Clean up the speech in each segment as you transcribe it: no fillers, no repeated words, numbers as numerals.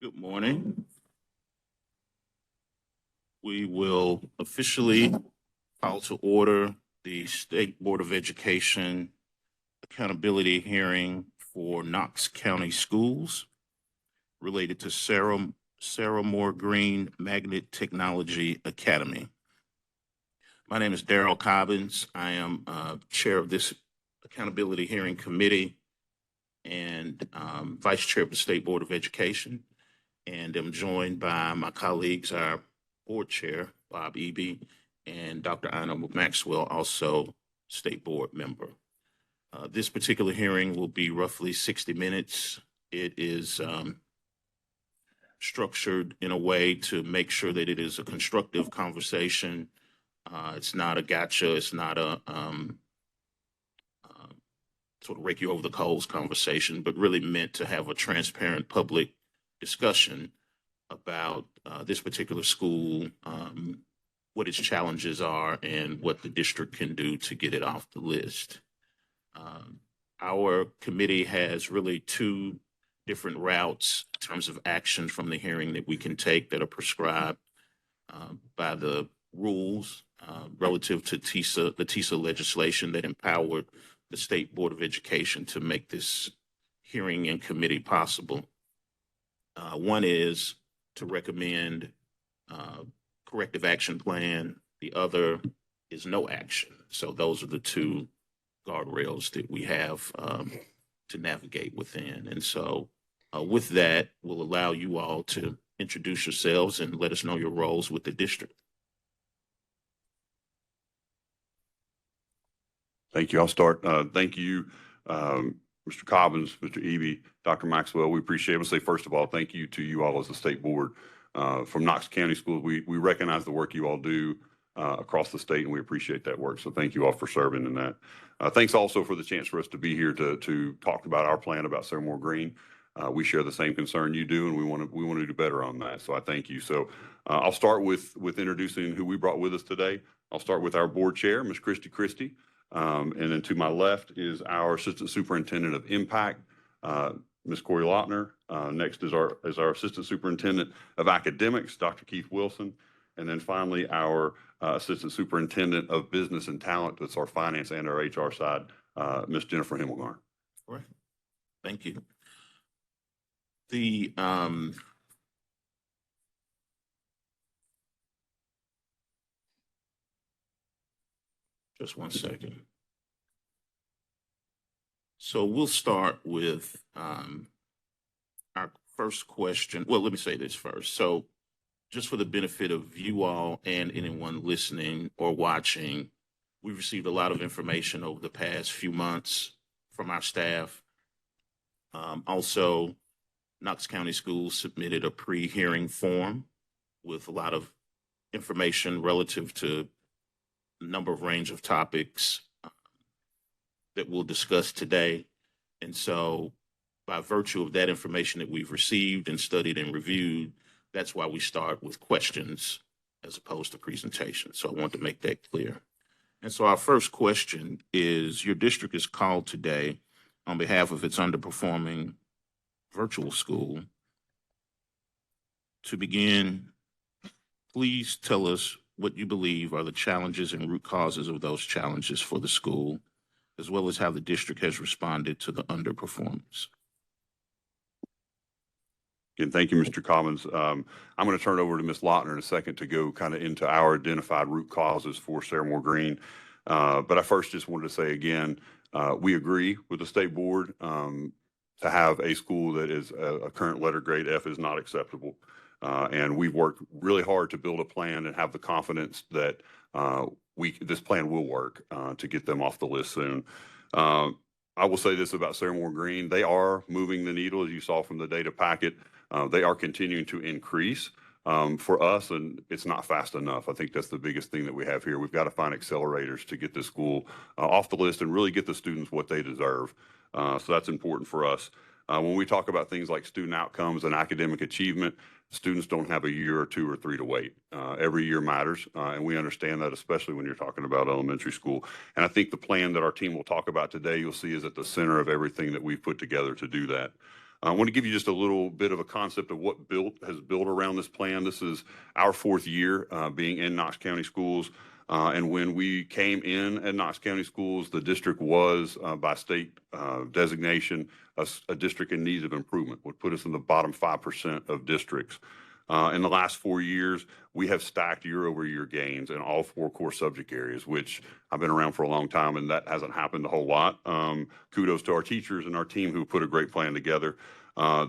Good morning. We will officially call to order the State Board of Education accountability hearing for Knox County Schools related to Sarah Moore Green Magnet Technology Academy. My name is Darrell Cobbins. I am chair of this accountability hearing committee and vice chair of the State Board of Education. And I'm joined by my colleagues, our board chair, Bob Eby, and Dr. Ina Maxwell, also state board member. This particular hearing will be roughly 60 minutes. It is structured in a way to make sure that it is a constructive conversation. It's not a gotcha. It's not a sort of rake you over the coals conversation, but really meant to have a transparent public discussion about this particular school, what its challenges are, and what the district can do to get it off the list. Our committee has really two different routes in terms of action from the hearing that we can take that are prescribed by the rules relative to the TISA legislation that empowered the State Board of Education to make this hearing and committee possible. One is to recommend corrective action plan. The other is no action. So those are the two guardrails that we have to navigate within. And so with that, we'll allow you all to introduce yourselves and let us know your roles with the district. Thank you. I'll start. Thank you, Mr. Cobbins, Mr. Eby, Dr. Maxwell. We appreciate it. I'll say, first of all, thank you to you all as the state board from Knox County Schools. We recognize the work you all do across the state, and we appreciate that work. So thank you all for serving in that. Thanks also for the chance for us to be here to talk about our plan about Sarah Moore Green. We share the same concern you do, and we want to do better on that. So I thank you. So I'll start with introducing who we brought with us today. I'll start with our board chair, Ms. Christy. And then to my left is our Assistant Superintendent of Impact, Ms. Corey Lautner. Next is our Assistant Superintendent of Academics, Dr. Keith Wilson. And then finally, our Assistant Superintendent of Business and Talent, that's our finance and our HR side, Ms. Jennifer Himmelgarn. All right. Thank you. Just one second. So we'll start with our first question. Well, let me say this first. So just for the benefit of you all and anyone listening or watching, we've received a lot of information over the past few months from our staff. Also, Knox County Schools submitted a pre-hearing form with a lot of information relative to number of range of topics that we'll discuss today. And so by virtue of that information that we've received and studied and reviewed, that's why we start with questions as opposed to presentations. So I want to make that clear. And so our first question is, your district is called today on behalf of its underperforming virtual school. To begin, please tell us what you believe are the challenges and root causes of those challenges for the school, as well as how the district has responded to the underperformance. Again, thank you, Mr. Cobbins. I'm going to turn it over to Ms. Lautner in a second to go kind of into our identified root causes for Sarah Moore Green. But I first just wanted to say again, we agree with the state board to have a school that is a current letter grade F is not acceptable. And we've worked really hard to build a plan and have the confidence that this plan will work to get them off the list soon. I will say this about Sarah Moore Green. They are moving the needle, as you saw from the data packet. They are continuing to increase for us, and it's not fast enough. I think that's the biggest thing that we have here. We've got to find accelerators to get this school off the list and really get the students what they deserve. So that's important for us. When we talk about things like student outcomes and academic achievement, students don't have a year or two or three to wait. Every year matters, and we understand that, especially when you're talking about elementary school. And I think the plan that our team will talk about today, you'll see, is at the center of everything that we've put together to do that. I want to give you just a little bit of a concept of what has built around this plan. This is our 4th year being in Knox County Schools. And when we came in at Knox County Schools, the district was, by state designation, a district in need of improvement, would put us in the bottom 5% of districts. In the last 4 years, we have stacked year-over-year gains in all 4 core subject areas, which I've been around for a long time, and that hasn't happened a whole lot. Kudos to our teachers and our team who put a great plan together.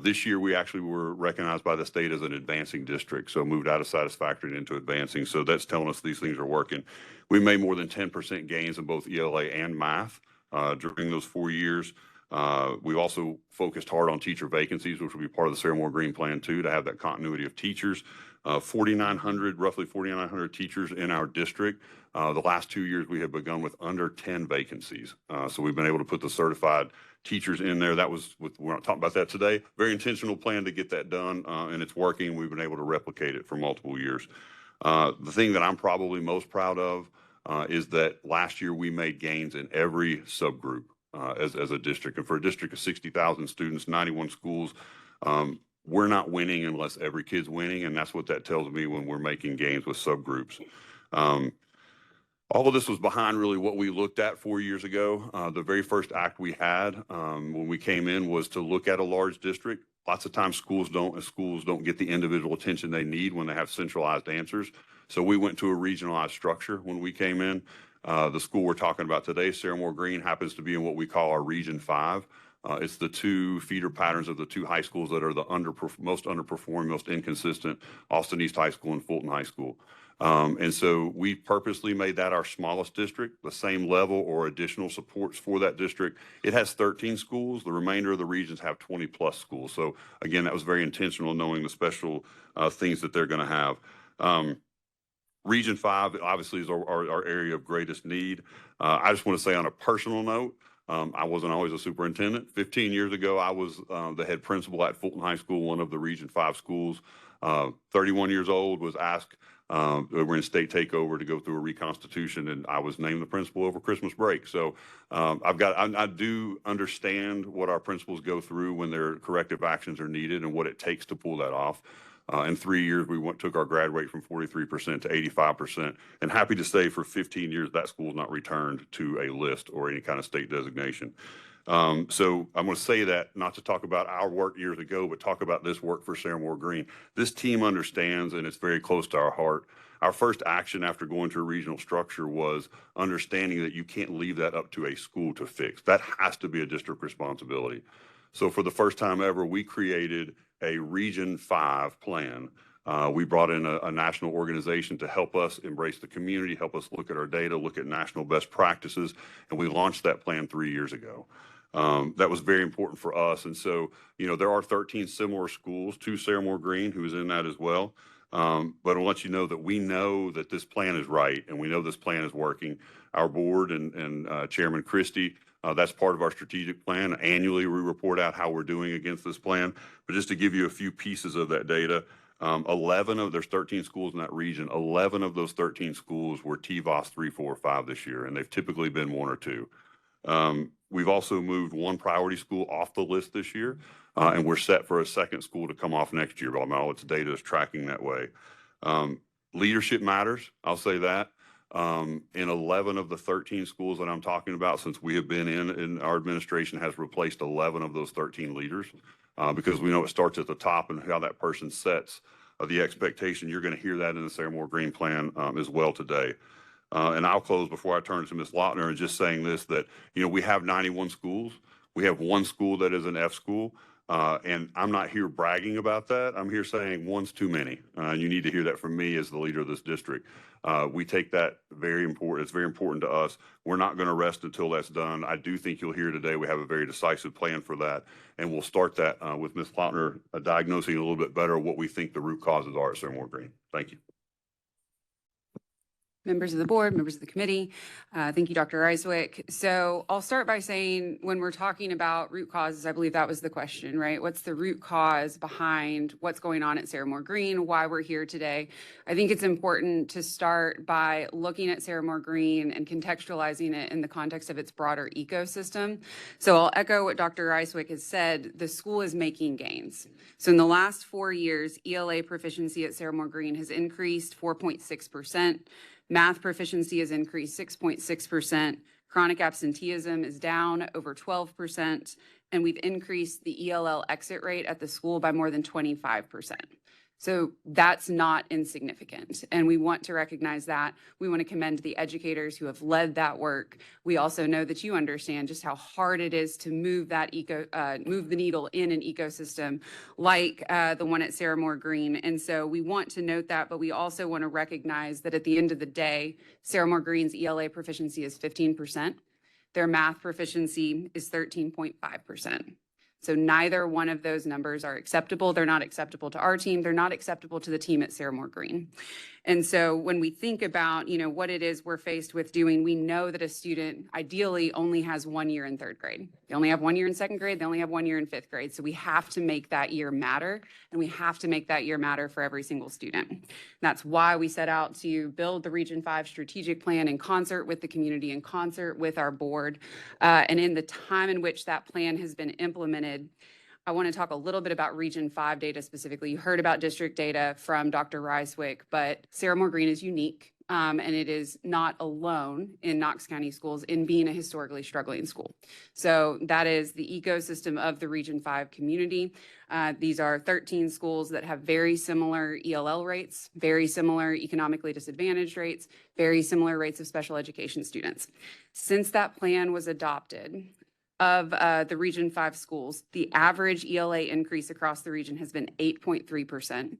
This year, we actually were recognized by the state as an advancing district, so moved out of satisfactory into advancing. So that's telling us these things are working. We made more than 10% gains in both ELA and math during those 4 years. We've also focused hard on teacher vacancies, which will be part of the Sevier Green Plan too, to have that continuity of teachers. 4,900, roughly 4,900 teachers in our district. The last 2 years, we have begun with under 10 vacancies. So we've been able to put the certified teachers in there. That was, we're not talking about that today. Very intentional plan to get that done, and it's working. We've been able to replicate it for multiple years. The thing that I'm probably most proud of is that last year we made gains in every subgroup as a district. And for a district of 60,000 students, 91 schools, we're not winning unless every kid's winning. And that's what that tells me when we're making gains with subgroups. All of this was behind really what we looked at 4 years ago. The very first act we had when we came in was to look at a large district. Lots of times schools don't get the individual attention they need when they have centralized answers. So we went to a regionalized structure when we came in. The school we're talking about today, Sevier Green, happens to be in what we call our Region 5. It's the 2 feeder patterns of the 2 high schools that are the most underperforming, most inconsistent, Austin East High School and Fulton High School. And so we purposely made that our smallest district, the same level or additional supports for that district. It has 13 schools. The remainder of the regions have 20 plus schools. So again, that was very intentional, knowing the special things that they're going to have. Region 5 obviously is our area of greatest need. I just want to say on a personal note, I wasn't always a superintendent. 15 years ago, I was the head principal at Fulton High School, one of the Region 5 schools. 31 years old, was asked, we're in state takeover to go through a reconstitution, and I was named the principal over Christmas break. So I do understand what our principals go through when their corrective actions are needed and what it takes to pull that off. In 3 years, we took our grad rate from 43% to 85%. And happy to say for 15 years, that school's not returned to a list or any kind of state designation. So I'm going to say that not to talk about our work years ago, but talk about this work for Sevier Green. This team understands, and it's very close to our heart. Our first action after going to a regional structure was understanding that you can't leave that up to a school to fix. That has to be a district responsibility. So for the first time ever, we created a Region 5 plan. We brought in a national organization to help us embrace the community, help us look at our data, look at national best practices, and we launched that plan 3 years ago. That was very important for us. And so, there are 13 similar schools to Sevier Green who's in that as well. But I'll let you know that we know that this plan is right, and we know this plan is working. Our board and Chairman Christie, that's part of our strategic plan. Annually, we report out how we're doing against this plan. But just to give you a few pieces of that data, there's 13 schools in that region. 11 of those 13 schools were TVOS 3, 4, 5 this year, and they've typically been 1 or 2. We've also moved 1 priority school off the list this year, and we're set for a second school to come off next year. But all its data is tracking that way. Leadership matters. I'll say that. In 11 of the 13 schools that I'm talking about, since we have been in our administration has replaced 11 of those 13 leaders, because we know it starts at the top and how that person sets the expectation. You're going to hear that in the Sevier Green Plan as well today. And I'll close before I turn to Ms. Lautner and just saying this, that, we have 91 schools. We have 1 school that is an F school. And I'm not here bragging about that. I'm here saying 1's too many. And you need to hear that from me as the leader of this district. We take that very important. It's very important to us. We're not going to rest until that's done. I do think you'll hear today we have a very decisive plan for that. And we'll start that with Ms. Lautner diagnosing a little bit better what we think the root causes are at Sevier Green. Thank you. Members of the board, members of the committee. Thank you, Dr. Reiswick. So I'll start by saying when we're talking about root causes, I believe that was the question, right? What's the root cause behind what's going on at Sevier Green, why we're here today? I think it's important to start by looking at Sevier Green and contextualizing it in the context of its broader ecosystem. So I'll echo what Dr. Reiswick has said. The school is making gains. So in the last 4 years, ELA proficiency at Sevier Green has increased 4.6%. Math proficiency has increased 6.6%. Chronic absenteeism is down over 12%. And we've increased the ELL exit rate at the school by more than 25%. So that's not insignificant. And we want to recognize that. We want to commend the educators who have led that work. We also know that you understand just how hard it is to move that move the needle in an ecosystem like the one at Sevier Green. And so we want to note that, but we also want to recognize that at the end of the day, Sevier Green's ELA proficiency is 15%. Their math proficiency is 13.5%. So neither one of those numbers are acceptable. They're not acceptable to our team. They're not acceptable to the team at Sevier Green. And so when we think about, what it is we're faced with doing, we know that a student ideally only has 1 year in third grade. They only have 1 year in second grade. They only have 1 year in fifth grade. So we have to make that year matter, and we have to make that year matter for every single student. And that's why we set out to build the Region 5 strategic plan in concert with the community, in concert with our board. And in the time in which that plan has been implemented, I want to talk a little bit about Region 5 data specifically. You heard about district data from Dr. Reiswick, but Sevier Green is unique, and it is not alone in Knox County schools in being a historically struggling school. So that is the ecosystem of the Region 5 community. These are 13 schools that have very similar ELL rates, very similar economically disadvantaged rates, very similar rates of special education students. Since that plan was adopted, of the Region 5 schools, the average ELA increase across the region has been 8.3%.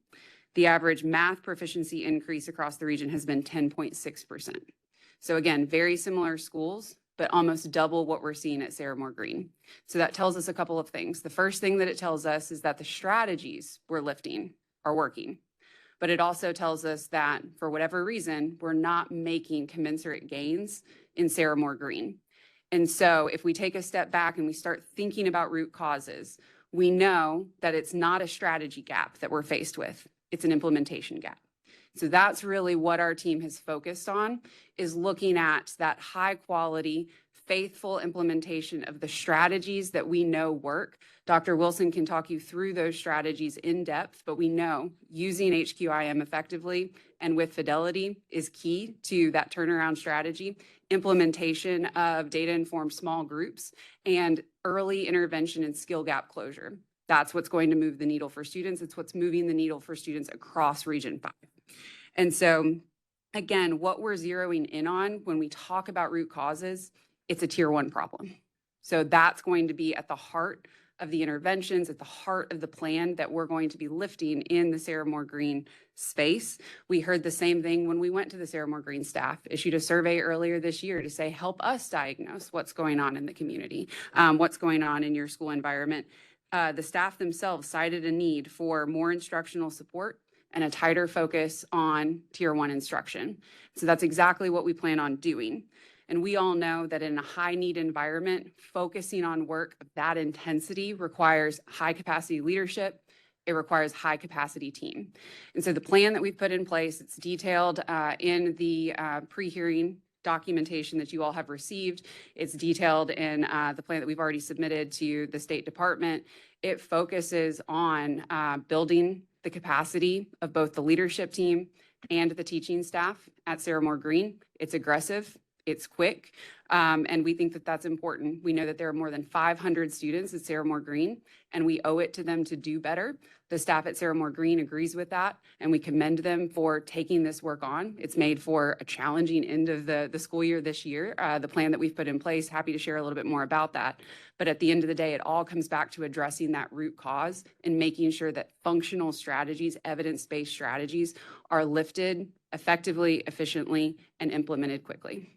The average math proficiency increase across the region has been 10.6%. So again, very similar schools, but almost double what we're seeing at Sevier Green. So that tells us a couple of things. The first thing that it tells us is that the strategies we're lifting are working. But it also tells us that for whatever reason, we're not making commensurate gains in Sevier Green. And so if we take a step back and we start thinking about root causes, we know that it's not a strategy gap that we're faced with. It's an implementation gap. So that's really what our team has focused on, is looking at that high quality, faithful implementation of the strategies that we know work. Dr. Wilson can talk you through those strategies in depth, but we know using HQIM effectively and with fidelity is key to that turnaround strategy, implementation of data-informed small groups, and early intervention and skill gap closure. That's what's going to move the needle for students. It's what's moving the needle for students across Region 5. And so, again, what we're zeroing in on when we talk about root causes, it's a tier 1 problem. So that's going to be at the heart of the interventions, at the heart of the plan that we're going to be lifting in the Sevier Green space. We heard the same thing when we went to the Sevier Green staff, issued a survey earlier this year to say, help us diagnose what's going on in the community, what's going on in your school environment. The staff themselves cited a need for more instructional support and a tighter focus on tier 1 instruction. So that's exactly what we plan on doing. And we all know that in a high need environment, focusing on work of that intensity requires high capacity leadership. It requires high capacity team. And so the plan that we've put in place, it's detailed in the pre-hearing documentation that you all have received. It's detailed in the plan that we've already submitted to the State Department. It focuses on building the capacity of both the leadership team and the teaching staff at Sevier Green. It's aggressive. It's quick, and we think that that's important. We know that there are more than 500 students at Sevier Green, and we owe it to them to do better. The staff at Sevier Green agrees with that, and we commend them for taking this work on. It's made for a challenging end of the school year this year. The plan that we've put in place, happy to share a little bit more about that. But at the end of the day, it all comes back to addressing that root cause and making sure that functional strategies, evidence-based strategies are lifted effectively, efficiently, and implemented quickly.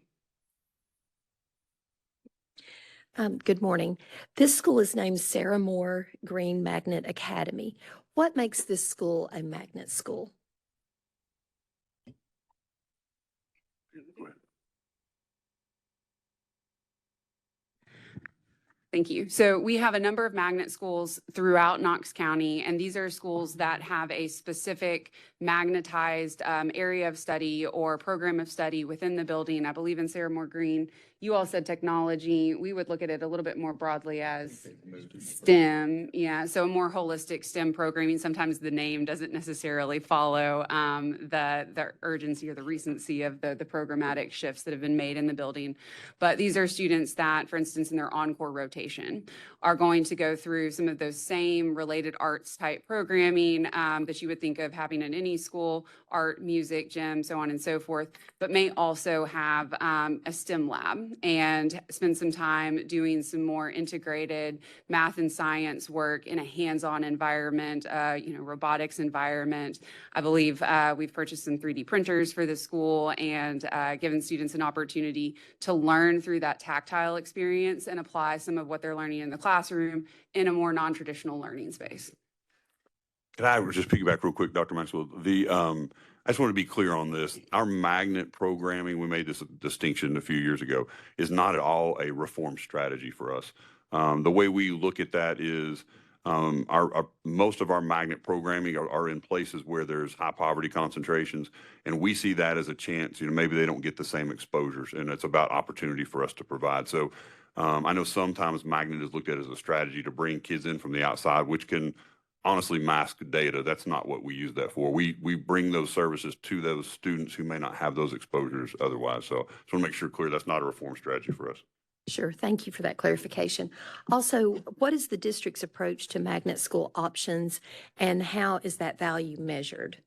Good morning. This school is named Sevier Green Magnet Academy. What makes this school a magnet school? Thank you. So we have a number of magnet schools throughout Knox County, and these are schools that have a specific magnetized area of study or program of study within the building. I believe in Sarah Moore Green, you all said technology. We would look at it a little bit more broadly as STEM. Yeah, so a more holistic STEM programming. Sometimes the name doesn't necessarily follow the urgency or the recency of the programmatic shifts that have been made in the building. But these are students that, for instance, in their encore rotation, are going to go through some of those same related arts type programming that you would think of having in any school, art, music, gym, so on and so forth, but may also have a STEM lab and spend some time doing some more integrated math and science work in a hands-on environment, robotics environment. I believe we've purchased some 3D printers for the school and given students an opportunity to learn through that tactile experience and apply some of what they're learning in the classroom in a more non-traditional learning space. Can I just piggyback real quick, Dr. Maxwell? I just want to be clear on this. Our magnet programming, we made this distinction a few years ago, is not at all a reform strategy for us. The way we look at that is most of our magnet programming are in places where there's high poverty concentrations, and we see that as a chance. Maybe they don't get the same exposures, and it's about opportunity for us to provide. So I know sometimes magnet is looked at as a strategy to bring kids in from the outside, which can honestly mask data. That's not what we use that for. We bring those services to those students who may not have those exposures otherwise. So just want to make sure clear that's not a reform strategy for us. Sure. Thank you for that clarification. Also, what is the district's approach to magnet school options, and how is that value measured?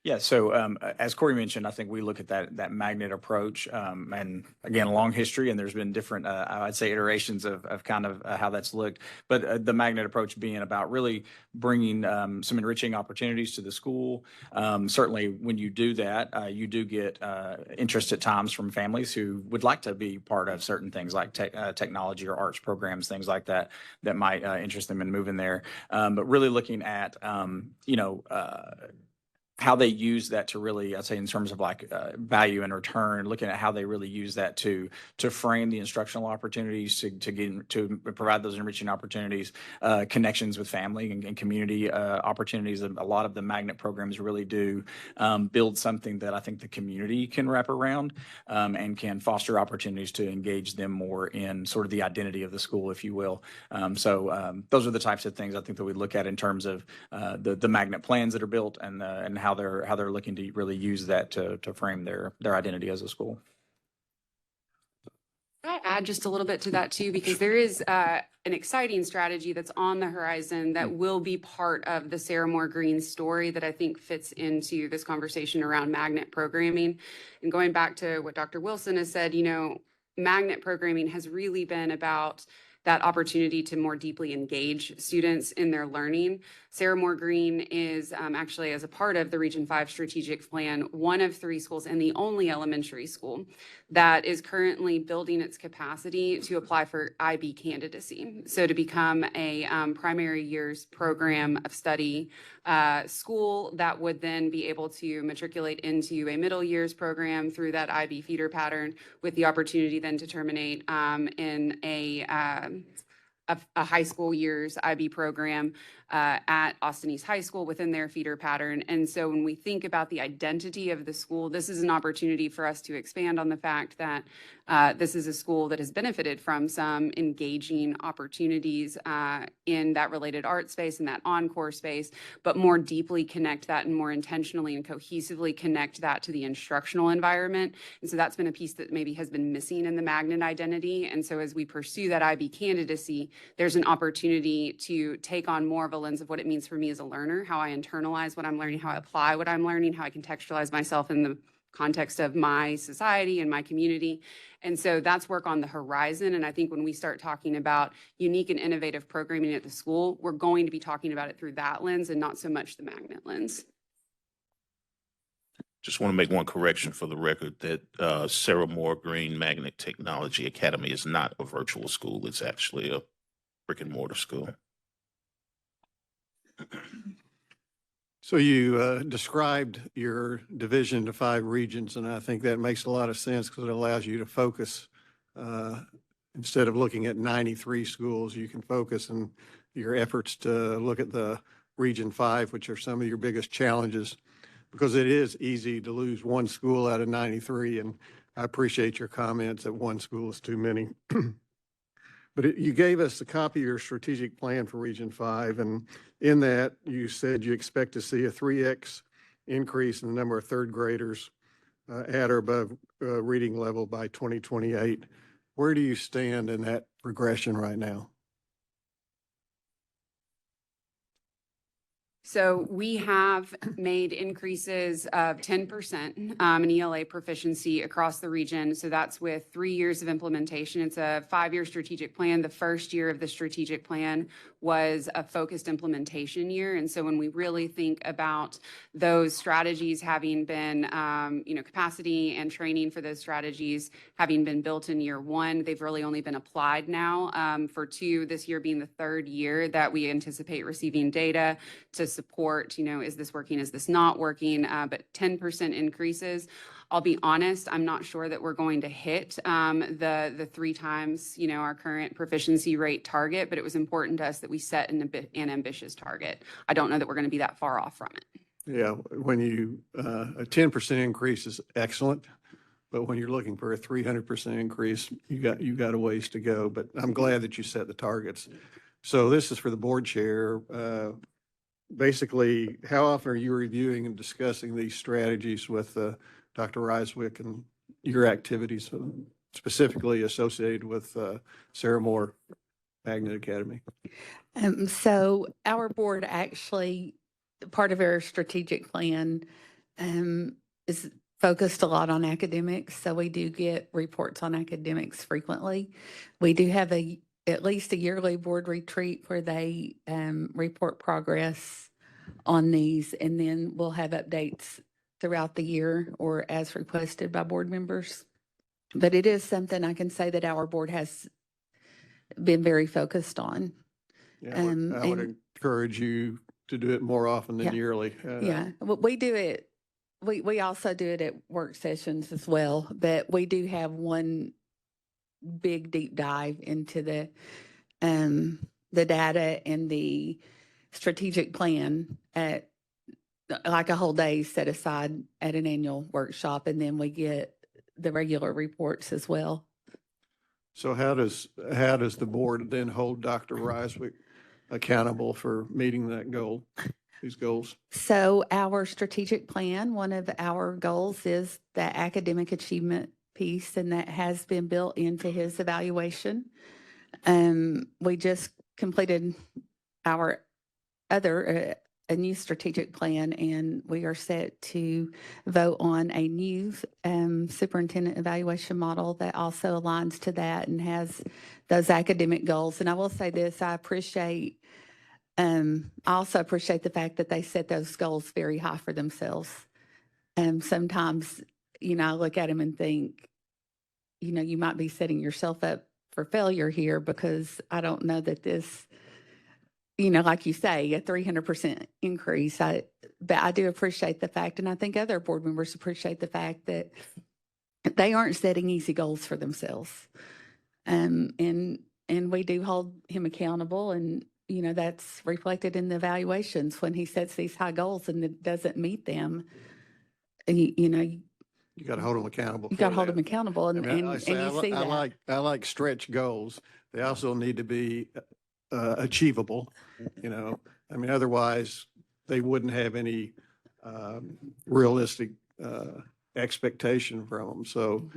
Yeah, so as Corey mentioned, I think we look at that magnet approach, and again, a long history, and there's been different, I'd say, iterations of kind of how that's looked. But the magnet approach being about really bringing some enriching opportunities to the school. Certainly, when you do that, you do get interest at times from families who would like to be part of certain things like technology or arts programs, things like that, that might interest them in moving there. But really looking at, how they use that to really, I'd say, in terms of like value and return, looking at how they really use that to frame the instructional opportunities, to provide those enriching opportunities, connections with family and community opportunities. A lot of the magnet programs really do build something that I think the community can wrap around and can foster opportunities to engage them more in sort of the identity of the school, if you will. So those are the types of things I think that we look at in terms of the magnet plans that are built and how they're looking to really use that to frame their identity as a school. Can I add just a little bit to that too, because there is an exciting strategy that's on the horizon that will be part of the Sarah Moore Green story that I think fits into this conversation around magnet programming. And going back to what Dr. Wilson has said, magnet programming has really been about that opportunity to more deeply engage students in their learning. Sarah Moore Green is actually, as a part of the Region 5 strategic plan, one of 3 schools and the only elementary school that is currently building its capacity to apply for IB candidacy. So to become a primary years program of study school that would then be able to matriculate into a middle years program through that IB feeder pattern, with the opportunity then to terminate in a high school years IB program at Austin East High School within their feeder pattern. And so when we think about the identity of the school, this is an opportunity for us to expand on the fact that this is a school that has benefited from some engaging opportunities in that related art space and that encore space, but more deeply connect that and more intentionally and cohesively connect that to the instructional environment. And so that's been a piece that maybe has been missing in the magnet identity. And so as we pursue that IB candidacy, there's an opportunity to take on more of a lens of what it means for me as a learner, how I internalize what I'm learning, how I apply what I'm learning, how I contextualize myself in the context of my society and my community. And so that's work on the horizon. And I think when we start talking about unique and innovative programming at the school, we're going to be talking about it through that lens and not so much the magnet lens. Just want to make one correction for the record that Sarah Moore Green Magnet Technology Academy is not a virtual school. It's actually a brick and mortar school. So you described your division to 5 regions, and I think that makes a lot of sense because it allows you to focus. Instead of looking at 93 schools, you can focus in your efforts to look at the Region 5, which are some of your biggest challenges, because it is easy to lose one school out of 93, and I appreciate your comments that one school is too many. But you gave us a copy of your strategic plan for Region 5, and in that, you said you expect to see a 3X increase in the number of third graders at or above reading level by 2028. Where do you stand in that progression right now? So we have made increases of 10% in ELA proficiency across the region. So that's with 3 years of implementation. It's a 5-year strategic plan. The first year of the strategic plan was a focused implementation year. And so when we really think about those strategies having been, capacity and training for those strategies having been built in year 1, they've really only been applied now for 2, this year being the 3rd year that we anticipate receiving data to support, is this working, is this not working? But 10% increases. I'll be honest, I'm not sure that we're going to hit the 3 times, our current proficiency rate target, but it was important to us that we set an ambitious target. I don't know that we're going to be that far off from it. Yeah, when a 10% increase is excellent, but when you're looking for a 300% increase, you got a ways to go. But I'm glad that you set the targets. So this is for the board chair. Basically, how often are you reviewing and discussing these strategies with Dr. Reiswick and your activities specifically associated with Sarah Moore Magnet Academy? So our board actually, part of our strategic plan is focused a lot on academics. So we do get reports on academics frequently. We do have at least a yearly board retreat where they report progress on these, and then we'll have updates throughout the year or as requested by board members. But it is something I can say that our board has been very focused on. Yeah, I would encourage you to do it more often than yearly. Yeah, we do it. We also do it at work sessions as well, but we do have one big deep dive into the data and the strategic plan at like a whole day set aside at an annual workshop, and then we get the regular reports as well. So how does the board then hold Dr. Reiswick accountable for meeting that goal, these goals? So our strategic plan, one of our goals is the academic achievement piece, and that has been built into his evaluation. We just completed our a new strategic plan, and we are set to vote on a new superintendent evaluation model that also aligns to that and has those academic goals. And I will say this, I also appreciate the fact that they set those goals very high for themselves. Sometimes, I look at them and think, you might be setting yourself up for failure here, because I don't know that this, like you say, a 300% increase. But I do appreciate the fact, and I think other board members appreciate the fact that they aren't setting easy goals for themselves. And we do hold him accountable, and that's reflected in the evaluations when he sets these high goals and it doesn't meet them. And you got to hold them accountable. You got to hold them accountable, and you see that. I like stretch goals. They also need to be achievable. Otherwise they wouldn't have any realistic expectation from them. So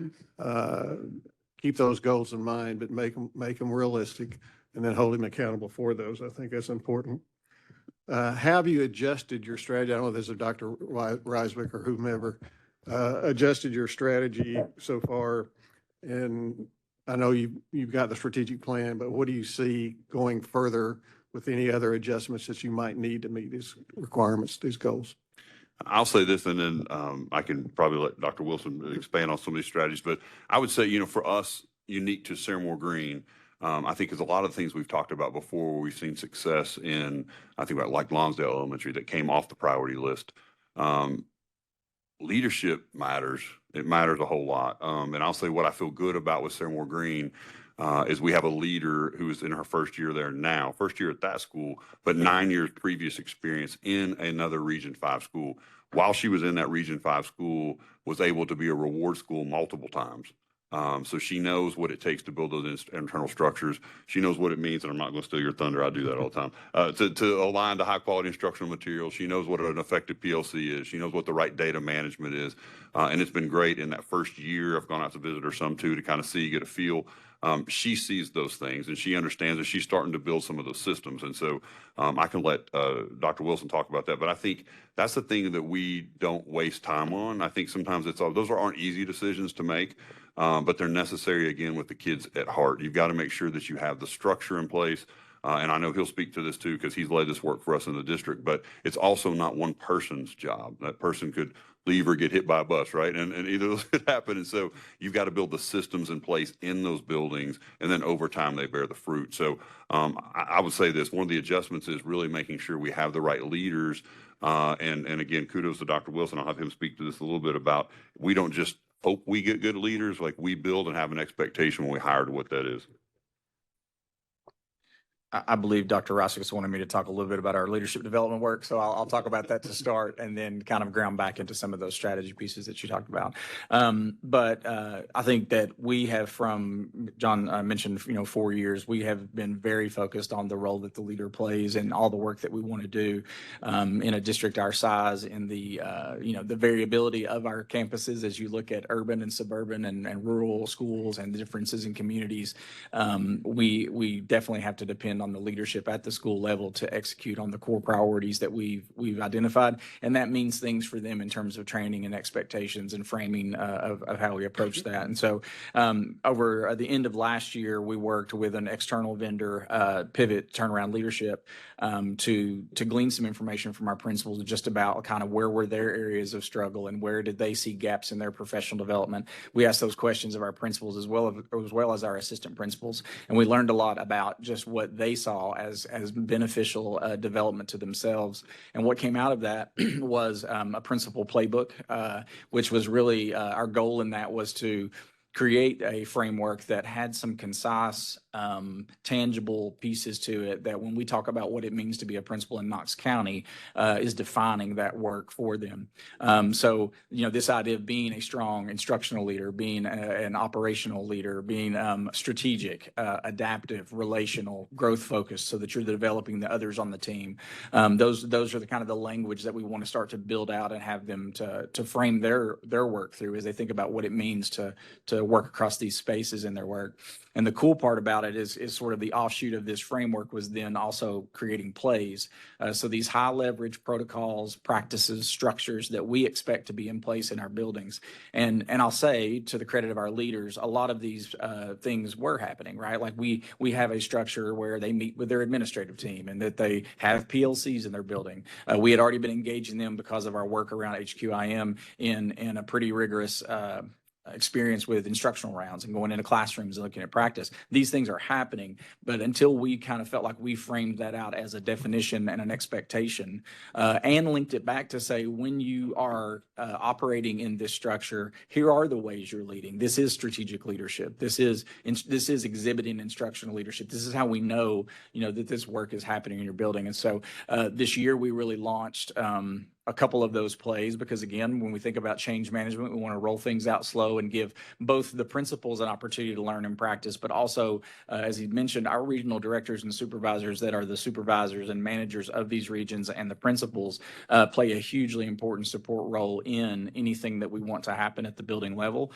keep those goals in mind, but make them realistic, and then hold him accountable for those. I think that's important. Have you adjusted your strategy? I don't know if this is Dr. Reiswick or whomever, adjusted your strategy so far? And I know you've got the strategic plan, but what do you see going further with any other adjustments that you might need to meet these requirements, these goals? I'll say this, and then I can probably let Dr. Wilson expand on some of these strategies. But I would say, for us, unique to Sarah Moore Green, I think is a lot of the things we've talked about before, where we've seen success in, I think about like Lonsdale Elementary that came off the priority list. Leadership matters. It matters a whole lot. And I'll say what I feel good about with Sevier Green is we have a leader who's in her first year there now, first year at that school, but 9 years previous experience in another Region 5 school. While she was in that Region 5 school, was able to be a reward school multiple times. So she knows what it takes to build those internal structures. She knows what it means, and I'm not going to steal your thunder. I do that all the time. To align to high quality instructional materials. She knows what an effective PLC is. She knows what the right data management is. And it's been great in that first year. I've gone out to visit her some too, to kind of see, get a feel. She sees those things and she understands that she's starting to build some of those systems. And so I can let Dr. Wilson talk about that. But I think that's the thing that we don't waste time on. I think sometimes those aren't easy decisions to make. But they're necessary, again, with the kids at heart. You've got to make sure that you have the structure in place. And I know he'll speak to this too, because he's led this work for us in the district, but it's also not one person's job. That person could leave or get hit by a bus, right? And either of those could happen. And so you've got to build the systems in place in those buildings, and then over time they bear the fruit. So I would say this, one of the adjustments is really making sure we have the right leaders. And again, kudos to Dr. Wilson. I'll have him speak to this a little bit about, we don't just hope we get good leaders, like we build and have an expectation when we hire to what that is. I believe Dr. Rossikus wanted me to talk a little bit about our leadership development work, so I'll talk about that to start, and then kind of ground back into some of those strategy pieces that you talked about. But I think that we have, from John mentioned, 4 years, we have been very focused on the role that the leader plays and all the work that we want to do in a district our size, in the the variability of our campuses as you look at urban and suburban and rural schools and the differences in communities. We definitely have to depend on the leadership at the school level to execute on the core priorities that we've identified. And that means things for them in terms of training and expectations and framing of how we approach that. And so over the end of last year, we worked with an external vendor, Pivot Turnaround Leadership, to glean some information from our principals just about kind of where were their areas of struggle and where did they see gaps in their professional development. We asked those questions of our principals as well as our assistant principals, and we learned a lot about just what they saw as beneficial development to themselves. And what came out of that was a principal playbook, which was really our goal in that was to create a framework that had some concise, tangible pieces to it that when we talk about what it means to be a principal in Knox County is defining that work for them. So, this idea of being a strong instructional leader, being an operational leader, being strategic, adaptive, relational, growth focused, so that you're developing the others on the team. Those are the kind of the language that we want to start to build out and have them to frame their work through as they think about what it means to work across these spaces in their work. And the cool part about it is sort of the offshoot of this framework was then also creating plays. So these high leverage protocols, practices, structures that we expect to be in place in our buildings. And I'll say, to the credit of our leaders, a lot of these things were happening, right? Like we have a structure where they meet with their administrative team and that they have PLCs in their building. We had already been engaging them because of our work around HQIM in a pretty rigorous experience with instructional rounds and going into classrooms and looking at practice. These things are happening, but until we kind of felt like we framed that out as a definition and an expectation and linked it back to say, when you are operating in this structure, here are the ways you're leading. This is strategic leadership. This is exhibiting instructional leadership. This is how we know, that this work is happening in your building. And so this year we really launched a couple of those plays, because again, when we think about change management, we want to roll things out slow and give both the principals an opportunity to learn and practice, but also, as he mentioned, our regional directors and supervisors that are the supervisors and managers of these regions, and the principals play a hugely important support role in anything that we want to happen at the building level.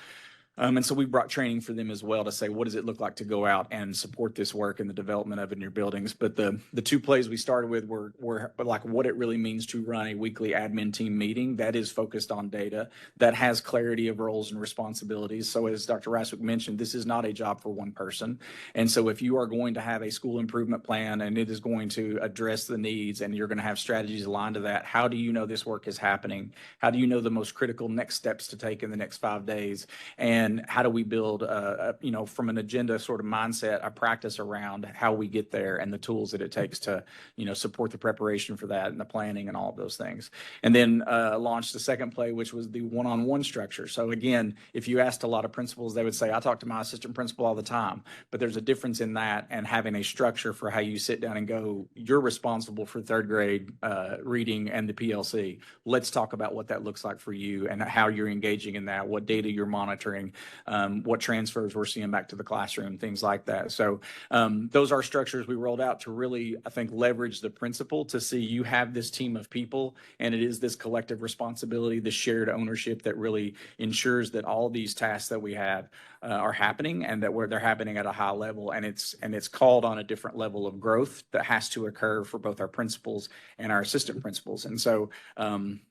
And so we brought training for them as well to say, what does it look like to go out and support this work and the development of it in your buildings? But the two plays we started with were like what it really means to run a weekly admin team meeting that is focused on data, that has clarity of roles and responsibilities. So as Dr. Raswick mentioned, this is not a job for one person. And so if you are going to have a school improvement plan and it is going to address the needs and you're going to have strategies aligned to that, how do you know this work is happening? How do you know the most critical next steps to take in the next 5 days? And then how do we build, from an agenda sort of mindset, a practice around how we get there and the tools that it takes to, support the preparation for that and the planning and all of those things. And then launched the second play, which was the one-on-one structure. So again, if you asked a lot of principals, they would say, I talk to my assistant principal all the time, but there's a difference in that and having a structure for how you sit down and go, you're responsible for third grade reading and the PLC. Let's talk about what that looks like for you and how you're engaging in that, what data you're monitoring, what transfers we're seeing back to the classroom, things like that. So those are structures we rolled out to really, I think, leverage the principal to see you have this team of people, and it is this collective responsibility, this shared ownership that really ensures that all these tasks that we have are happening and that they're happening at a high level, and it's called on a different level of growth that has to occur for both our principals and our assistant principals. And so,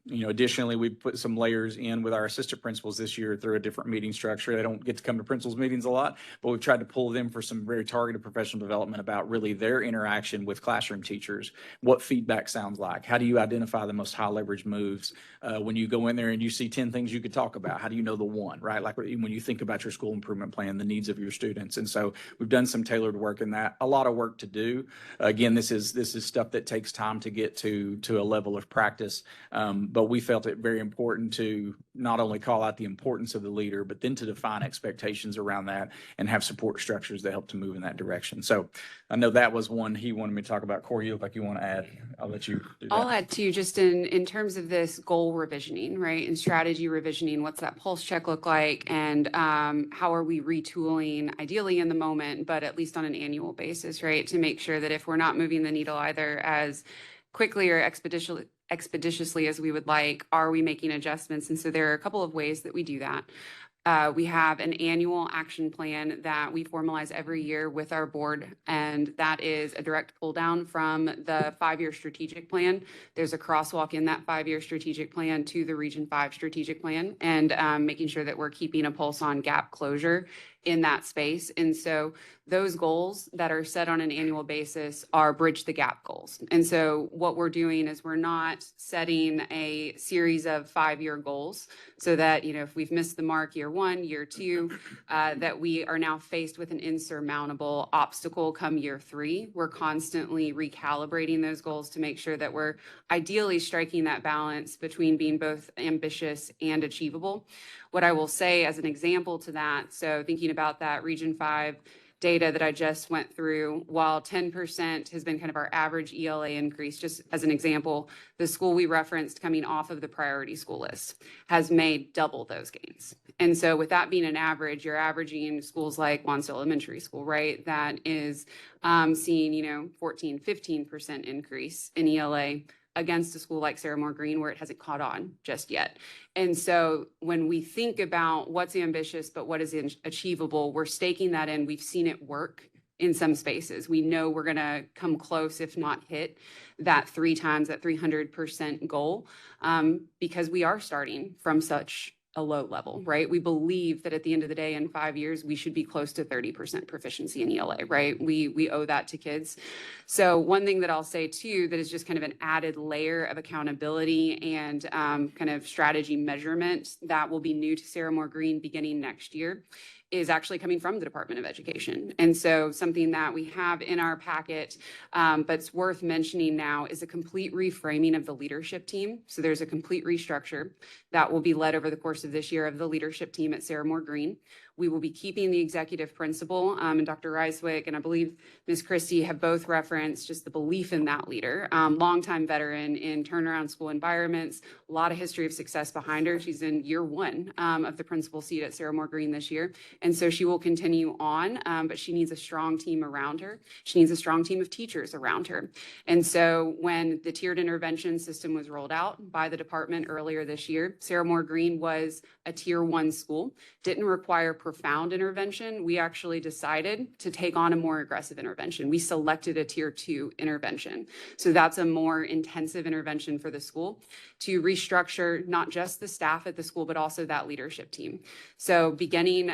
additionally, we put some layers in with our assistant principals this year through a different meeting structure. They don't get to come to principals meetings a lot, but we've tried to pull them for some very targeted professional development about really their interaction with classroom teachers, what feedback sounds like. How do you identify the most high leverage moves? When you go in there and you see 10 things you could talk about, how do you know the one, right? Like when you think about your school improvement plan, the needs of your students. And so we've done some tailored work in that. A lot of work to do. Again, this is stuff that takes time to get to a level of practice. But we felt it very important to not only call out the importance of the leader, but then to define expectations around that and have support structures that help to move in that direction. So I know that was one he wanted me to talk about. Corey, you look like you want to add. I'll let you do that. I'll add too, just in terms of this goal revisioning, right, and strategy revisioning, what's that pulse check look like, and how are we retooling, ideally in the moment, but at least on an annual basis, right, to make sure that if we're not moving the needle either as quickly or expeditiously as we would like, are we making adjustments? And so there are a couple of ways that we do that. We have an annual action plan that we formalize every year with our board, and that is a direct pull down from the 5-year strategic plan. There's a crosswalk in that 5-year strategic plan to the Region 5 strategic plan, and making sure that we're keeping a pulse on gap closure in that space. And so those goals that are set on an annual basis are bridge the gap goals. And so what we're doing is we're not setting a series of 5-year goals so that, if we've missed the mark year 1, year 2, that we are now faced with an insurmountable obstacle come year 3. We're constantly recalibrating those goals to make sure that we're ideally striking that balance between being both ambitious and achievable. What I will say as an example to that, so thinking about that Region 5 data that I just went through, while 10% has been kind of our average ELA increase, just as an example, the school we referenced coming off of the priority school list has made double those gains. And so with that being an average, you're averaging schools like Lonsdale Elementary School, right? That is seeing, 14, 15% increase in ELA against a school like Sarah Moore Green, where it hasn't caught on just yet. And so when we think about what's ambitious, but what is achievable, we're staking that in. We've seen it work in some spaces. We know we're going to come close, if not hit that 3 times, that 300% goal, because we are starting from such a low level, right? We believe that at the end of the day, in 5 years, we should be close to 30% proficiency in ELA, right? We owe that to kids. So one thing that I'll say too, that is just kind of an added layer of accountability and kind of strategy measurement that will be new to Sarah Moore Green beginning next year, is actually coming from the Department of Education. And so something that we have in our packet, but it's worth mentioning now, is a complete reframing of the leadership team. So there's a complete restructure that will be led over the course of this year of the leadership team at Sarah Moore Green. We will be keeping the executive principal, and Dr. Reiswick and I believe Ms. Christie have both referenced just the belief in that leader. Longtime veteran in turnaround school environments, a lot of history of success behind her. She's in year 1 of the principal seat at Sarah Moore Green this year. And so she will continue on, but she needs a strong team around her. She needs a strong team of teachers around her. And so when the tiered intervention system was rolled out by the department earlier this year, Sarah Moore Green was a tier 1 school, didn't require profound intervention. We actually decided to take on a more aggressive intervention. We selected a tier 2 intervention. So that's a more intensive intervention for the school to restructure not just the staff at the school, but also that leadership team. So beginning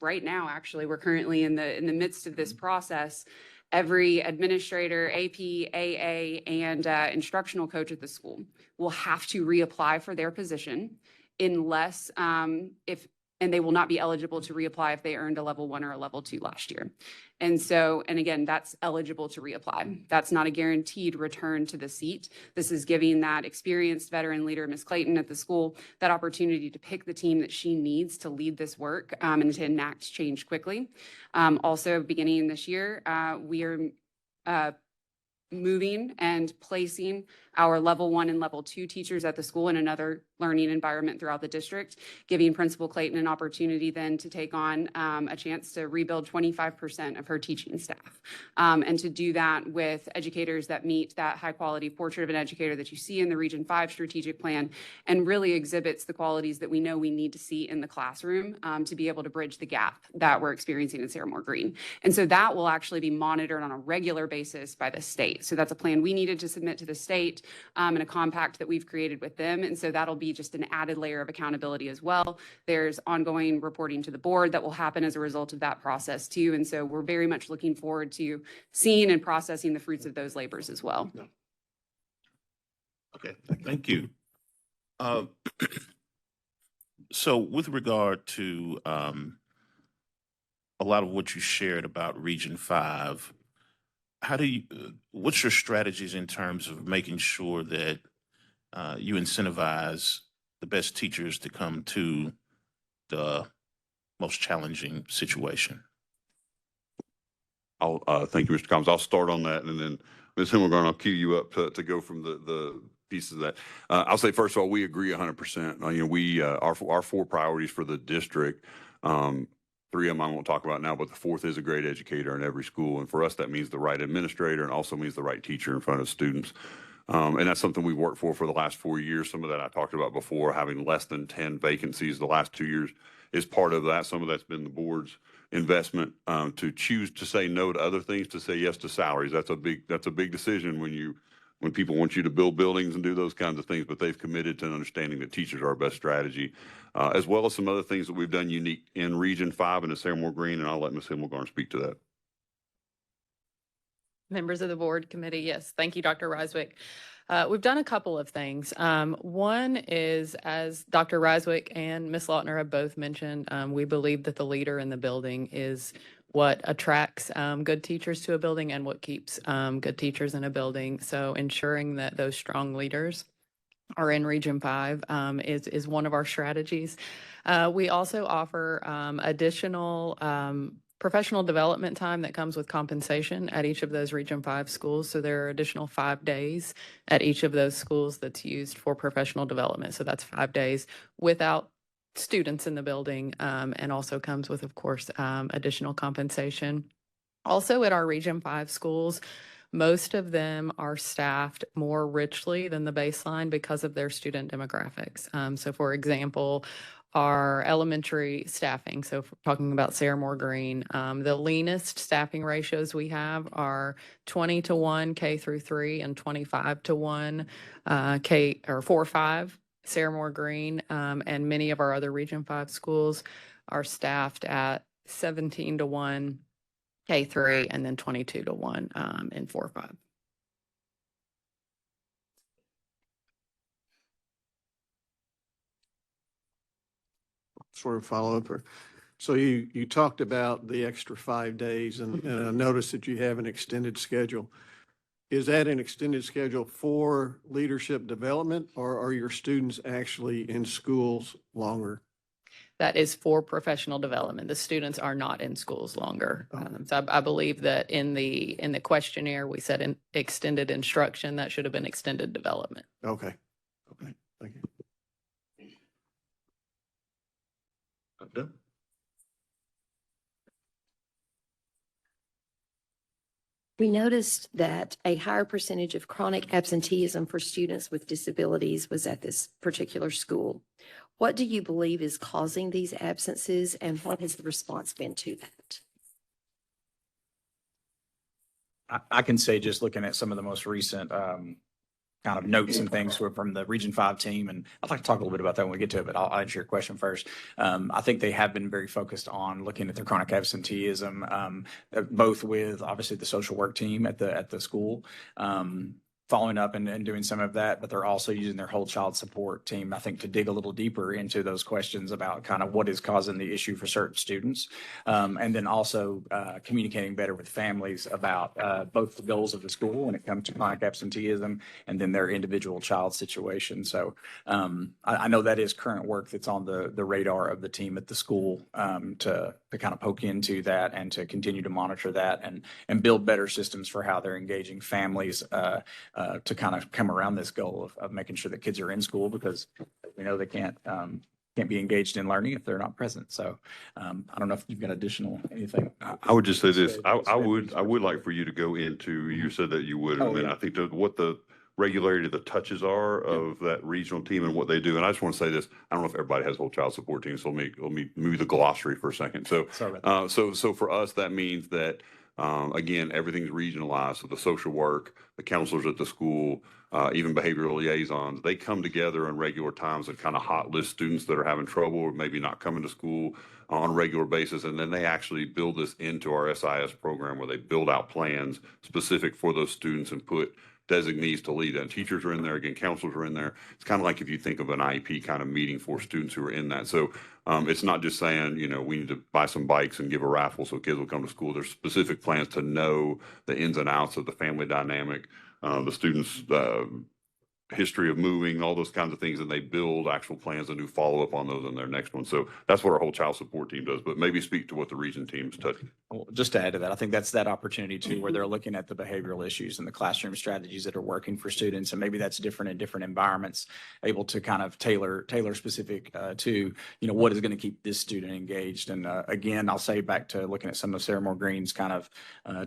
right now, actually, we're currently in the midst of this process. Every administrator, AP, AA, and instructional coach at the school will have to reapply for their position unless if and they will not be eligible to reapply if they earned a level 1 or a level 2 last year. And so, and again, that's eligible to reapply. That's not a guaranteed return to the seat. This is giving that experienced veteran leader, Ms. Clayton at the school, that opportunity to pick the team that she needs to lead this work and to enact change quickly. Also, beginning this year, we are moving and placing our level 1 and level 2 teachers at the school in another learning environment throughout the district, giving Principal Clayton an opportunity then to take on a chance to rebuild 25% of her teaching staff. And to do that with educators that meet that high quality portrait of an educator that you see in the Region 5 strategic plan, and really exhibits the qualities that we know we need to see in the classroom to be able to bridge the gap that we're experiencing in Sevier Green. And so that will actually be monitored on a regular basis by the state. So that's a plan we needed to submit to the state and a compact that we've created with them. And so that'll be just an added layer of accountability as well. There's ongoing reporting to the board that will happen as a result of that process too. And so we're very much looking forward to seeing and processing the fruits of those labors as well. Okay, thank you. So with regard to a lot of what you shared about Region 5, how do you, what's your strategies in terms of making sure that you incentivize the best teachers to come to the most challenging situation? Thank you, Mr. Combs. I'll start on that, and then Ms. Himmelgarn, I'll cue you up to go from the pieces of that. I'll say, first of all, we agree 100%. You know, we, our 4 priorities for the district, 3 of them I won't talk about now, but the 4th is a great educator in every school. And for us, that means the right administrator and also means the right teacher in front of students. And that's something we've worked for the last 4 years. Some of that I talked about before, having less than 10 vacancies the last 2 years is part of that. Some of that's been the board's investment to choose to say no to other things, to say yes to salaries. That's a big decision when people want you to build buildings and do those kinds of things, but they've committed to understanding that teachers are our best strategy, as well as some other things that we've done unique in Region 5 and in Sevier Green, and I'll let Ms. Himmelgarn speak to that. Members of the board committee, yes, thank you, Dr. Ryswick. We've done a couple of things. One is, as Dr. Ryswick and Ms. Lautner have both mentioned, we believe that the leader in the building is what attracts good teachers to a building and what keeps good teachers in a building. So ensuring that those strong leaders are in Region 5 is one of our strategies. We also offer additional professional development time that comes with compensation at each of those Region 5 schools. So there are additional 5 days at each of those schools that's used for professional development. So that's 5 days without students in the building, and also comes with, of course, additional compensation. Also at our Region 5 schools, most of them are staffed more richly than the baseline because of their student demographics. So for example, our elementary staffing, so if we're talking about Sevier Green, the leanest staffing ratios we have are 20-1 K through 3 and 25-1 K or 4-5 Sevier Green, and many of our other Region 5 schools are staffed at 17-1 K3 and then 22-1 in 4-5. Sort of follow up. So you talked about the extra 5 days, and I noticed that you have an extended schedule. Is that an extended schedule for leadership development, or are your students actually in schools longer? That is for professional development. The students are not in schools longer. So I believe that in the questionnaire, we said extended instruction. That should have been extended development. Okay. Thank you. Okay. We noticed that a higher percentage of chronic absenteeism for students with disabilities was at this particular school. What do you believe is causing these absences, and what has the response been to that? I can say, just looking at some of the most recent kind of notes and things from the Region 5 team, and I'd like to talk a little bit about that when we get to it, but I'll answer your question first. I think they have been very focused on looking at their chronic absenteeism, both with obviously the social work team at the school, following up and doing some of that, but they're also using their whole child support team, I think, to dig a little deeper into those questions about kind of what is causing the issue for certain students. And then also communicating better with families about both the goals of the school when it comes to chronic absenteeism and then their individual child situation. So I know that is current work that's on the radar of the team at the school to kind of poke into that and to continue to monitor that and build better systems for how they're engaging families to kind of come around this goal of making sure that kids are in school, because we know they can't be engaged in learning if they're not present. So I don't know if you've got additional anything. I would just say this, I would like for you to go into, you said that you would, Oh, and yeah. I think what the regularity of the touches are of that regional team and what they do. And I just want to say this, I don't know if everybody has a whole child support team, so let me move the glossary for a second. So, Sorry about that. so for us, that means that, again, everything's regionalized. So the social work, the counselors at the school, even behavioral liaisons, they come together in regular times and kind of hot list students that are having trouble or maybe not coming to school on a regular basis. And then they actually build this into our SIS program where they build out plans specific for those students and put designees to lead that. Teachers are in there, again, counselors are in there. It's kind of like if you think of an IEP kind of meeting for students who are in that. So it's not just saying, we need to buy some bikes and give a raffle so kids will come to school. There's specific plans to know the ins and outs of the family dynamic, the students' history of moving, all those kinds of things, and they build actual plans and do follow-up on those in their next one. So that's what our whole child support team does, but maybe speak to what the region team's touching. Well, just to add to that, I think that's that opportunity too, where they're looking at the behavioral issues and the classroom strategies that are working for students. And maybe that's different in different environments, able to kind of tailor specific to, what is going to keep this student engaged. And again, I'll say back to looking at some of Sarah Moore Green's kind of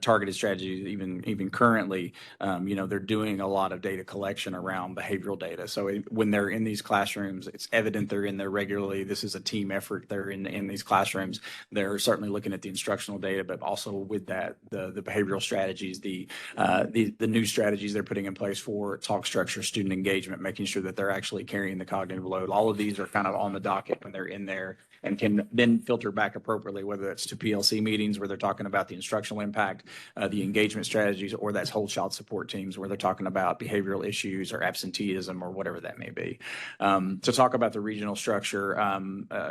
targeted strategies, even currently, they're doing a lot of data collection around behavioral data. So when they're in these classrooms, it's evident they're in there regularly. This is a team effort. They're in these classrooms. They're certainly looking at the instructional data, but also with that, the behavioral strategies, the new strategies they're putting in place for talk structure, student engagement, making sure that they're actually carrying the cognitive load. All of these are kind of on the docket when they're in there and can then filter back appropriately, whether it's to PLC meetings where they're talking about the instructional impact, the engagement strategies, or that's whole child support teams where they're talking about behavioral issues or absenteeism or whatever that may be. To talk about the regional structure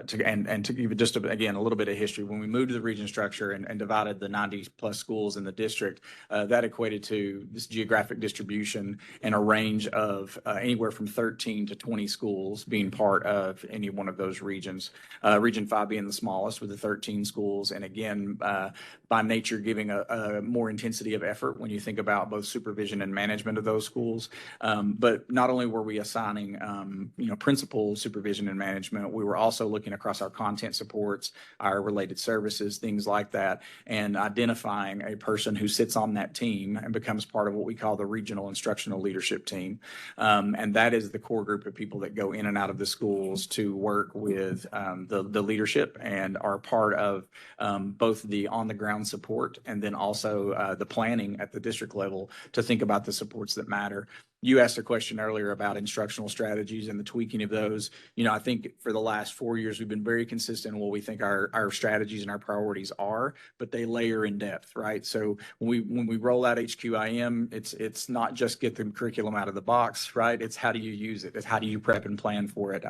to give just again a little bit of history, when we moved to the region structure and divided the 90 plus schools in the district, that equated to this geographic distribution and a range of anywhere from 13 to 20 schools being part of any one of those regions. Region 5 being the smallest with the 13 schools. And again, by nature, giving a more intensity of effort when you think about both supervision and management of those schools. But not only were we assigning, principal supervision and management, we were also looking across our content supports, our related services, things like that, and identifying a person who sits on that team and becomes part of what we call the regional instructional leadership team. And that is the core group of people that go in and out of the schools to work with the leadership and are part of both the on-the-ground support and then also the planning at the district level to think about the supports that matter. You asked a question earlier about instructional strategies and the tweaking of those. I think for the last 4 years, we've been very consistent in what we think our strategies and our priorities are, but they layer in depth, right? So when we roll out HQIM, it's not just get the curriculum out of the box, right? It's how do you use it? It's how do you prep and plan for it?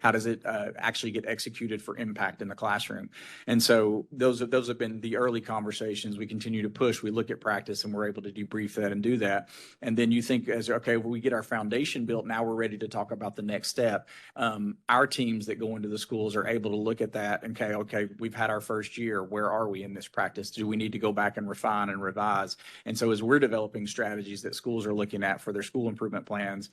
How does it actually get executed for impact in the classroom? And so those have been the early conversations. We continue to push. We look at practice and we're able to debrief that and do that. And then you think okay, when we get our foundation built, now we're ready to talk about the next step. Our teams that go into the schools are able to look at that and okay, we've had our first year. Where are we in this practice? Do we need to go back and refine and revise? And so as we're developing strategies that schools are looking at for their school improvement plans,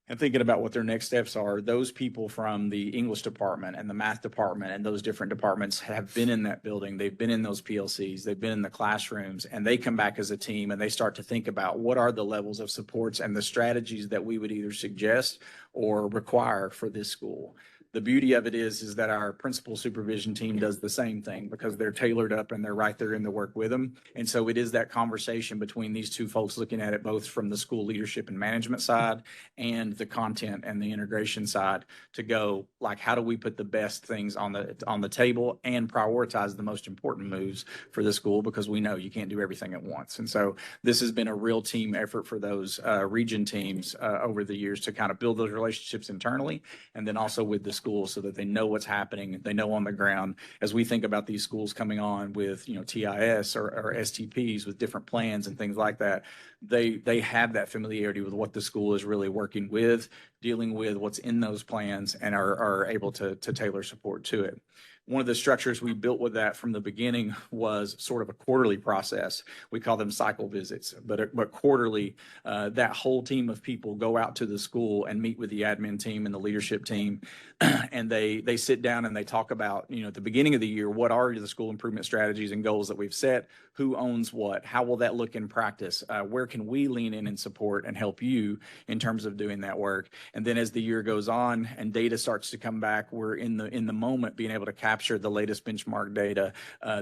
and thinking about what their next steps are, those people from the English department and the math department and those different departments have been in that building. They've been in those PLCs. They've been in the classrooms, and they come back as a team and they start to think about what are the levels of supports and the strategies that we would either suggest or require for this school. The beauty of it is that our principal supervision team does the same thing because they're tailored up and they're right there in the work with them. And so it is that conversation between these two folks looking at it both from the school leadership and management side and the content and the integration side to go like, how do we put the best things on the table and prioritize the most important moves for the school, because we know you can't do everything at once. And so this has been a real team effort for those region teams over the years to kind of build those relationships internally and then also with the schools so that they know what's happening, they know on the ground. As we think about these schools coming on with, TIS or STPs with different plans and things like that, they have that familiarity with what the school is really working with, dealing with what's in those plans, and are able to tailor support to it. One of the structures we built with that from the beginning was sort of a quarterly process. We call them cycle visits, but quarterly, that whole team of people go out to the school and meet with the admin team and the leadership team, and they sit down and they talk about, at the beginning of the year, what are the school improvement strategies and goals that we've set? Who owns what? How will that look in practice? Where can we lean in and support and help you in terms of doing that work? And then as the year goes on and data starts to come back, we're in the moment being able to capture the latest benchmark data,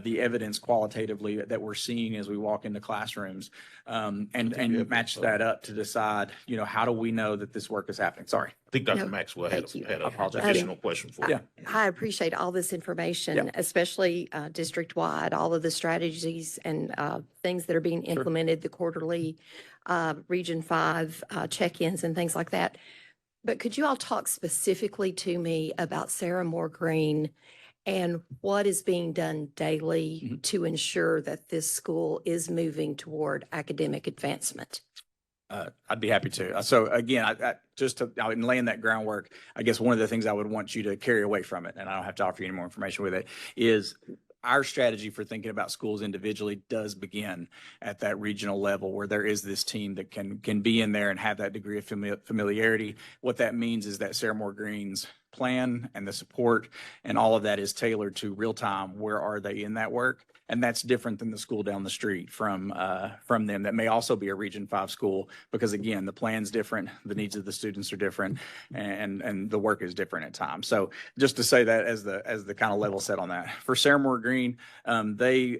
the evidence qualitatively that we're seeing as we walk into classrooms, and match that up to decide, how do we know that this work is happening? Sorry. I think Dr. No, Maxwell thank you. had I an apologize. additional question for you. I appreciate all this information, especially district-wide, all of the strategies and things that are being implemented, the quarterly Region 5 check-ins and things like that. But could you all talk specifically to me about Sarah Moore Green and what is being done daily to ensure that this school is moving toward academic advancement? I'd be happy to. So again, in laying that groundwork, I guess one of the things I would want you to carry away from it, and I don't have to offer you any more information with it, is our strategy for thinking about schools individually does begin at that regional level where there is this team that can be in there and have that degree of familiarity. What that means is that Sarah Moore Green's plan and the support and all of that is tailored to real time. Where are they in that work? And that's different than the school down the street from them. That may also be a Region 5 school because, again, the plan's different, the needs of the students are different, and the work is different at times. So just to say that as the kind of level set on that. For Sarah Moore Green, they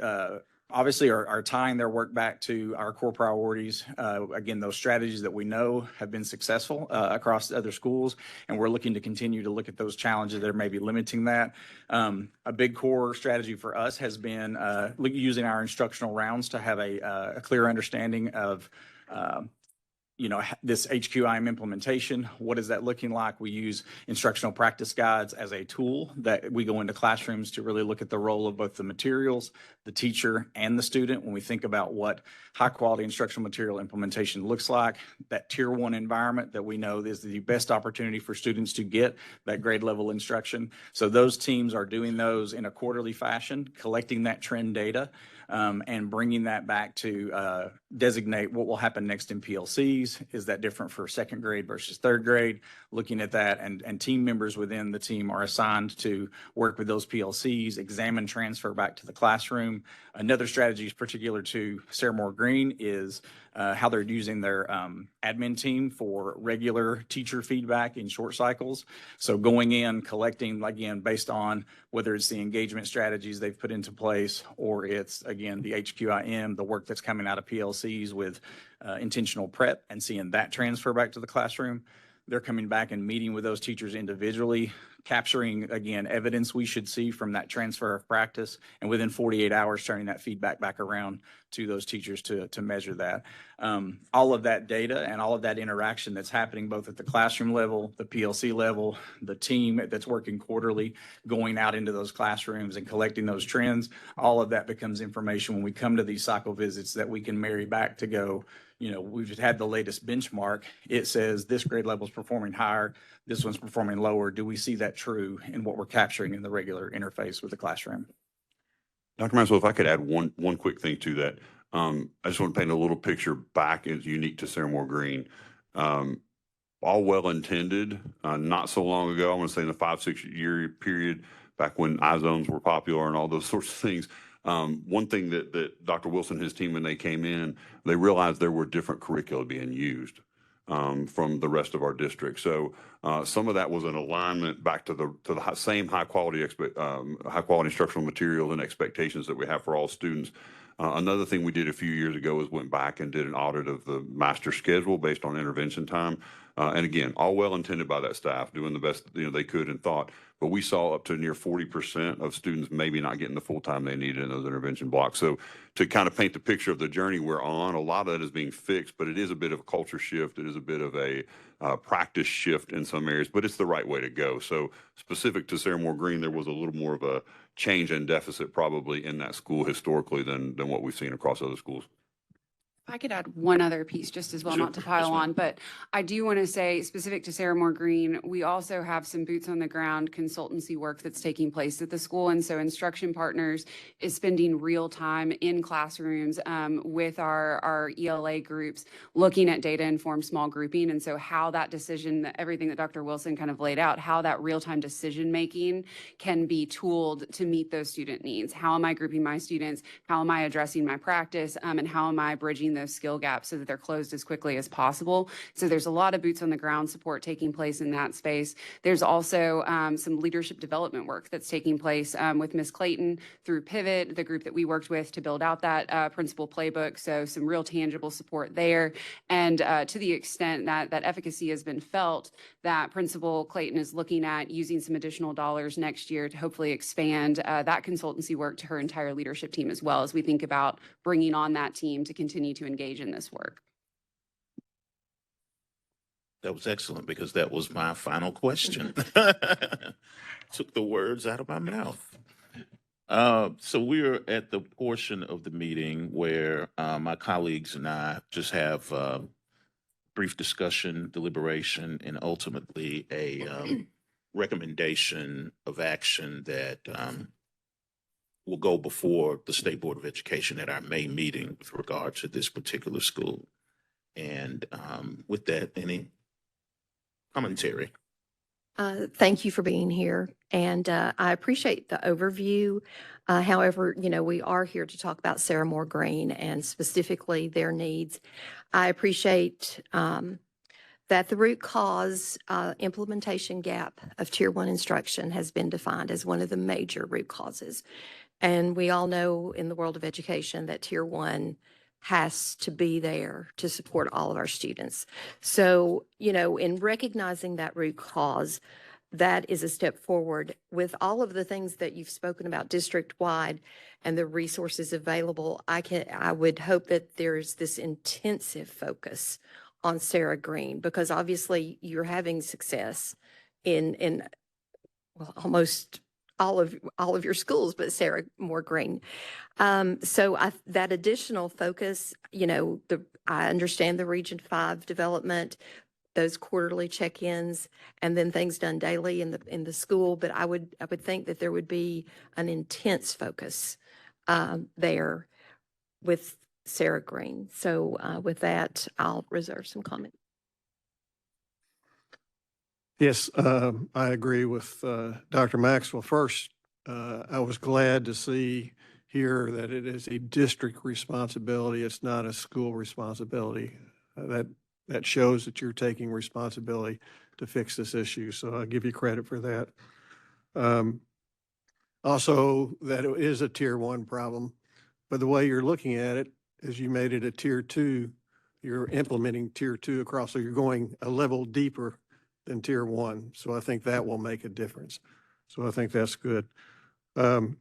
obviously are tying their work back to our core priorities. Again, those strategies that we know have been successful across other schools, and we're looking to continue to look at those challenges that are maybe limiting that. A big core strategy for us has been using our instructional rounds to have a clear understanding of this HQIM implementation. What is that looking like? We use instructional practice guides as a tool that we go into classrooms to really look at the role of both the materials, the teacher, and the student when we think about what high quality instructional material implementation looks like. That tier 1 environment that we know is the best opportunity for students to get that grade level instruction. So those teams are doing those in a quarterly fashion, collecting that trend data, and bringing that back to designate what will happen next in PLCs. Is that different for second grade versus third grade? Looking at that, and team members within the team are assigned to work with those PLCs, examine transfer back to the classroom. Another strategy is particular to Sarah Moore Green is how they're using their admin team for regular teacher feedback in short cycles. So going in, collecting, again, based on whether it's the engagement strategies they've put into place or it's, again, the HQIM, the work that's coming out of PLCs with intentional prep and seeing that transfer back to the classroom. They're coming back and meeting with those teachers individually, capturing, again, evidence we should see from that transfer of practice, and within 48 hours, turning that feedback back around to those teachers to measure that. All of that data and all of that interaction that's happening both at the classroom level, the PLC level, the team that's working quarterly, going out into those classrooms and collecting those trends, all of that becomes information when we come to these cycle visits that we can marry back to go, we've had the latest benchmark. It says this grade level is performing higher, this one's performing lower. Do we see that true in what we're capturing in the regular interface with the classroom? Dr. Maxwell, if I could add one quick thing to that. I just want to paint a little picture back as unique to Sarah Moore Green. All well intended, not so long ago, I want to say in the 5-6 year period, back when iZones were popular and all those sorts of things. One thing that Dr. Wilson and his team, when they came in, they realized there were different curricula being used. from the rest of our district. So some of that was an alignment back to the same high quality instructional materials and expectations that we have for all students. Another thing we did a few years ago is went back and did an audit of the master schedule based on intervention time. And again, all well intended by that staff, doing the best they could and thought. But we saw up to near 40% of students maybe not getting the full time they needed in those intervention blocks. So to kind of paint the picture of the journey we're on, a lot of that is being fixed, but it is a bit of a culture shift. It is a bit of a practice shift in some areas, but it's the right way to go. So specific to Sarah Moore Green, there was a little more of a change and deficit probably in that school historically than what we've seen across other schools. If I could add one other piece just as well, Sure. not to pile Yes, ma'am. on, but I do want to say specific to Sarah Moore Green, we also have some boots on the ground consultancy work that's taking place at the school. And so Instruction Partners is spending real time in classrooms with our ELA groups, looking at data informed small grouping. And so how that decision, everything that Dr. Wilson kind of laid out, how that real time decision making can be tooled to meet those student needs. How am I grouping my students? How am I addressing my practice? And how am I bridging those skill gaps so that they're closed as quickly as possible? So there's a lot of boots on the ground support taking place in that space. There's also some leadership development work that's taking place with Ms. Clayton through Pivot, the group that we worked with to build out that principal playbook. So some real tangible support there. And to the extent that that efficacy has been felt, that Principal Clayton is looking at using some additional dollars next year to hopefully expand that consultancy work to her entire leadership team as well, as we think about bringing on that team to continue to engage in this work. That was excellent because that was my final question. Took the words out of my mouth. So we're at the portion of the meeting where my colleagues and I just have brief discussion, deliberation, and ultimately a recommendation of action that will go before the State Board of Education at our May meeting with regard to this particular school. And with that, any commentary? Thank you for being here, and I appreciate the overview. However, we are here to talk about Sarah Moore Green and specifically their needs. I appreciate that the root cause implementation gap of Tier 1 instruction has been defined as one of the major root causes. And we all know in the world of education that Tier 1 has to be there to support all of our students. So, in recognizing that root cause, that is a step forward. With all of the things that you've spoken about district-wide and the resources available, I would hope that there's this intensive focus on Sarah Green, because obviously you're having success in almost all of your schools, but Sarah Moore Green. So that additional focus, I understand the Region 5 development, those quarterly check-ins, and then things done daily in the school. But I would think that there would be an intense focus there with Sarah Green. So with that, I'll reserve some comment. Yes, I agree with Dr. Maxwell. First, I was glad to see here that it is a district responsibility. It's not a school responsibility. That shows that you're taking responsibility to fix this issue. So I'll give you credit for that. Also, that it is a Tier 1 problem, but the way you're looking at it is you made it a Tier 2. You're implementing Tier 2 across, so you're going a level deeper than Tier 1. So I think that will make a difference. So I think that's good. And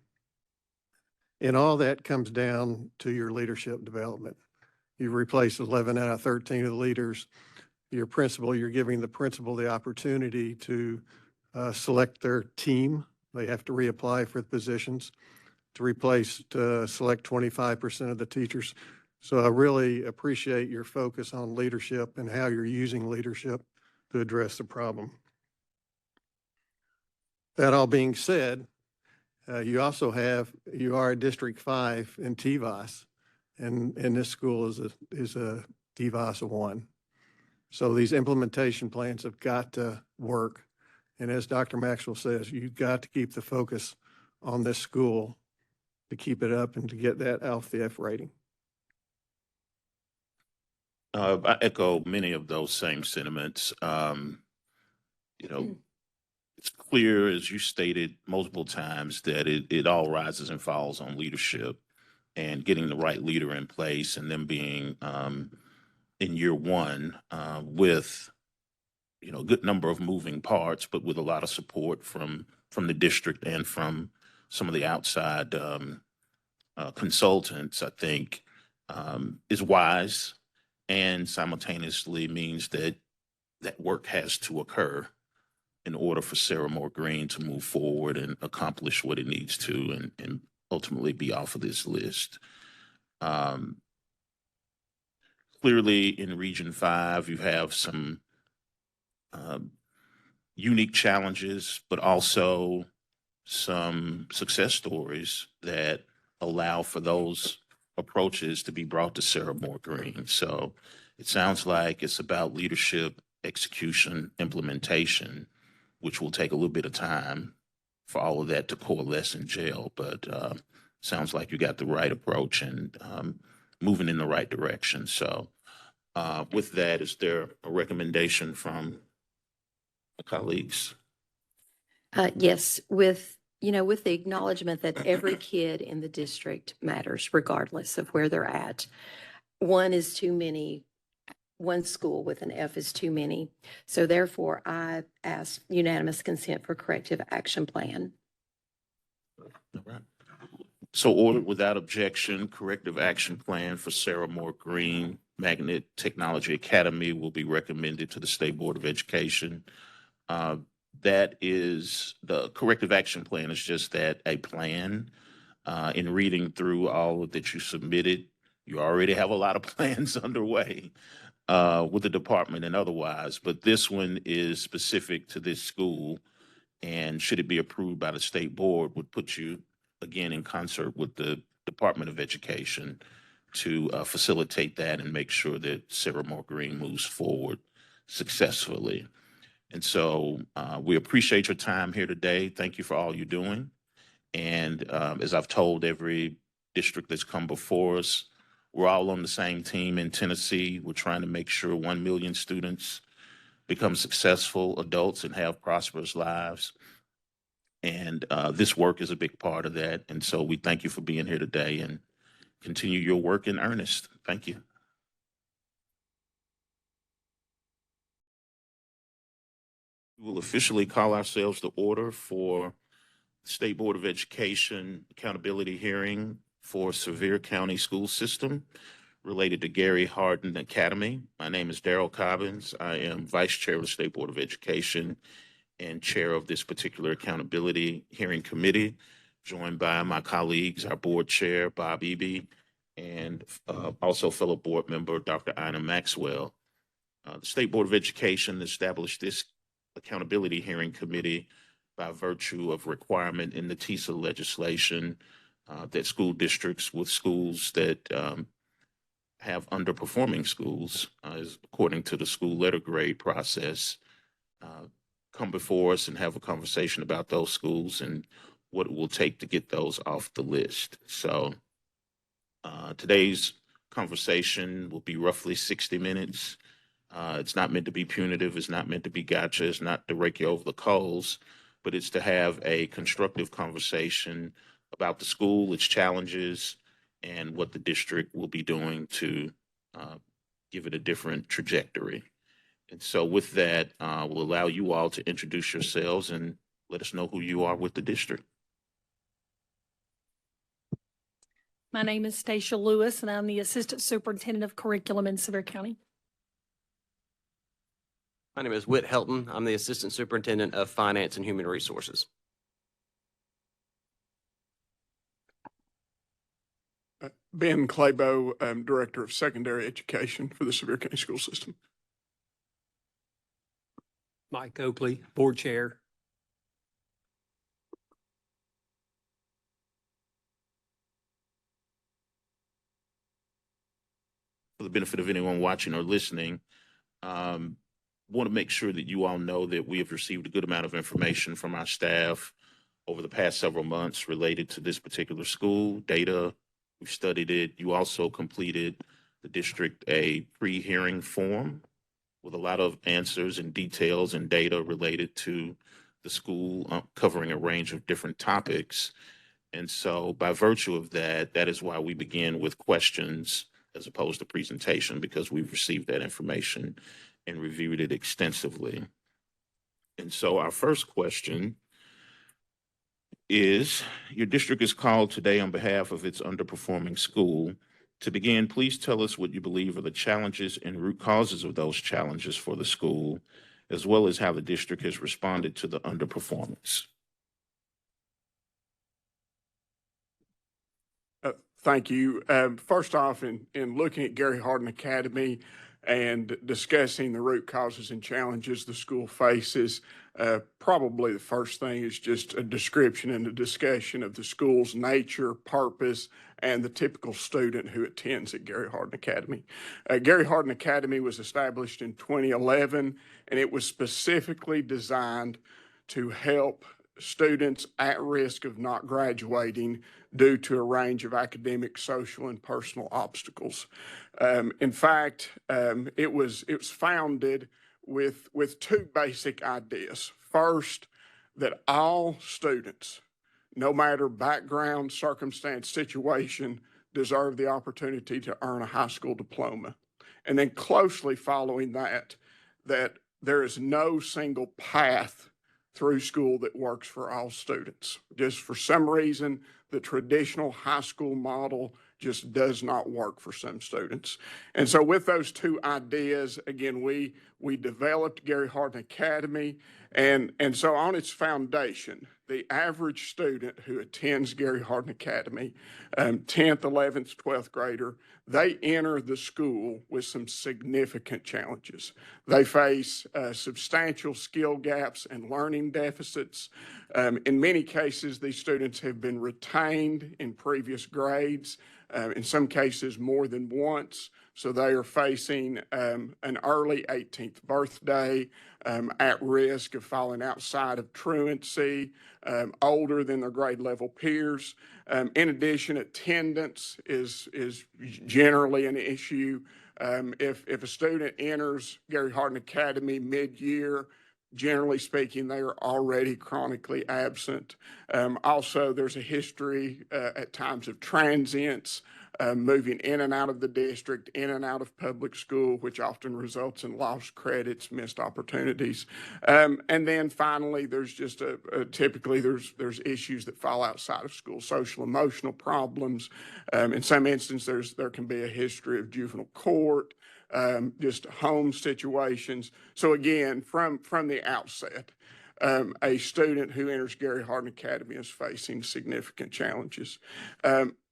all that comes down to your leadership development. You replace 11 out of 13 of the leaders. Your principal, you're giving the principal the opportunity to select their team. They have to reapply for the positions to select 25% of the teachers. So I really appreciate your focus on leadership and how you're using leadership to address the problem. That all being said, you are a District 5 in TVOS, and this school is a TVOS 1. So these implementation plans have got to work. And as Dr. Maxwell says, you've got to keep the focus on this school to keep it up and to get that Alpha F rating. I echo many of those same sentiments. You know, it's clear, as you stated multiple times, that it all rises and falls on leadership and getting the right leader in place, and them being in year one with a good number of moving parts, but with a lot of support from the district and from some of the outside consultants. I think is wise, and simultaneously means that that work has to occur in order for Sarah Moore Green to move forward and accomplish what it needs to, and ultimately be off of this list. Um, Clearly, in Region 5, you have some unique challenges, but also some success stories that allow for those approaches to be brought to Sarah Moore Green. So it sounds like it's about leadership, execution, implementation, which will take a little bit of time for all of that to coalesce in jail. But sounds like you got the right approach and moving in the right direction. So with that, is there a recommendation from my colleagues? Yes, with the acknowledgement that every kid in the district matters regardless of where they're at. One is too many. One school with an F is too many. So therefore, I ask unanimous consent for corrective action plan. All right. So ordered without objection, corrective action plan for Sarah Moore Green Magnet Technology Academy will be recommended to the State Board of Education. That is, the corrective action plan is just that, a plan. In reading through all that you submitted, you already have a lot of plans underway with the department and otherwise, but this one is specific to this school, and should it be approved by the state board, would put you again in concert with the Department of Education to facilitate that and make sure that Sarah Moore Green moves forward successfully. And so we appreciate your time here today. Thank you for all you're doing. And as I've told every district that's come before us, we're all on the same team in Tennessee. We're trying to make sure 1 million students become successful adults and have prosperous lives. And this work is a big part of that. And so we thank you for being here today, and continue your work in earnest. Thank you. We will officially call ourselves to order for State Board of Education accountability hearing for Sevier County School System related to Gary Hardin Academy. My name is Darrell Cobbins. I am Vice Chair of the State Board of Education and Chair of this particular accountability hearing committee, joined by my colleagues, our Board Chair, Bob Eby, and also fellow board member, Dr. Ina Maxwell. The State Board of Education established this accountability hearing committee by virtue of requirement in the TISA legislation that school districts with schools that have underperforming schools, according to the school letter grade process, come before us and have a conversation about those schools and what it will take to get those off the list. So today's conversation will be roughly 60 minutes. It's not meant to be punitive. It's not meant to be gotcha. It's not to rake you over the coals, but it's to have a constructive conversation about the school, its challenges, and what the district will be doing to give it a different trajectory. And so with that, we'll allow you all to introduce yourselves and let us know who you are with the district. My name is Stacia Lewis, and I'm the Assistant Superintendent of Curriculum in Sevier County. My name is Whit Helton. I'm the Assistant Superintendent of Finance and Human Resources. Ben Claybo, I'm Director of Secondary Education for the Sevier County School System. Mike Oakley, Board Chair. For the benefit of anyone watching or listening, want to make sure that you all know that we have received a good amount of information from our staff over the past several months related to this particular school data. We've studied it. You also completed the district a pre-hearing form with a lot of answers and details and data related to the school, covering a range of different topics. And so by virtue of that, that is why we begin with questions as opposed to presentation, because we've received that information and reviewed it extensively. And so our first question is, your district is called today on behalf of its underperforming school. To begin, please tell us what you believe are the challenges and root causes of those challenges for the school, as well as how the district has responded to the underperformance. Thank you. First off, in looking at Gary Hardin Academy and discussing the root causes and challenges the school faces, probably the first thing is just a description and a discussion of the school's nature, purpose, and the typical student who attends at Gary Hardin Academy. Gary Hardin Academy was established in 2011, and it was specifically designed to help students at risk of not graduating due to a range of academic, social, and personal obstacles. In fact, it was founded with two basic ideas. First, that all students, no matter background, circumstance, situation, deserve the opportunity to earn a high school diploma. And then closely following that there is no single path through school that works for all students. Just for some reason, the traditional high school model just does not work for some students. And so with those two ideas, again, we developed Gary Hardin Academy. And so on its foundation, the average student who attends Gary Hardin Academy, 10th, 11th, 12th grader, they enter the school with some significant challenges. They face substantial skill gaps and learning deficits. In many cases, these students have been retained in previous grades, in some cases more than once. So they are facing an early 18th birthday, at risk of falling outside of truancy, older than their grade level peers. In addition, attendance is generally an issue. If a student enters Gary Hardin Academy mid-year, generally speaking, they are already chronically absent. Also, there's a history at times of transience, moving in and out of the district, in and out of public school, which often results in lost credits, missed opportunities. And then finally, there's just typically there's issues that fall outside of school, social emotional problems. In some instances, there can be a history of juvenile court, just home situations. So again, from the outset, a student who enters Gary Hardin Academy is facing significant challenges.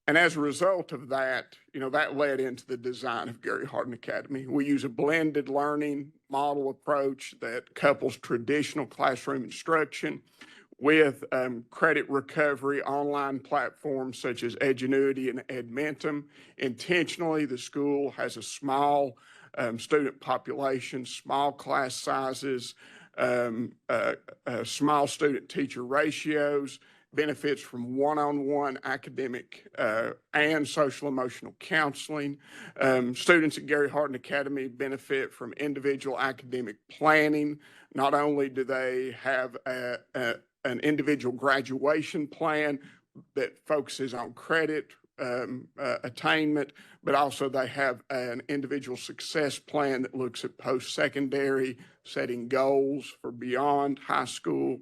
And as a result of that, that led into the design of Gary Hardin Academy. We use a blended learning model approach that couples traditional classroom instruction with credit recovery online platforms such as Edgenuity and Edmentum. Intentionally, the school has a small student population, small class sizes, small student-teacher ratios, benefits from one-on-one academic and social-emotional counseling. Students at Gary Hardin Academy benefit from individual academic planning. Not only do they have an individual graduation plan that focuses on credit attainment, but also they have an individual success plan that looks at post-secondary, setting goals for beyond high school.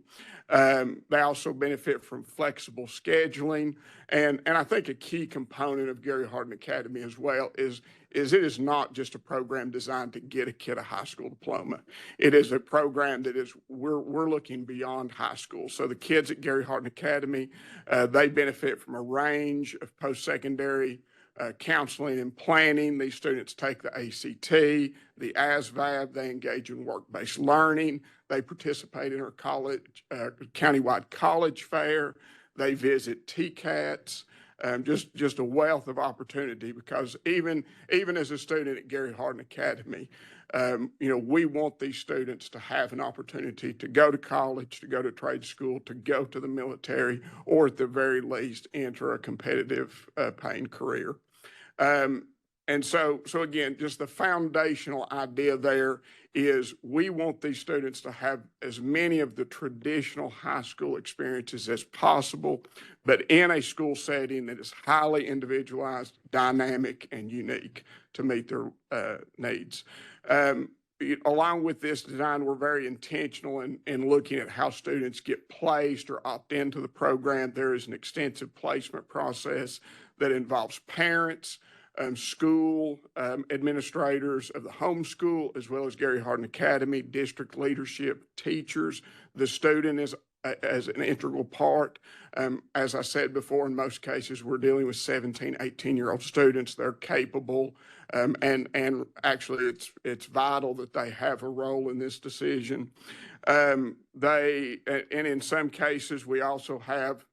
They also benefit from flexible scheduling. And I think a key component of Gary Hardin Academy as well is it is not just a program designed to get a kid a high school diploma. It is a program that we're looking beyond high school. So the kids at Gary Hardin Academy, they benefit from a range of post-secondary counseling and planning. These students take the ACT, the ASVAB, they engage in work-based learning, they participate in our college, countywide college fair, they visit TCATs, just a wealth of opportunity, because even as a student at Gary Hardin Academy, we want these students to have an opportunity to go to college, to go to trade school, to go to the military, or at the very least, enter a competitive paying career. And so again, just the foundational idea there is we want these students to have as many of the traditional high school experiences as possible, but in a school setting that is highly individualized, dynamic, and unique to meet their needs. Along with this design, we're very intentional in looking at how students get placed or opt into the program. There is an extensive placement process that involves parents, school administrators of the homeschool, as well as Gary Hardin Academy, district leadership, teachers. The student is as an integral part. As I said before, in most cases, we're dealing with 17, 18-year-old students. They're capable, and actually it's vital that they have a role in this decision. And in some cases, we also have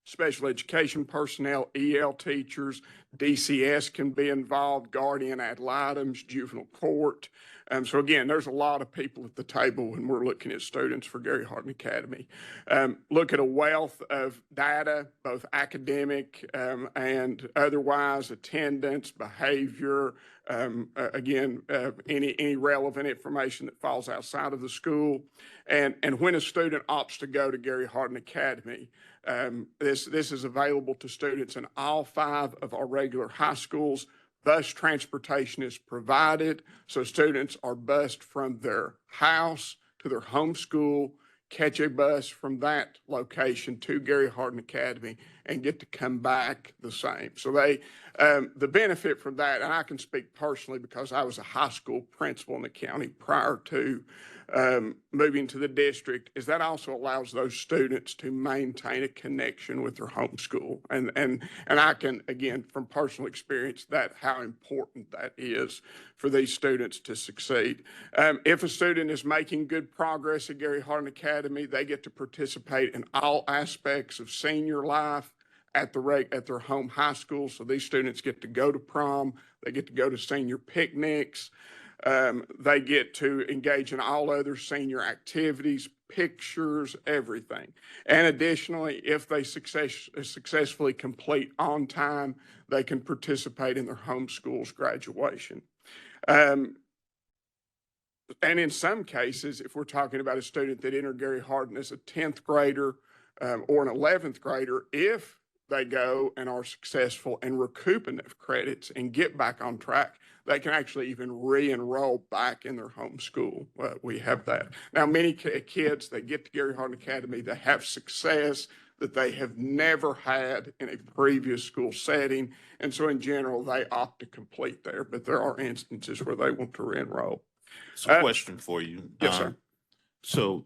special education personnel, EL teachers, DCS can be involved, guardian ad litems, juvenile court. So again, there's a lot of people at the table when we're looking at students for Gary Hardin Academy. Look at a wealth of data, both academic and otherwise, attendance, behavior, any relevant information that falls outside of the school. And when a student opts to go to Gary Hardin Academy, this is available to students in all 5 of our regular high schools. Bus transportation is provided, so students are bused from their house to their home school, catch a bus from that location to Gary Hardin Academy, and get to come back the same. So the benefit from that, and I can speak personally because I was a high school principal in the county prior to moving to the district, is that also allows those students to maintain a connection with their home school. And I can, again, from personal experience, that how important that is for these students to succeed. If a student is making good progress at Gary Hardin Academy, they get to participate in all aspects of senior life at their home high school. So these students get to go to prom, they get to go to senior picnics, they get to engage in all other senior activities, pictures, everything. And additionally, if they successfully complete on time, they can participate in their home school's graduation. And in some cases, if we're talking about a student that entered Gary Hardin as a 10th grader or an 11th grader, if they go and are successful and recoup enough credits and get back on track, they can actually even re-enroll back in their home school. We have that. Now, many kids, they get to Gary Hardin Academy, they have success that they have never had in a previous school setting. And so in general, they opt to complete there, but there are instances where they want to re-enroll. So a question for you. Yes, sir. So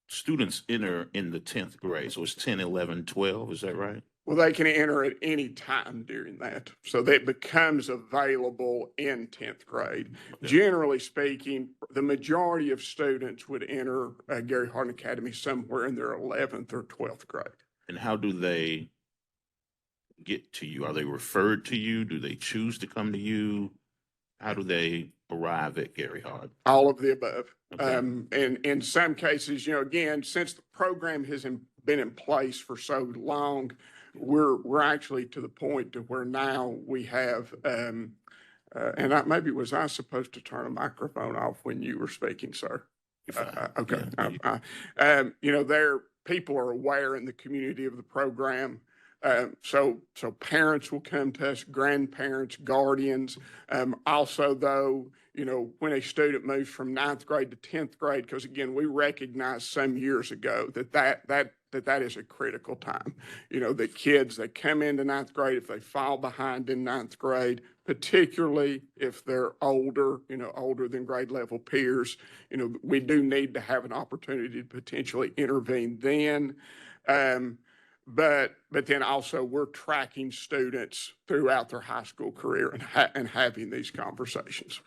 students enter in the 10th grade. So it's 10, 11, 12. Is that right? Well, they can enter at any time during that. So that becomes available in 10th grade. Okay. Generally speaking, the majority of students would enter Gary Hardin Academy somewhere in their 11th or 12th grade. And how do they get to you? Are they referred to you? Do they choose to come to you? How do they arrive at Gary Hardin? All of the above. Okay. And in some cases, again, since the program has been in place for so long, we're actually to the point to where now we have, maybe was I supposed to turn a microphone off when you were speaking, sir? Okay. Yeah, people are aware in the community of the program. So parents will come to us, grandparents, guardians. Also, though, when a student moves from 9th grade to 10th grade, because again, we recognized some years ago that is a critical time. The kids that come into 9th grade, if they fall behind in 9th grade, particularly if they're older than grade level peers, we do need to have an opportunity to potentially intervene then. But then also we're tracking students throughout their high school career and having these conversations.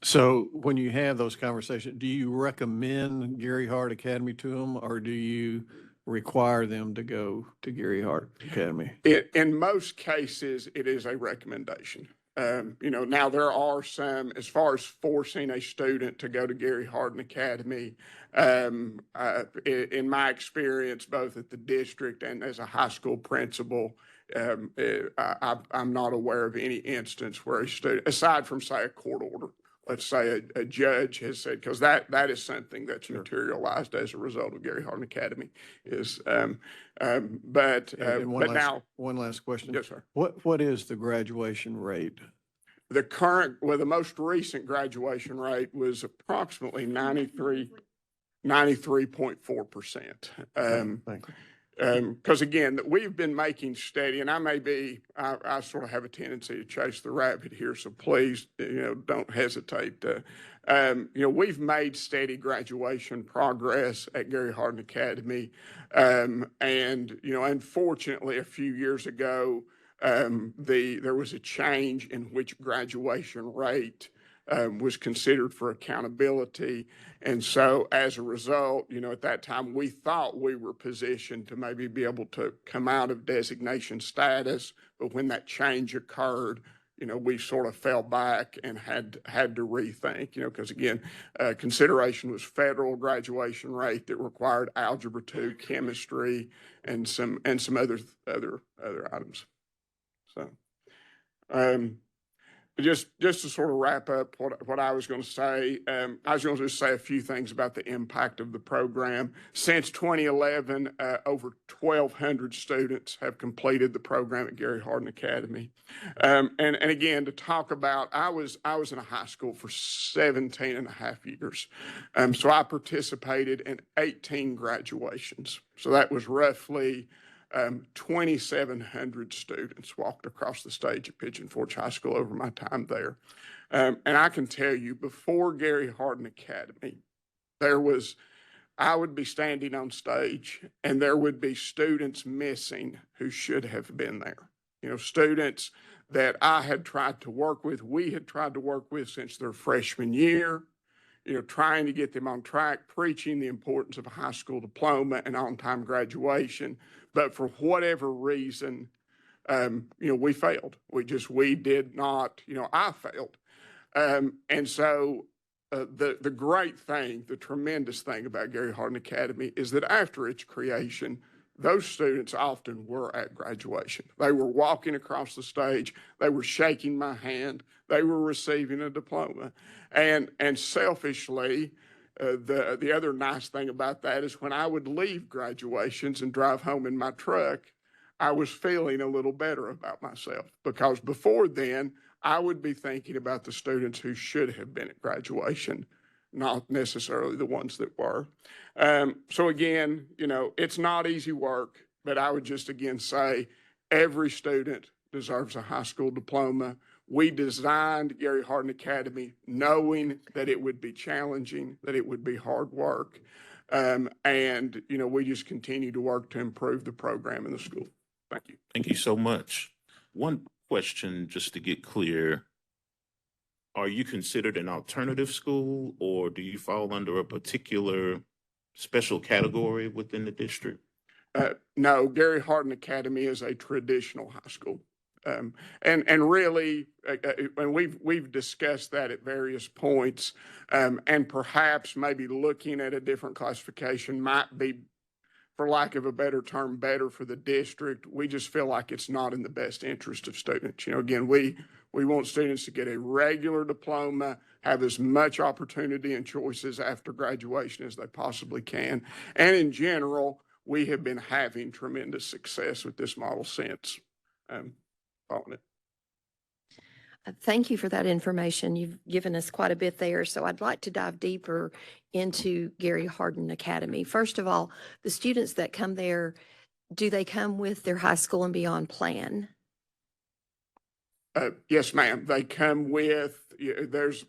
So when you have those conversations, do you recommend Gary Hardin Academy to them, or do you require them to go to Gary Hardin Academy? In most cases, it is a recommendation. Now there are some, as far as forcing a student to go to Gary Hardin Academy, in my experience, both at the district and as a high school principal, I'm not aware of any instance where a student, aside from say a court order, let's say a judge has said, because that is something that's materialized as a result of Gary Hardin Academy is, And but now. one last question. Yes, sir. What is the graduation rate? The most recent graduation rate was approximately 93.4%. Thank you. Because again, we've been making steady, and I sort of have a tendency to chase the rabbit here, so please, don't hesitate to, we've made steady graduation progress at Gary Hardin Academy. And, unfortunately, a few years ago, there was a change in which graduation rate was considered for accountability. And so as a result, at that time, we thought we were positioned to maybe be able to come out of designation status. But when that change occurred, we sort of fell back and had to rethink, because again, consideration was federal graduation rate that required algebra 2, chemistry, and some other items. So, just to sort of wrap up what I was going to say, I was going to just say a few things about the impact of the program. Since 2011, over 1,200 students have completed the program at Gary Hardin Academy. And again, to talk about, I was in a high school for 17 and a half years. So I participated in 18 graduations. So that was roughly 2,700 students walked across the stage at Pigeon Forge High School over my time there. And I can tell you, before Gary Hardin Academy, I would be standing on stage and there would be students missing who should have been there. Students that I had tried to work with, we had tried to work with since their freshman year, trying to get them on track, preaching the importance of a high school diploma and on-time graduation. But for whatever reason, we failed. We did not, I failed. And so the great thing, the tremendous thing about Gary Hardin Academy is that after its creation, those students often were at graduation. They were walking across the stage. They were shaking my hand. They were receiving a diploma. And selfishly, the other nice thing about that is when I would leave graduations and drive home in my truck, I was feeling a little better about myself, because before then I would be thinking about the students who should have been at graduation, not necessarily the ones that were. So again, it's not easy work, but I would just again say every student deserves a high school diploma. We designed Gary Hardin Academy knowing that it would be challenging, that it would be hard work. And, we just continue to work to improve the program in the school. Thank you. Thank you so much. One question, just to get clear. Are you considered an alternative school, or do you fall under a particular special category within the district? No, Gary Hardin Academy is a traditional high school. And really, and we've discussed that at various points, and perhaps maybe looking at a different classification might be, for lack of a better term, better for the district. We just feel like it's not in the best interest of students. Again, we want students to get a regular diploma, have as much opportunity and choices after graduation as they possibly can. And in general, we have been having tremendous success with this model since following it. Thank you for that information. You've given us quite a bit there. So I'd like to dive deeper into Gary Hardin Academy. First of all, the students that come there, do they come with their high school and beyond plan? Yes, ma'am. They come with,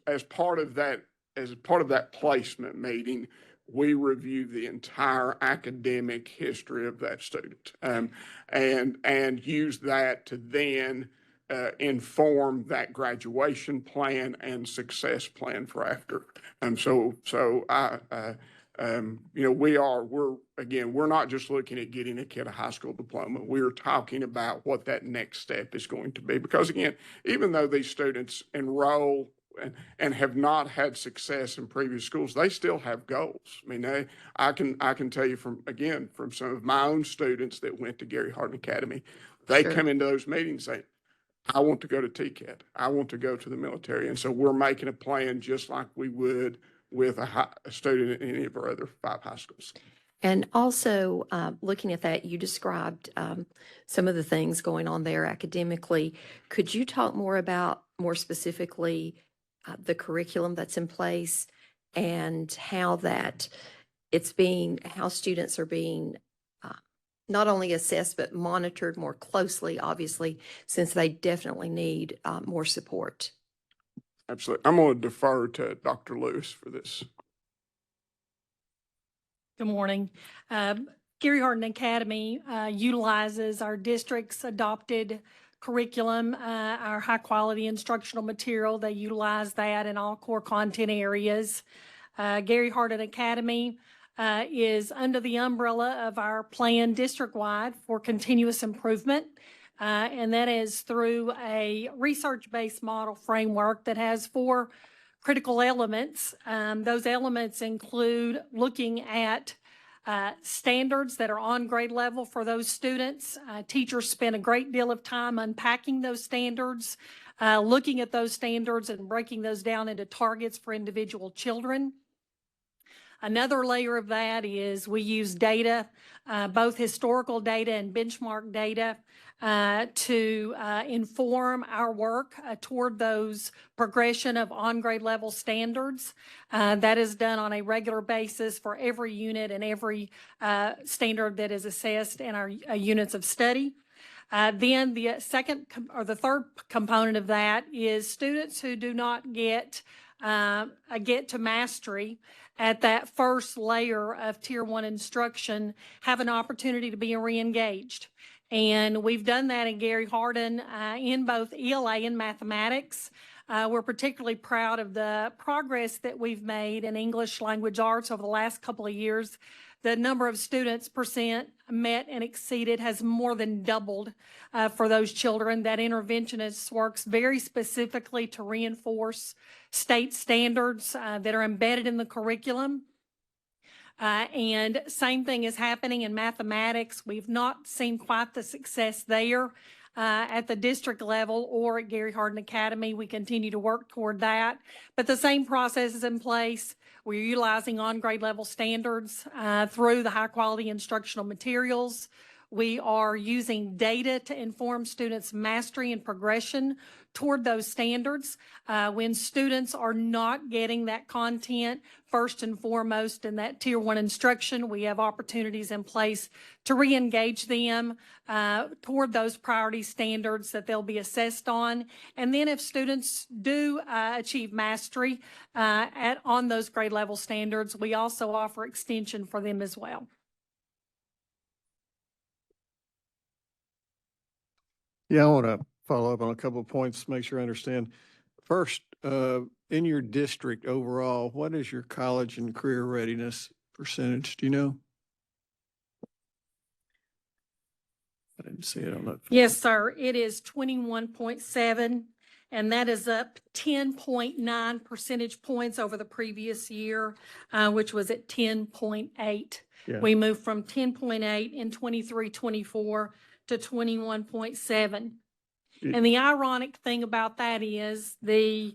as part of that placement meeting, we review the entire academic history of that student, and use that to then inform that graduation plan and success plan for after. We're not just looking at getting a kid a high school diploma. We're talking about what that next step is going to be, because again, even though these students enroll and have not had success in previous schools, they still have goals. I mean, I can tell you from some of my own students that went to Gary Hardin Academy, They Sure. come into those meetings saying, I want to go to TCAT. I want to go to the military. And so we're making a plan just like we would with a student in any of our other 5 high schools. And also, looking at that, you described some of the things going on there academically. Could you talk more specifically, the curriculum that's in place and how how students are being not only assessed, but monitored more closely, obviously, since they definitely need more support? Absolutely. I'm going to defer to Dr. Lewis for this. Good morning. Gary Hardin Academy utilizes our district's adopted curriculum, our high-quality instructional material. They utilize that in all core content areas. Gary Hardin Academy is under the umbrella of our plan district-wide for continuous improvement. And that is through a research-based model framework that has 4 critical elements. Those elements include looking at standards that are on grade level for those students. Teachers spend a great deal of time unpacking those standards, looking at those standards and breaking those down into targets for individual children. Another layer of that is we use data, both historical data and benchmark data, to inform our work toward those progression of on-grade level standards. That is done on a regular basis for every unit and every standard that is assessed in our units of study. Then the third component of that is students who do not get to mastery at that first layer of Tier 1 instruction have an opportunity to be re-engaged. And we've done that in Gary Hardin in both ELA and mathematics. We're particularly proud of the progress that we've made in English language arts over the last couple of years. The number of students percent met and exceeded has more than doubled for those children. That interventionist works very specifically to reinforce state standards that are embedded in the curriculum. And same thing is happening in mathematics. We've not seen quite the success there at the district level or at Gary Hardin Academy. We continue to work toward that. But the same process is in place. We're utilizing on-grade level standards through the high-quality instructional materials. We are using data to inform students' mastery and progression toward those standards. When students are not getting that content, first and foremost in that Tier 1 instruction, we have opportunities in place to re-engage them toward those priority standards that they'll be assessed on. And then if students do achieve mastery on those grade level standards, we also offer extension for them as well. Yeah, I want to follow up on a couple of points, make sure I understand. First, in your district overall, what is your college and career readiness percentage? Do you know? I didn't see it on that. Yes, sir. It is 21.7, and that is up 10.9 percentage points over the previous year, which was at 10.8. Yeah. We moved from 10.8 in 23-24 to 21.7. And the ironic thing about that is the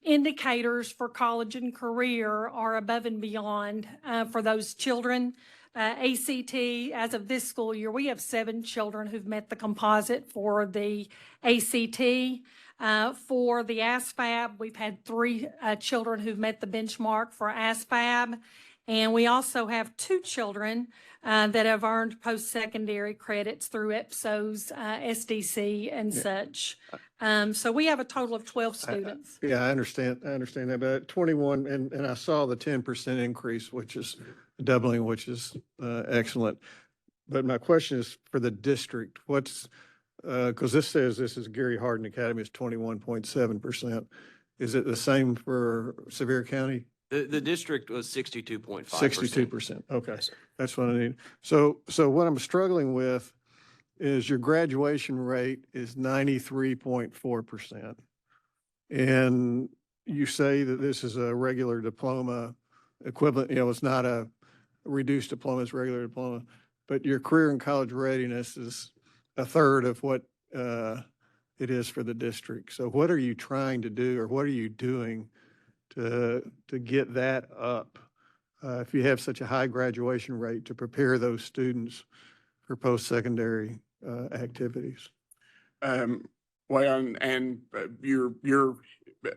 indicators for college and career are above and beyond for those children. ACT, as of this school year, we have 7 children who've met the composite for the ACT. For the ASFAB, we've had 3 children who've met the benchmark for ASFAB. And we also have 2 children that have earned post-secondary credits through EPSO's SDC and such. So we have a total of 12 students. I understand that, but at 21, and I saw the 10% increase, which is doubling, which is excellent. But my question is for the district, what's, because this says this is Gary Hardin Academy is 21.7%. Is it the same for Sevier County? The district was 62.5%. 62%. Okay. Yes, sir. That's what I need. So what I'm struggling with is your graduation rate is 93.4%. And you say that this is a regular diploma equivalent, it's not a reduced diploma, it's regular diploma, but your career and college readiness is a third of what it is for the district. So what are you trying to do, or what are you doing to get that up? If you have such a high graduation rate, to prepare those students for post-secondary activities. Well, and you're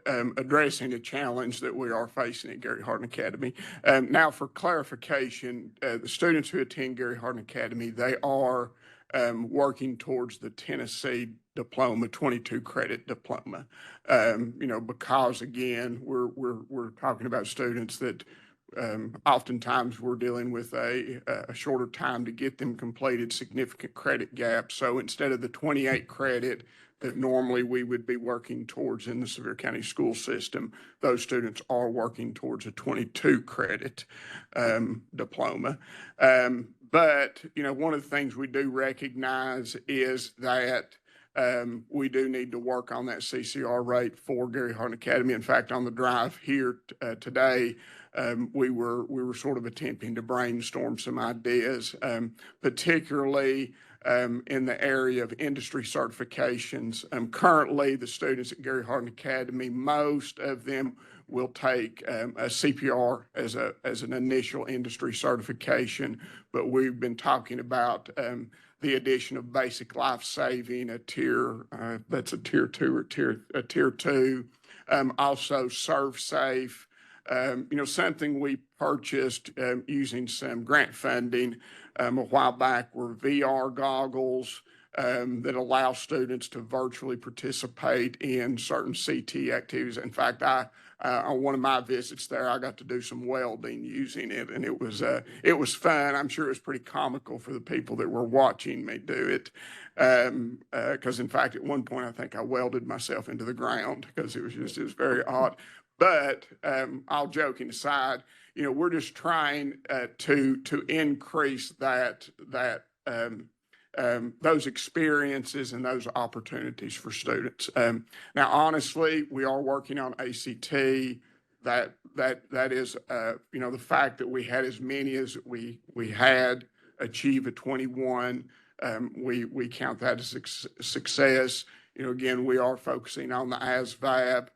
addressing a challenge that we are facing at Gary Hardin Academy. Now, for clarification, the students who attend Gary Hardin Academy, they are working towards the Tennessee diploma, 22 credit diploma. Because again, we're talking about students that oftentimes we're dealing with a shorter time to get them completed, significant credit gap. So instead of the 28 credit that normally we would be working towards in the Sevier County school system, those students are working towards a 22 credit diploma. But, one of the things we do recognize is that we do need to work on that CCR rate for Gary Hardin Academy. In fact, on the drive here today, we were sort of attempting to brainstorm some ideas, particularly in the area of industry certifications. Currently, the students at Gary Hardin Academy, most of them will take a CPR as an initial industry certification, but we've been talking about the addition of basic life saving, that's a tier 2 or tier 2. Also serve safe. Something we purchased using some grant funding a while back were VR goggles that allow students to virtually participate in certain CT activities. In fact, on one of my visits there, I got to do some welding using it, and it was fun. I'm sure it was pretty comical for the people that were watching me do it, because in fact, at one point, I think I welded myself into the ground because it was very odd. But all joking aside, we're just trying to increase those experiences and those opportunities for students. Now, honestly, we are working on ACT. That is, the fact that we had as many as we had achieve a 21, we count that as a success. Again, we are focusing on the ASVAB.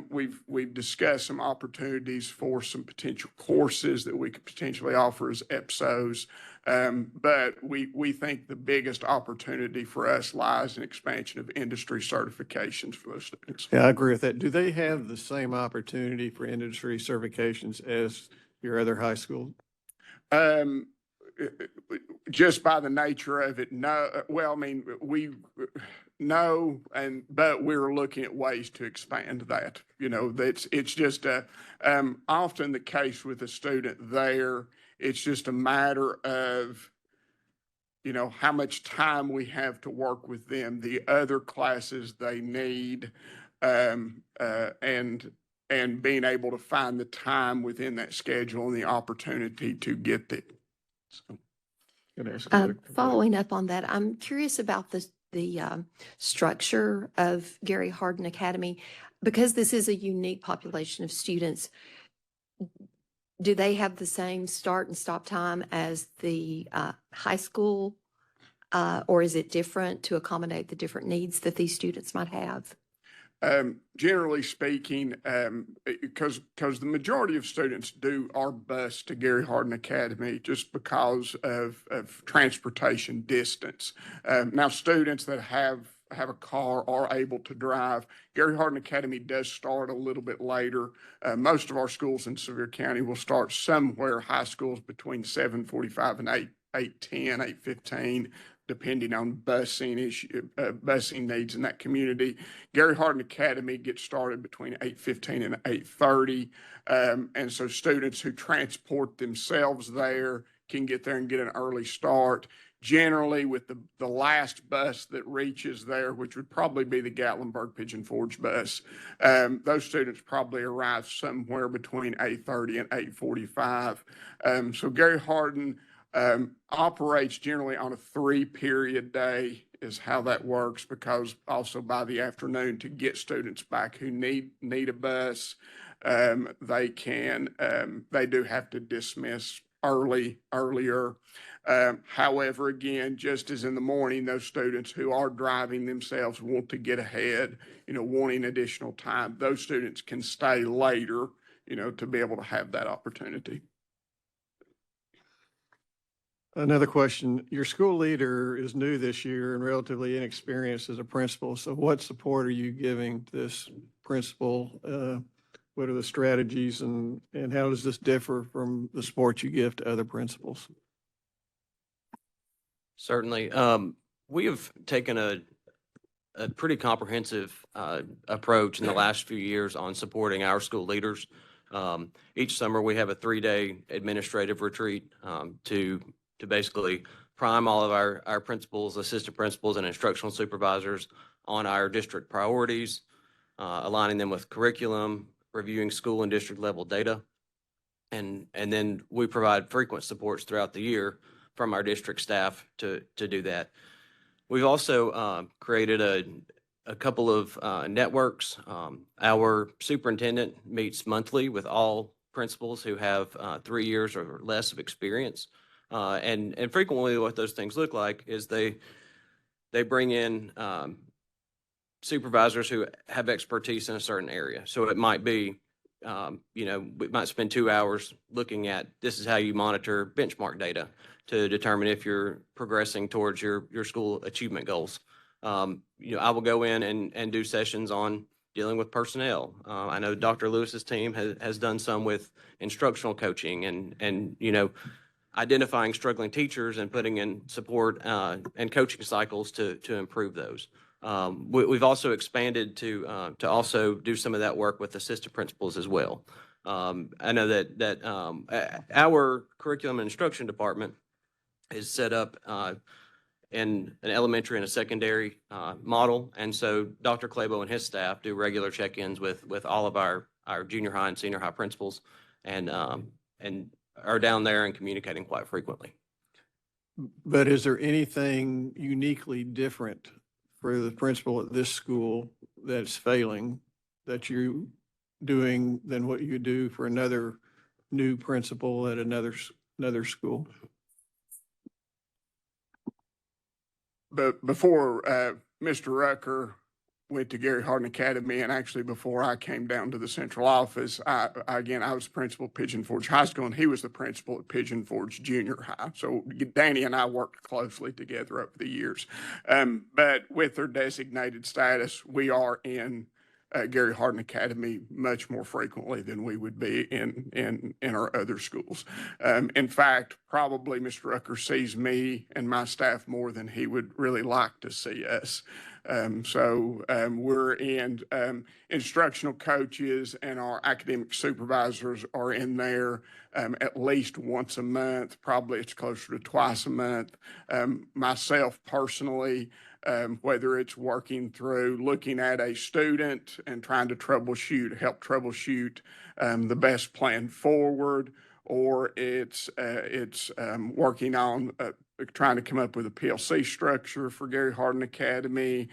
We've discussed some opportunities for some potential courses that we could potentially offer as EPSOs. But we think the biggest opportunity for us lies in expansion of industry certifications for those students. Yeah, I agree with that. Do they have the same opportunity for industry certifications as your other high school? Just by the nature of it, no. Well, I mean, no, but we're looking at ways to expand that. It's just often the case with a student there. It's just a matter of how much time we have to work with them, the other classes they need, and being able to find the time within that schedule and the opportunity to get it. So, following up on that, I'm curious about the structure of Gary Hardin Academy, because this is a unique population of students. Do they have the same start and stop time as the high school, or is it different to accommodate the different needs that these students might have? Generally speaking, because the majority of students are bused to Gary Hardin Academy just because of transportation distance. Now, students that have a car are able to drive. Gary Hardin Academy does start a little bit later. Most of our schools in Sevier County will start somewhere, high schools between 7:45 and 8:10, 8:15. Depending on busing needs in that community. Gary Hardin Academy gets started between 8:15 and 8:30. And so students who transport themselves there can get there and get an early start. Generally, with the last bus that reaches there, which would probably be the Gatlinburg Pigeon Forge bus, those students probably arrive somewhere between 8:30 and 8:45. So Gary Hardin operates generally on a 3-period day is how that works, because also by the afternoon, to get students back who need a bus, they do have to dismiss earlier. However, again, just as in the morning, those students who are driving themselves want to get ahead, wanting additional time, those students can stay later, to be able to have that opportunity. Another question. Your school leader is new this year and relatively inexperienced as a principal. So what support are you giving this principal? What are the strategies and how does this differ from the support you give to other principals? Certainly. We have taken a pretty comprehensive approach in the last few years on supporting our school leaders. Each summer, we have a 3-day administrative retreat to basically prime all of our principals, assistant principals, and instructional supervisors on our district priorities, aligning them with curriculum, reviewing school and district level data. And then we provide frequent supports throughout the year from our district staff to do that. We've also created a couple of networks. Our superintendent meets monthly with all principals who have 3 years or less of experience. And frequently what those things look like is they bring in supervisors who have expertise in a certain area. So it might be, we might spend 2 hours looking at this is how you monitor benchmark data to determine if you're progressing towards your school achievement goals. I will go in and do sessions on dealing with personnel. I know Dr. Lewis's team has done some with instructional coaching and identifying struggling teachers and putting in support and coaching cycles to improve those. We've also expanded to also do some of that work with assistant principals as well. I know that our curriculum and instruction department is set up in an elementary and a secondary model, and so Dr. Clabo and his staff do regular check-ins with all of our junior high and senior high principals, and are down there and communicating quite frequently. But is there anything uniquely different for the principal at this school that's failing that you're doing than what you do for another new principal at another school? But before Mr. Rucker went to Gary Hardin Academy, and actually before I came down to the central office, I was principal at Pigeon Forge High School, and he was the principal at Pigeon Forge Junior High. So Danny and I worked closely together over the years. But with their designated status, we are in Gary Hardin Academy much more frequently than we would be in our other schools. In fact, probably Mr. Rucker sees me and my staff more than he would really like to see us. We're in instructional coaches, and our academic supervisors are in there at least once a month. Probably it's closer to twice a month. Myself personally, whether it's working through looking at a student and trying to help troubleshoot the best plan forward, or it's working on trying to come up with a PLC structure for Gary Hardin Academy,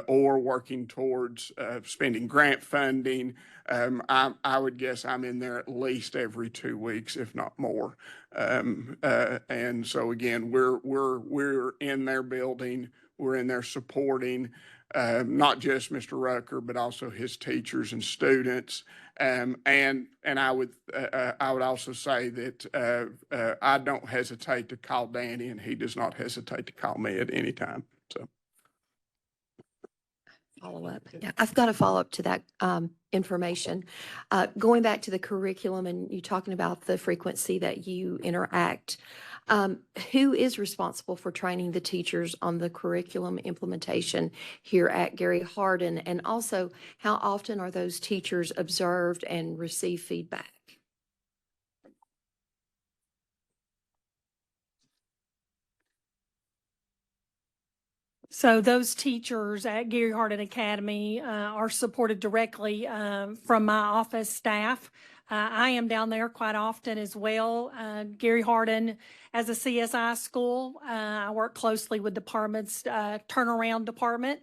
or working towards spending grant funding. I would guess I'm in there at least every 2 weeks, if not more. And so again, we're in their building, we're in there supporting not just Mr. Rucker, but also his teachers and students. And I would also say that I don't hesitate to call Danny, and he does not hesitate to call me at any time. So. Follow up. Yeah, I've got a follow up to that information. Going back to the curriculum and you talking about the frequency that you interact, who is responsible for training the teachers on the curriculum implementation here at Gary Hardin? And also, how often are those teachers observed and receive feedback? So those teachers at Gary Hardin Academy are supported directly from my office staff. I am down there quite often as well. Gary Hardin, as a CSI school, I work closely with departments, turnaround department.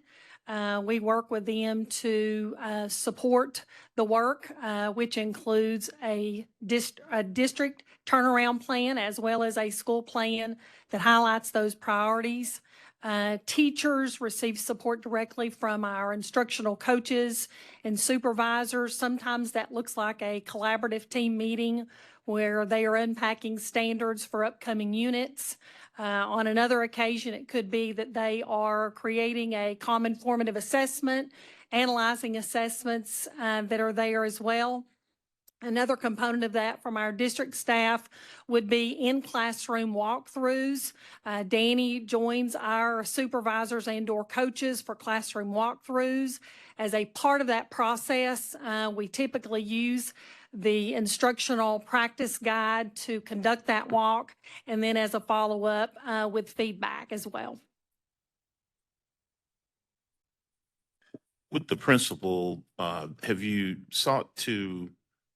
We work with them to support the work, which includes a district turnaround plan as well as a school plan that highlights those priorities. Teachers receive support directly from our instructional coaches and supervisors. Sometimes that looks like a collaborative team meeting where they are unpacking standards for upcoming units. On another occasion, it could be that they are creating a common formative assessment, analyzing assessments that are there as well. Another component of that from our district staff would be in classroom walkthroughs. Danny joins our supervisors and/or coaches for classroom walkthroughs. As a part of that process, we typically use the instructional practice guide to conduct that walk, and then as a follow-up with feedback as well. With the principal, have you sought to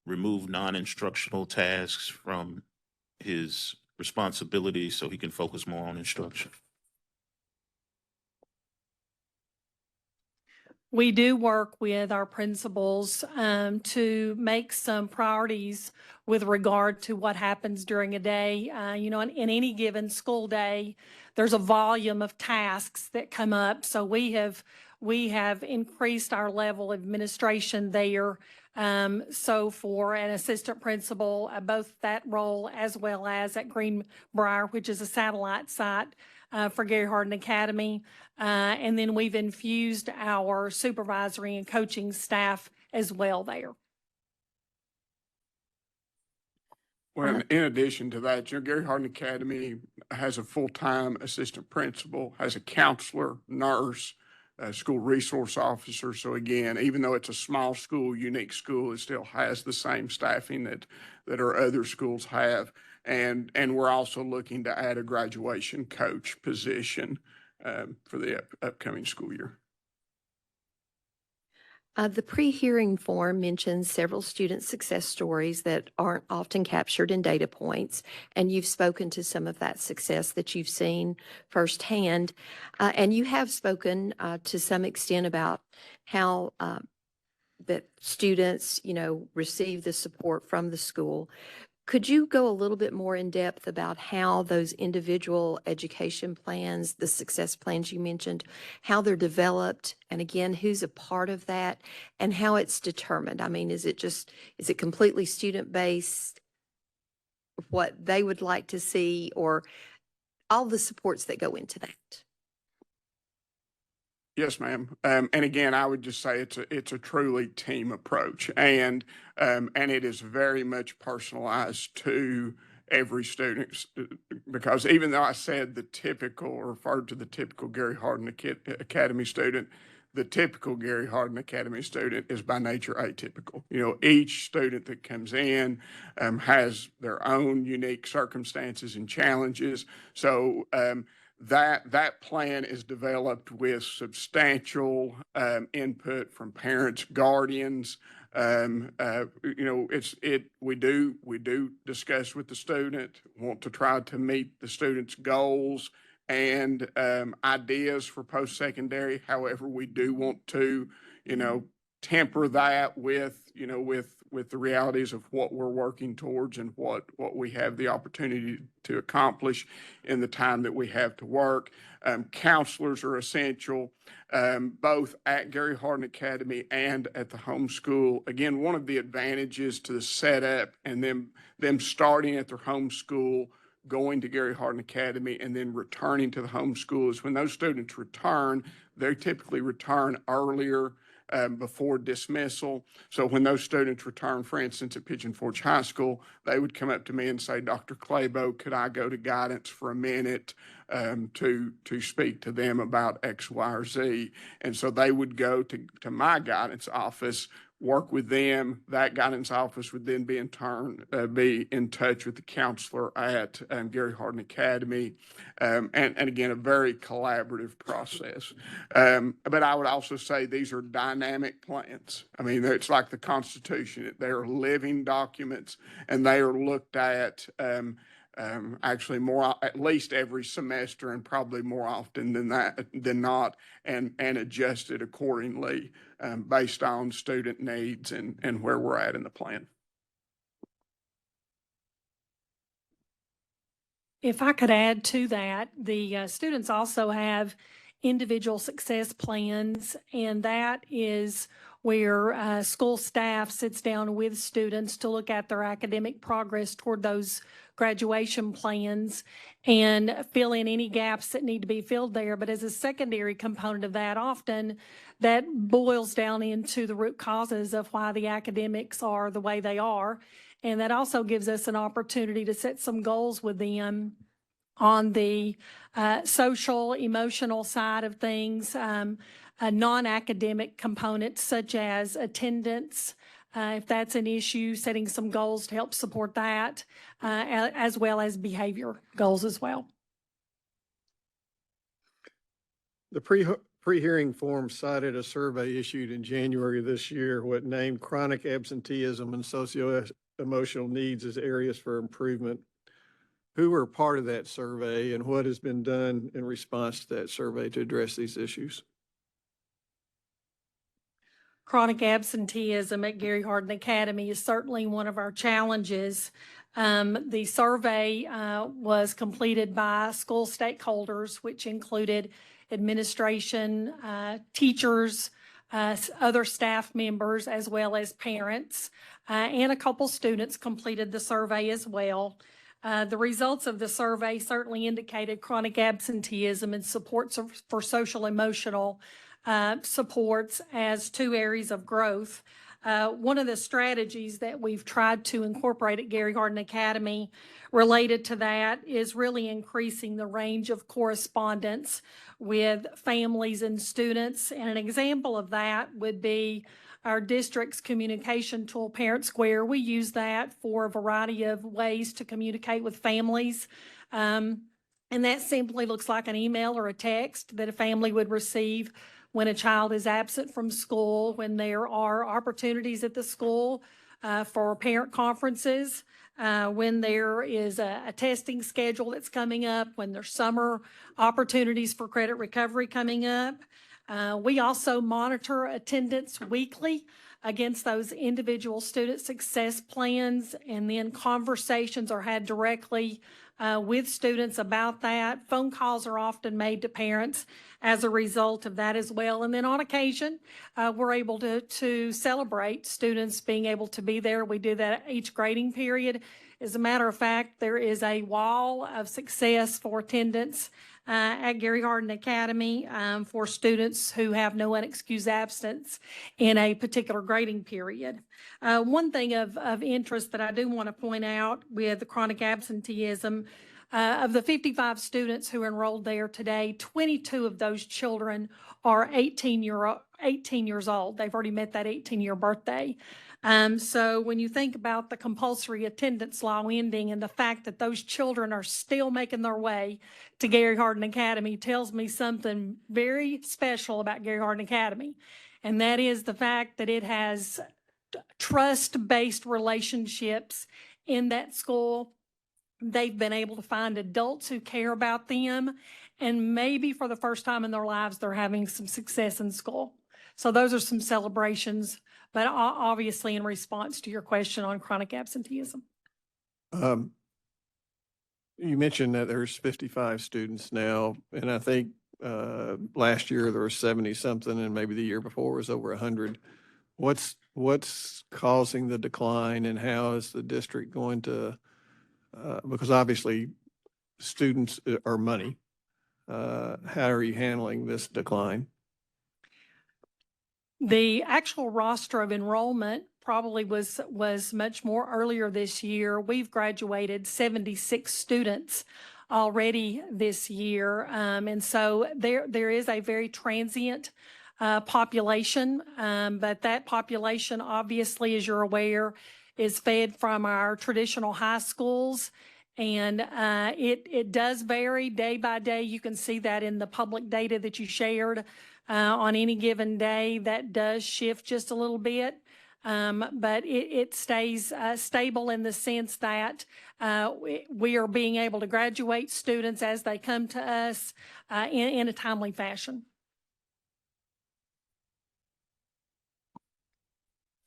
remove non-instructional tasks from his responsibilities so he can focus more on instruction? We do work with our principals to make some priorities with regard to what happens during a day. In any given school day, there's a volume of tasks that come up. So we have increased our level of administration there. So for an assistant principal, both that role as well as at Greenbrier, which is a satellite site for Gary Hardin Academy. And then we've infused our supervisory and coaching staff as well there. Well, in addition to that, Gary Hardin Academy has a full-time assistant principal, has a counselor, nurse, school resource officer. So again, even though it's a small school, unique school, it still has the same staffing that our other schools have. And we're also looking to add a graduation coach position for the upcoming school year. The pre-hearing form mentions several student success stories that aren't often captured in data points, and you've spoken to some of that success that you've seen firsthand. And you have spoken to some extent about how that students, receive the support from the school. Could you go a little bit more in depth about how those individual education plans, the success plans you mentioned, how they're developed, and again, who's a part of that, and how it's determined? I mean, is it completely student-based, what they would like to see, or all the supports that go into that? Yes, ma'am. And again, I would just say it's a truly team approach, and it is very much personalized to every student. Because even though I said the typical, or referred to the typical Gary Hardin Academy student, the typical Gary Hardin Academy student is by nature atypical. Each student that comes in has their own unique circumstances and challenges. So that plan is developed with substantial input from parents, guardians. We do discuss with the student, want to try to meet the student's goals and ideas for post-secondary. However, we do want to, temper that with the realities of what we're working towards and what we have the opportunity to accomplish in the time that we have to work. Counselors are essential, both at Gary Hardin Academy and at the homeschool. Again, one of the advantages to the setup and them starting at their homeschool, going to Gary Hardin Academy, and then returning to the homeschool is when those students return, they typically return earlier before dismissal. So when those students return, for instance, at Pigeon Forge High School, they would come up to me and say, Dr. Claybo, could I go to guidance for a minute to speak to them about X, Y, or Z? And so they would go to my guidance office, work with them. That guidance office would then be in turn be in touch with the counselor at Gary Hardin Academy, and again, a very collaborative process. But I would also say these are dynamic plans. I mean, it's like the Constitution. They are living documents, and they are looked at actually at least every semester and probably more often than not, and adjusted accordingly based on student needs and where we're at in the plan. If I could add to that, the students also have individual success plans, and that is where school staff sits down with students to look at their academic progress toward those graduation plans and fill in any gaps that need to be filled there. But as a secondary component of that, often that boils down into the root causes of why the academics are the way they are. And that also gives us an opportunity to set some goals with them on the social, emotional side of things, non-academic components such as attendance, if that's an issue, setting some goals to help support that, as well as behavior goals as well. The pre-hearing form cited a survey issued in January of this year, what named chronic absenteeism and socio-emotional needs as areas for improvement. Who were part of that survey, and what has been done in response to that survey to address these issues? Chronic absenteeism at Gary Hardin Academy is certainly one of our challenges. The survey was completed by school stakeholders, which included administration, teachers, other staff members, as well as parents, and a couple students completed the survey as well. The results of the survey certainly indicated chronic absenteeism and supports for social emotional supports as two areas of growth. One of the strategies that we've tried to incorporate at Gary Hardin Academy related to that is really increasing the range of correspondence with families and students. And an example of that would be our district's communication tool, Parent Square. We use that for a variety of ways to communicate with families. And that simply looks like an email or a text that a family would receive when a child is absent from school, when there are opportunities at the school for parent conferences, when there is a testing schedule that's coming up, when there's summer opportunities for credit recovery coming up. We also monitor attendance weekly against those individual student success plans, and then conversations are had directly with students about that. Phone calls are often made to parents as a result of that as well. And then on occasion, we're able to celebrate students being able to be there. We do that each grading period. As a matter of fact, there is a wall of success for attendance at Gary Hardin Academy for students who have no unexcused absence in a particular grading period. One thing of interest that I do want to point out with the chronic absenteeism, of the 55 students who are enrolled there today, 22 of those children are 18 years old. They've already met that 18-year birthday. So when you think about the compulsory attendance law ending and the fact that those children are still making their way to Gary Hardin Academy tells me something very special about Gary Hardin Academy. And that is the fact that it has trust-based relationships in that school. They've been able to find adults who care about them, and maybe for the first time in their lives, they're having some success in school. So those are some celebrations, but obviously in response to your question on chronic absenteeism. You mentioned that there's 55 students now, and I think last year there were 70 something, and maybe the year before was over 100. What's causing the decline, and how is the district going to, because obviously students are money. How are you handling this decline? The actual roster of enrollment probably was much more earlier this year. We've graduated 76 students already this year. And so there is a very transient population, but that population, obviously, as you're aware, is fed from our traditional high schools. And it does vary day by day. You can see that in the public data that you shared. On any given day, that does shift just a little bit. but it stays stable in the sense that we are being able to graduate students as they come to us in a timely fashion.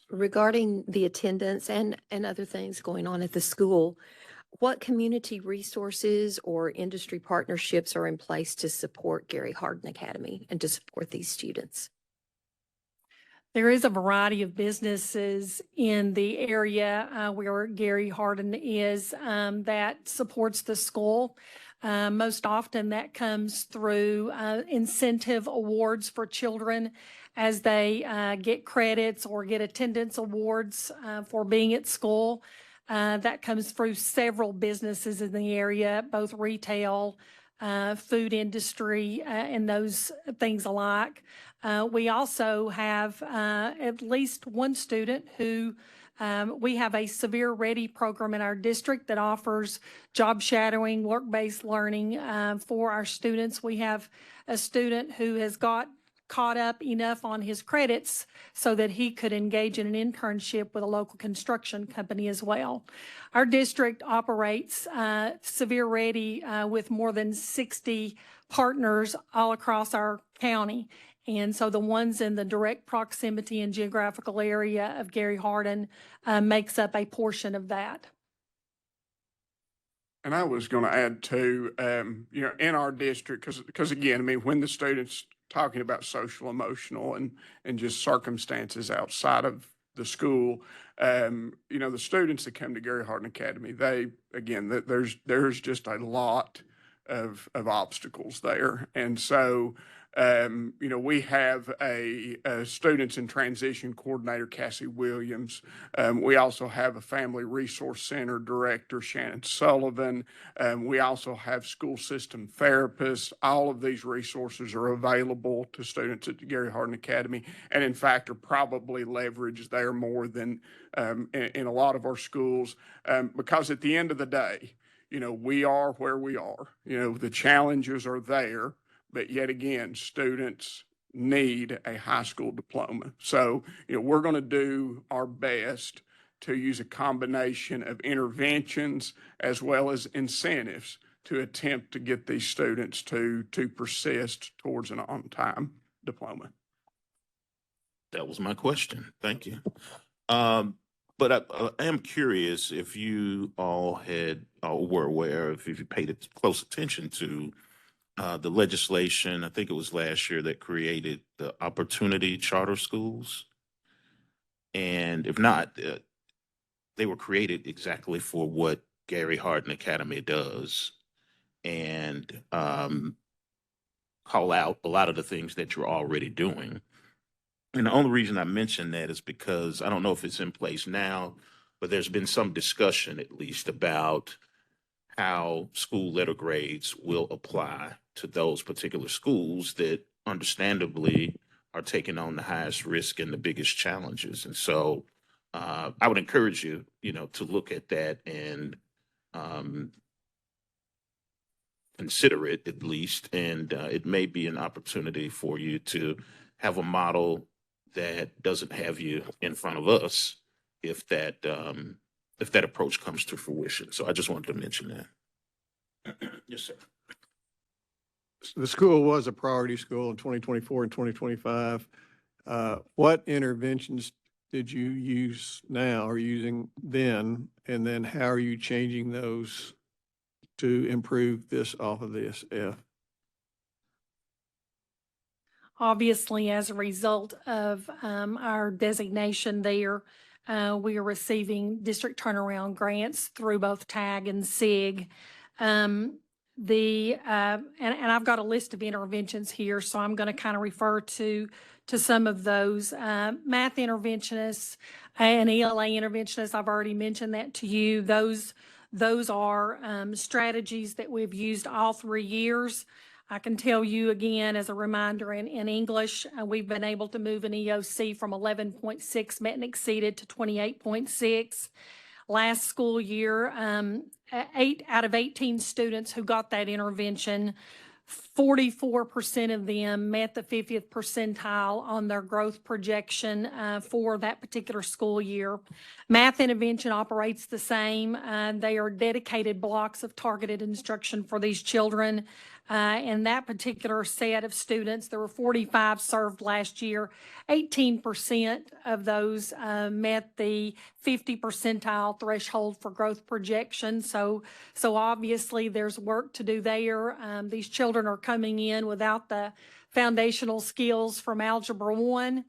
Regarding the attendance and other things going on at the school, what community resources or industry partnerships are in place to support Gary Hardin Academy and to support these students? There is a variety of businesses in the area where Gary Hardin is that supports the school. Most often that comes through incentive awards for children as they get credits or get attendance awards for being at school. That comes through several businesses in the area, both retail, food industry, and those things alike. We also have at least one student who we have a Sevier Ready program in our district that offers job shadowing, work-based learning for our students. We have a student who has got caught up enough on his credits so that he could engage in an internship with a local construction company as well. Our district operates Sevier Ready with more than 60 partners all across our county. And so the ones in the direct proximity and geographical area of Gary Hardin makes up a portion of that. And I was going to add too, in our district, because again, I mean, when the students talking about social, emotional, and just circumstances outside of the school, the students that come to Gary Hardin Academy, there's just a lot of obstacles there. And so, we have a students in transition coordinator, Cassie Williams. We also have a family resource center director, Shannon Sullivan. We also have school system therapists. All of these resources are available to students at the Gary Hardin Academy, and in fact are probably leveraged there more than in a lot of our schools, because at the end of the day, we are where we are. The challenges are there. But yet again, students need a high school diploma. So, we're going to do our best to use a combination of interventions as well as incentives to attempt to get these students to persist towards an on-time diploma. That was my question. Thank you. But I am curious if you all were aware, if you paid close attention to the legislation, I think it was last year, that created the Opportunity Charter Schools. And if not, they were created exactly for what Gary Hardin Academy does, and call out a lot of the things that you're already doing. And the only reason I mention that is because I don't know if it's in place now, but there's been some discussion at least about how school letter grades will apply to those particular schools that understandably are taking on the highest risk and the biggest challenges. And so I would encourage you, to look at that and consider it at least. And it may be an opportunity for you to have a model that doesn't have you in front of us if that approach comes to fruition. So I just wanted to mention that. Yes, sir. The school was a priority school in 2024 and 2025. What interventions did you use now or using then? And then how are you changing those to improve this off of this? Obviously, as a result of our designation there, we are receiving district turnaround grants through both TAG and SIG. And I've got a list of interventions here, so I'm going to kind of refer to some of those. Math interventionists and ELA interventionists, I've already mentioned that to you. Those are strategies that we've used all 3 years. I can tell you again, as a reminder, in English, we've been able to move an EOC from 11.6 met and exceeded to 28.6. Last school year, 8 out of 18 students who got that intervention 44% of them met the 50th percentile on their growth projection for that particular school year. Math intervention operates the same. They are dedicated blocks of targeted instruction for these children. In that particular set of students, there were 45 served last year. 18% of those met the 50 percentile threshold for growth projection. So obviously there's work to do there. These children are coming in without the foundational skills from Algebra 1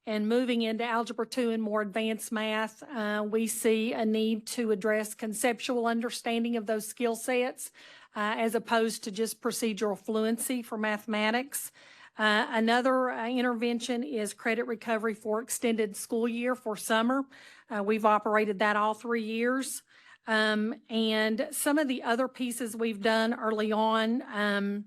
and moving into Algebra 2 and more advanced math. We see a need to address conceptual understanding of those skill sets as opposed to just procedural fluency for mathematics. Another intervention is credit recovery for extended school year for summer. We've operated that all 3 years. And some of the other pieces we've done early on,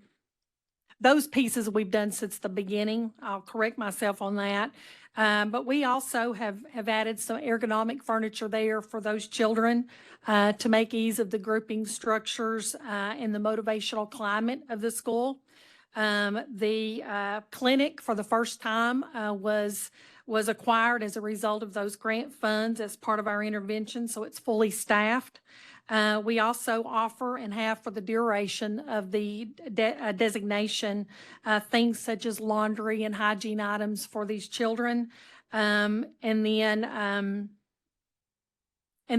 those pieces we've done since the beginning. I'll correct myself on that. But we also have added some ergonomic furniture there for those children to make ease of the grouping structures and the motivational climate of the school. The clinic for the first time was acquired as a result of those grant funds as part of our intervention, so it's fully staffed. We also offer and have for the duration of the designation things such as laundry and hygiene items for these children. And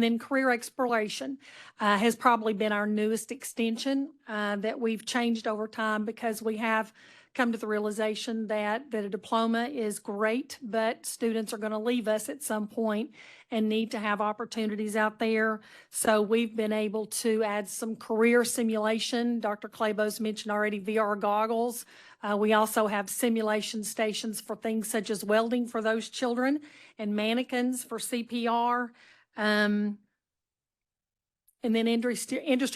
then career exploration has probably been our newest extension that we've changed over time because we have come to the realization that a diploma is great, but students are going to leave us at some point and need to have opportunities out there. So we've been able to add some career simulation. Dr. Clabo's mentioned already VR goggles. We also have simulation stations for things such as welding for those children and mannequins for CPR. And then industry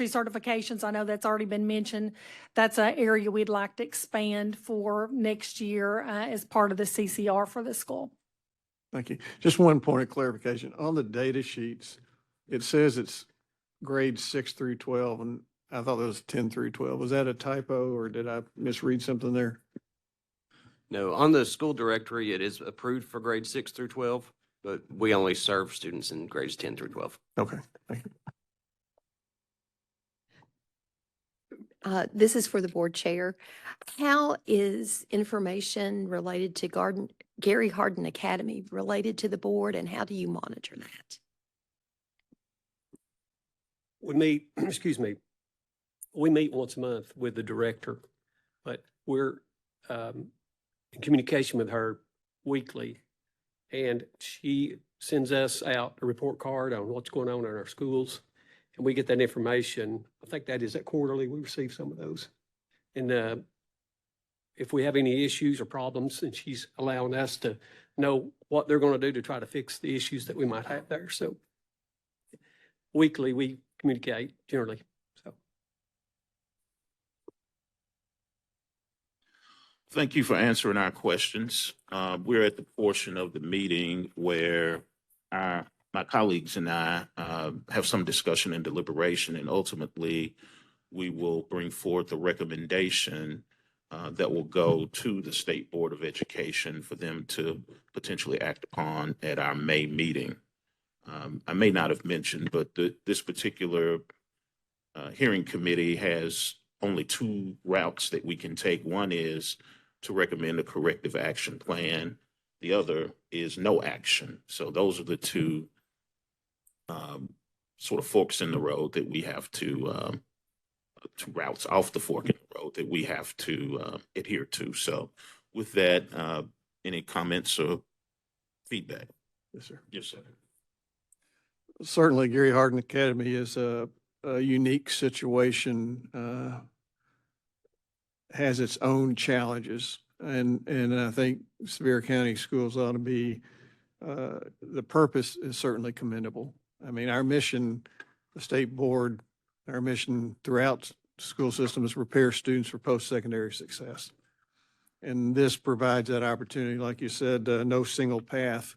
certifications, I know that's already been mentioned. That's an area we'd like to expand for next year as part of the CCR for the school. Thank you. Just one point of clarification. On the data sheets, it says it's grades 6 through 12, and I thought it was 10 through 12. Was that a typo, or did I misread something there? No, on the school directory, it is approved for grades 6 through 12, but we only serve students in grades 10 through 12. Okay, thank you. This is for the board chair. How is information related to Gary Hardin Academy related to the board, and how do you monitor that? We meet, excuse me, we meet once a month with the director, but we're in communication with her weekly, and she sends us out a report card on what's going on in our schools. And we get that information. I think that is at quarterly. We receive some of those. And if we have any issues or problems, then she's allowing us to know what they're going to do to try to fix the issues that we might have there. So weekly, we communicate generally. So. Thank you for answering our questions. We're at the portion of the meeting where my colleagues and I have some discussion and deliberation, and ultimately we will bring forth a recommendation that will go to the State Board of Education for them to potentially act upon at our May meeting. I may not have mentioned, but this particular hearing committee has only 2 routes that we can take. One is to recommend a corrective action plan. The other is no action. So those are the 2 sort of forks in the road that we have to 2 routes off the fork in the road that we have to adhere to. So with that, any comments or feedback? Yes, sir. Yes, sir. Certainly, Gary Hardin Academy is a unique situation, has its own challenges, and I think Sevier County schools ought to be, the purpose is certainly commendable. I mean, our mission, the state board, our mission throughout the school system is prepare students for post-secondary success. And this provides that opportunity. Like you said, no single path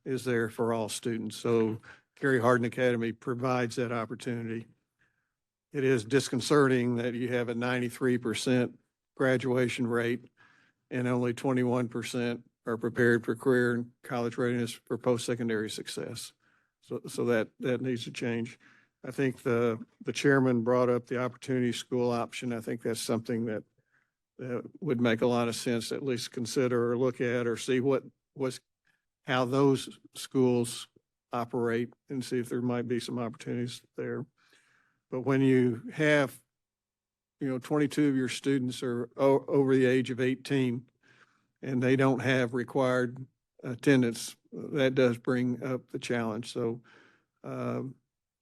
is there for all students. So Gary Hardin Academy provides that opportunity. It is disconcerting that you have a 93% graduation rate, and only 21% are prepared for career and college readiness for post-secondary success. So that needs to change. I think the chairman brought up the opportunity school option. I think that's something that would make a lot of sense to at least consider or look at or see how those schools operate and see if there might be some opportunities there. But when you have, 22 of your students are over the age of 18 and they don't have required attendance, that does bring up the challenge. So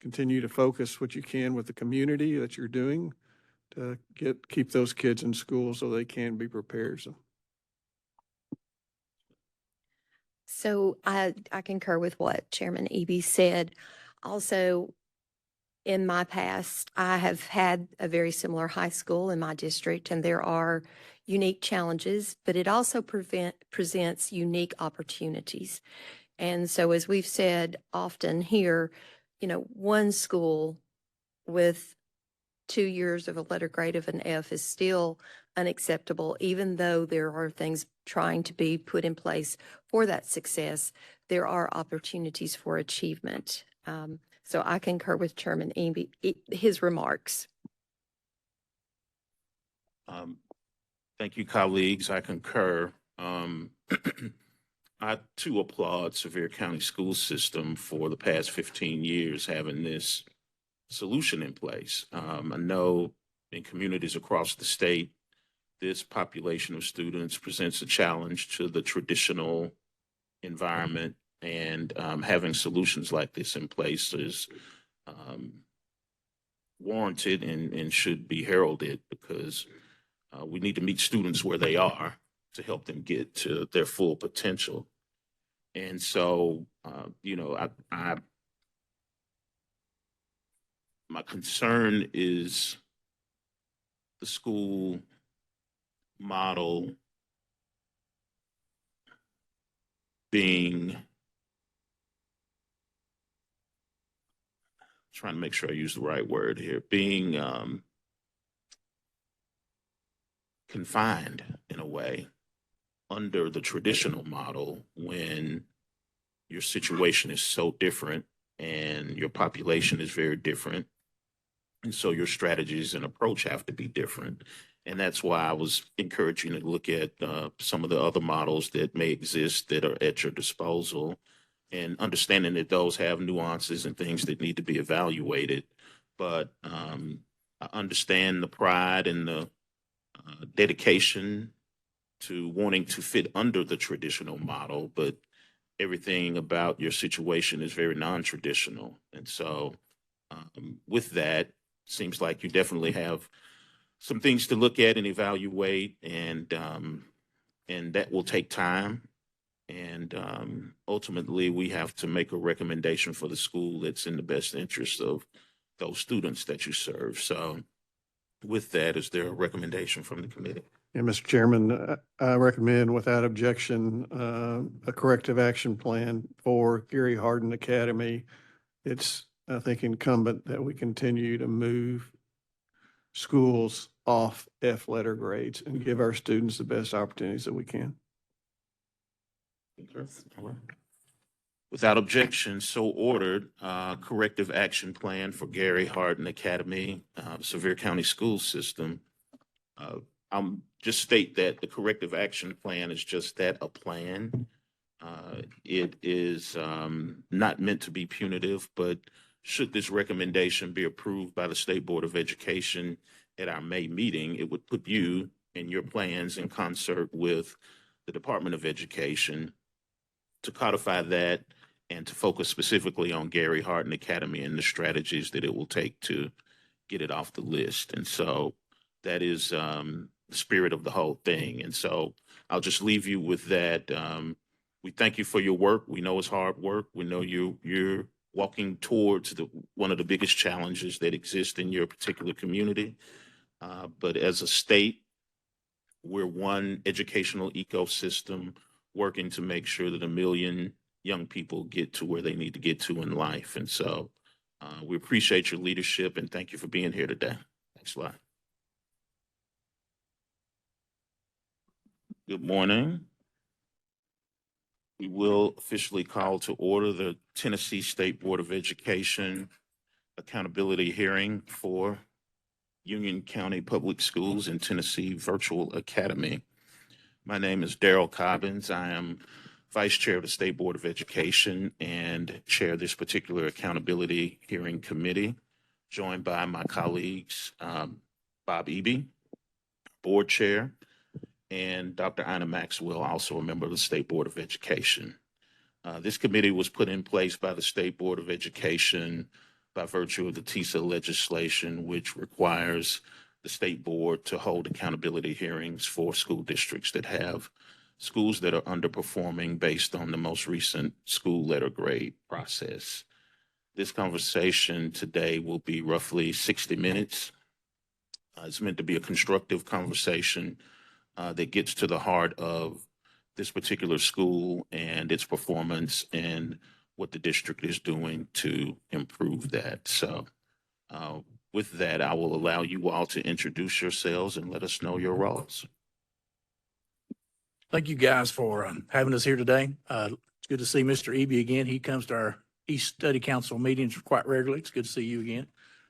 continue to focus what you can with the community that you're doing to keep those kids in school so they can be prepared. So I concur with what Chairman Eby said. Also, in my past, I have had a very similar high school in my district, and there are unique challenges, but it also presents unique opportunities. And so, as we've said often here, one school with 2 years of a letter grade of an F is still unacceptable, even though there are things trying to be put in place for that success. There are opportunities for achievement. So I concur with Chairman Eby, his remarks. Thank you, colleagues. I concur. I too applaud Sevier County School System for the past 15 years having this solution in place. I know in communities across the state, this population of students presents a challenge to the traditional environment, and having solutions like this in place is warranted and should be heralded, because we need to meet students where they are to help them get to their full potential. And so, my concern is the school model being, trying to make sure I use the right word here, being confined in a way under the traditional model when your situation is so different and your population is very different. And so your strategies and approach have to be different. And that's why I was encouraging you to look at some of the other models that may exist that are at your disposal, and understanding that those have nuances and things that need to be evaluated. But I understand the pride and the dedication to wanting to fit under the traditional model, but everything about your situation is very non-traditional. And so with that, seems like you definitely have some things to look at and evaluate, and that will take time. And ultimately, we have to make a recommendation for the school that's in the best interest of those students that you serve. So with that, is there a recommendation from the committee? Yeah, Mr. Chairman, I recommend without objection a corrective action plan for Gary Hardin Academy. It's, I think, incumbent that we continue to move schools off F letter grades and give our students the best opportunities that we can. Without objection, so ordered. Corrective action plan for Gary Hardin Academy, Sevier County School System. I'll just state that the corrective action plan is just that, a plan. It is not meant to be punitive, but should this recommendation be approved by the State Board of Education at our May meeting, it would put you and your plans in concert with the Department of Education to codify that and to focus specifically on Gary Hardin Academy and the strategies that it will take to get it off the list. And so that is the spirit of the whole thing. And so I'll just leave you with that. We thank you for your work. We know it's hard work. We know you're walking towards one of the biggest challenges that exist in your particular community. But as a state, we're one educational ecosystem working to make sure that 1 million young people get to where they need to get to in life. And so we appreciate your leadership and thank you for being here today. Thanks a lot. Good morning. We will officially call to order the Tennessee State Board of Education accountability hearing for Union County Public Schools in Tennessee Virtual Academy. My name is Daryl Cobbins. I am Vice Chair of the State Board of Education and chair this particular accountability hearing committee, joined by my colleagues, Bob Eby, Board Chair, and Dr. Ina Maxwell, also a member of the State Board of Education. This committee was put in place by the State Board of Education by virtue of the TISA legislation, which requires the State Board to hold accountability hearings for school districts that have schools that are underperforming based on the most recent school letter grade process. This conversation today will be roughly 60 minutes. It's meant to be a constructive conversation that gets to the heart of this particular school and its performance and what the district is doing to improve that. So with that, I will allow you all to introduce yourselves and let us know your roles. Thank you guys for having us here today. It's good to see Mr. Eby again. He comes to our East Study Council meetings quite regularly. It's good to see you again.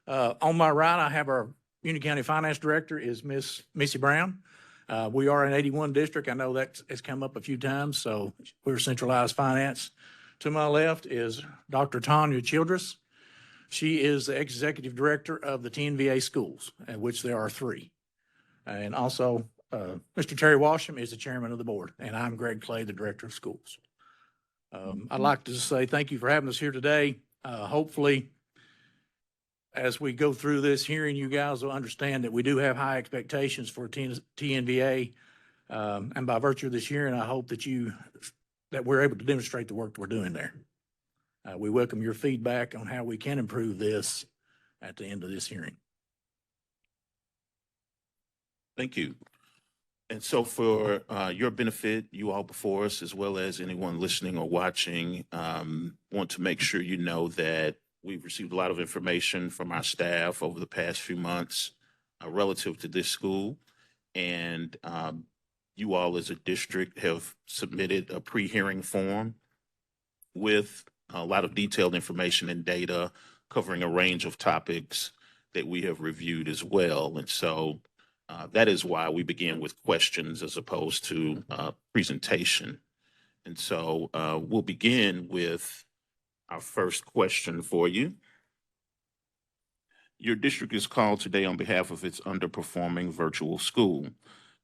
On my right, I have our Union County Finance Director is Miss Missy Brown. We are an 81 district. I know that has come up a few times, so we're centralized finance. To my left is Dr. Tanya Childress. She is the Executive Director of the TNVA schools, at which there are 3. And also, Mr. Terry Washam is the Chairman of the Board, and I'm Greg Clay, the Director of Schools. I'd like to say thank you for having us here today. Hopefully, as we go through this hearing, you guys will understand that we do have high expectations for TNVA. And by virtue of this hearing, I hope that we're able to demonstrate the work that we're doing there. We welcome your feedback on how we can improve this at the end of this hearing. Thank you. And so for your benefit, you all before us, as well as anyone listening or watching, want to make sure you know that we've received a lot of information from our staff over the past few months relative to this school. And you all as a district have submitted a pre-hearing form with a lot of detailed information and data covering a range of topics that we have reviewed as well. And so that is why we begin with questions as opposed to presentation. And so we'll begin with our first question for you. Your district is called today on behalf of its underperforming virtual school.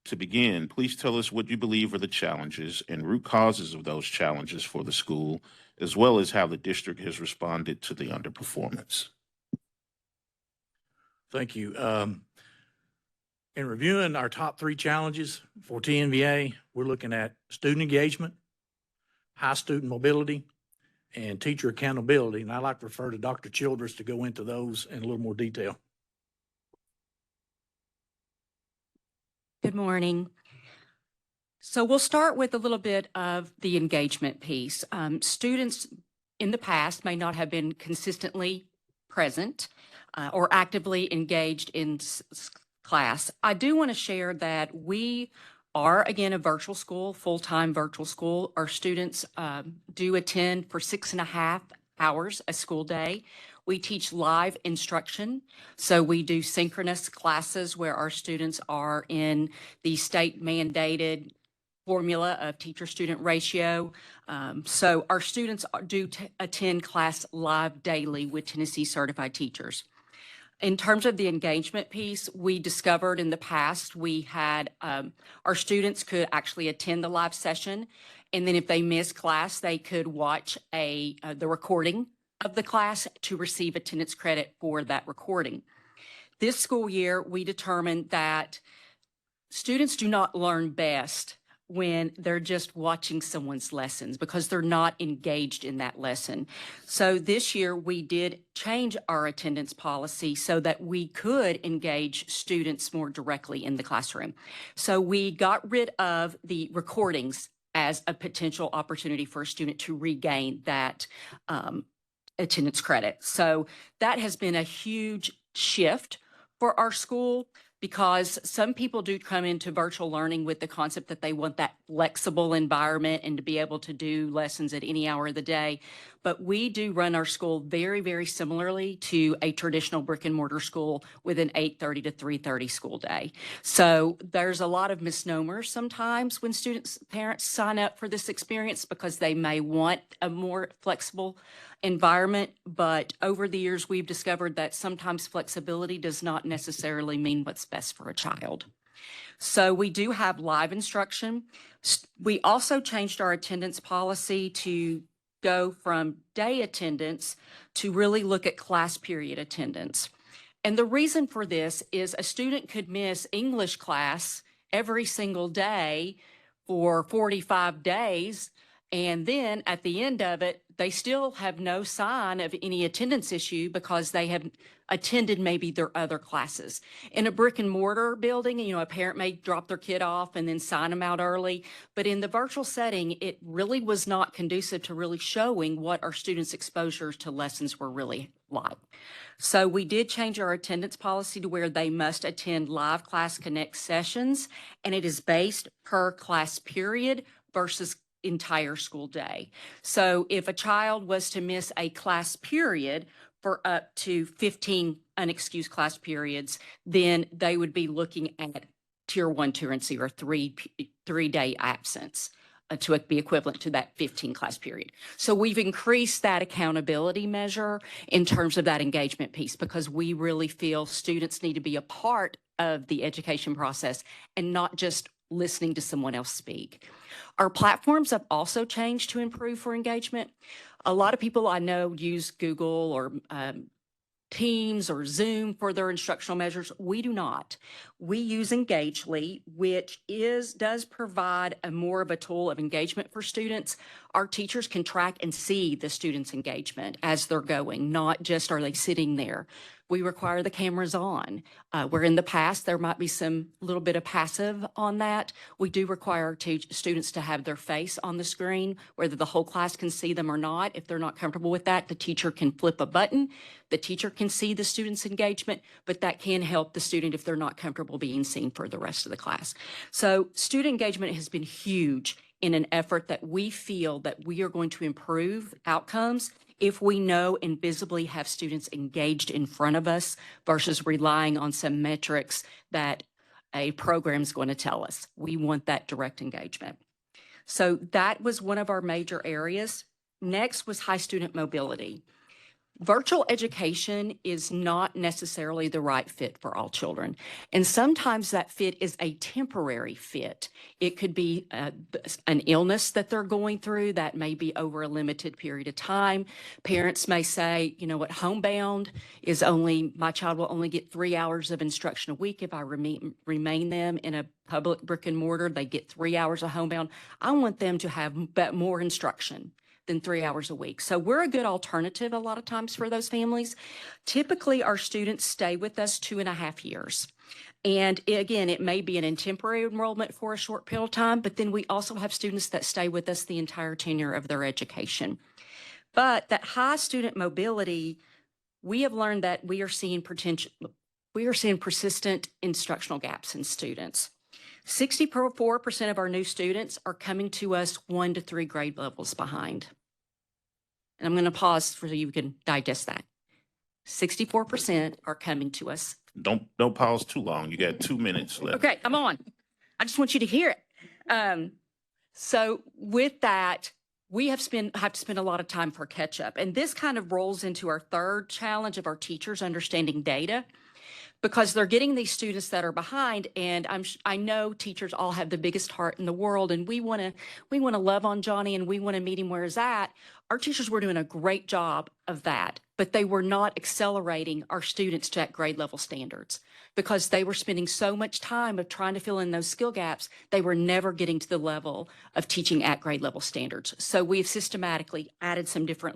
To begin, please tell us what you believe are the challenges and root causes of those challenges for the school, as well as how the district has responded to the underperformance. Thank you. In reviewing our top 3 challenges for TNVA, we're looking at student engagement, high student mobility, and teacher accountability. And I'd like to refer to Dr. Childress to go into those in a little more detail. Good morning. So we'll start with a little bit of the engagement piece. Students in the past may not have been consistently present or actively engaged in class. I do want to share that we are, again, a virtual school, full-time virtual school. Our students do attend for 6.5 hours a school day. We teach live instruction. So we do synchronous classes where our students are in the state mandated formula of teacher-student ratio. So our students do attend class live daily with Tennessee certified teachers. In terms of the engagement piece, we discovered in the past we had our students could actually attend the live session, and then if they missed class, they could watch the recording of the class to receive attendance credit for that recording. This school year, we determined that students do not learn best when they're just watching someone's lessons because they're not engaged in that lesson. So this year we did change our attendance policy so that we could engage students more directly in the classroom. So we got rid of the recordings as a potential opportunity for a student to regain that attendance credit. So that has been a huge shift for our school because some people do come into virtual learning with the concept that they want that flexible environment and to be able to do lessons at any hour of the day. But we do run our school very, very similarly to a traditional brick and mortar school with an 8:30 to 3:30 school day. So there's a lot of misnomers sometimes when parents sign up for this experience because they may want a more flexible environment. But over the years, we've discovered that sometimes flexibility does not necessarily mean what's best for a child. So we do have live instruction. We also changed our attendance policy to go from day attendance to really look at class period attendance. And the reason for this is a student could miss English class every single day for 45 days. And then at the end of it, they still have no sign of any attendance issue because they have attended maybe their other classes. In a brick and mortar building, a parent may drop their kid off and then sign them out early. But in the virtual setting, it really was not conducive to really showing what our students' exposures to lessons were really like. So we did change our attendance policy to where they must attend live class connect sessions, and it is based per class period versus entire school day. So if a child was to miss a class period for up to 15 unexcused class periods, then they would be looking at tier 1 truancy or three-day absence to be equivalent to that 15 class period. So we've increased that accountability measure in terms of that engagement piece because we really feel students need to be a part of the education process and not just listening to someone else speak. Our platforms have also changed to improve for engagement. A lot of people I know use Google or Teams or Zoom for their instructional measures. We do not. We use Engagely, which does provide more of a tool of engagement for students. Our teachers can track and see the students' engagement as they're going, not just are they sitting there. We require the cameras on, where in the past there might be some little bit of passive on that. We do require our students to have their face on the screen, whether the whole class can see them or not. If they're not comfortable with that, the teacher can flip a button. The teacher can see the student's engagement, but that can help the student if they're not comfortable being seen for the rest of the class. So student engagement has been huge in an effort that we feel that we are going to improve outcomes if we know and visibly have students engaged in front of us versus relying on some metrics that a program is going to tell us. We want that direct engagement. So that was one of our major areas. Next was high student mobility. Virtual education is not necessarily the right fit for all children. And sometimes that fit is a temporary fit. It could be an illness that they're going through that may be over a limited period of time. Parents may say, homebound is my child will only get 3 hours of instruction a week. If I remain them in a public brick and mortar, they get 3 hours of homebound. I want them to have more instruction than 3 hours a week. So we're a good alternative a lot of times for those families. Typically, our students stay with us 2.5 years. And again, it may be an temporary enrollment for a short period of time, but then we also have students that stay with us the entire tenure of their education. But that high student mobility, we have learned that we are seeing persistent instructional gaps in students. 64% of our new students are coming to us 1 to 3 grade levels behind. And I'm going to pause so you can digest that. 64% are coming to us. Don't pause too long. You got 2 minutes left. Okay, I'm on. I just want you to hear it. So with that, we have to spend a lot of time for catch up. And this kind of rolls into our third challenge of our teachers understanding data, because they're getting these students that are behind. And I know teachers all have the biggest heart in the world, and we want to love on Johnny and we want to meet him where he's at. Our teachers were doing a great job of that, but they were not accelerating our students to that grade level standards because they were spending so much time of trying to fill in those skill gaps. They were never getting to the level of teaching at grade level standards. So we've systematically added some different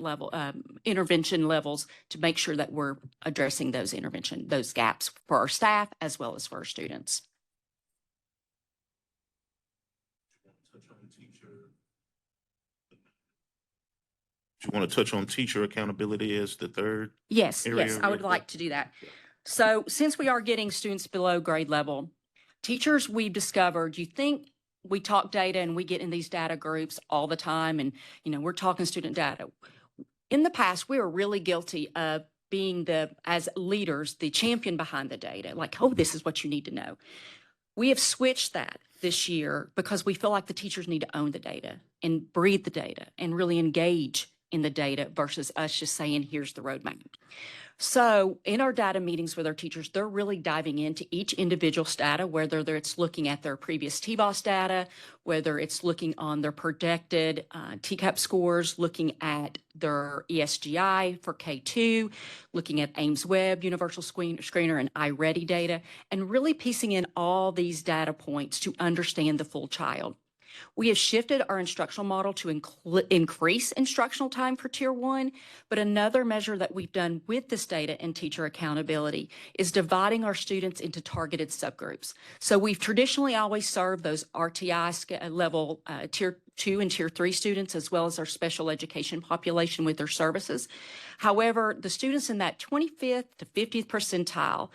intervention levels to make sure that we're addressing those gaps for our staff as well as for our students. Do you want to touch on teacher accountability as the third? Yes, area I real would quick? like to do that. So since we are getting students below grade level, teachers, we've discovered, you think we talk data and we get in these data groups all the time and, we're talking student data. In the past, we were really guilty of being as leaders, the champion behind the data, like, oh, this is what you need to know. We have switched that this year because we feel like the teachers need to own the data and breathe the data and really engage in the data versus us just saying, here's the roadmap. So in our data meetings with our teachers, they're really diving into each individual's data, whether it's looking at their previous TBOS data, whether it's looking on their projected TCAP scores, looking at their ESGI for K2, looking at Ames Web, Universal Screener, and iReady data, and really piecing in all these data points to understand the full child. We have shifted our instructional model to increase instructional time for Tier 1, but another measure that we've done with this data and teacher accountability is dividing our students into targeted subgroups. So we've traditionally always served those RTI level Tier 2 and Tier 3 students, as well as our special education population with their services. However, the students in that 25th to 50th percentile,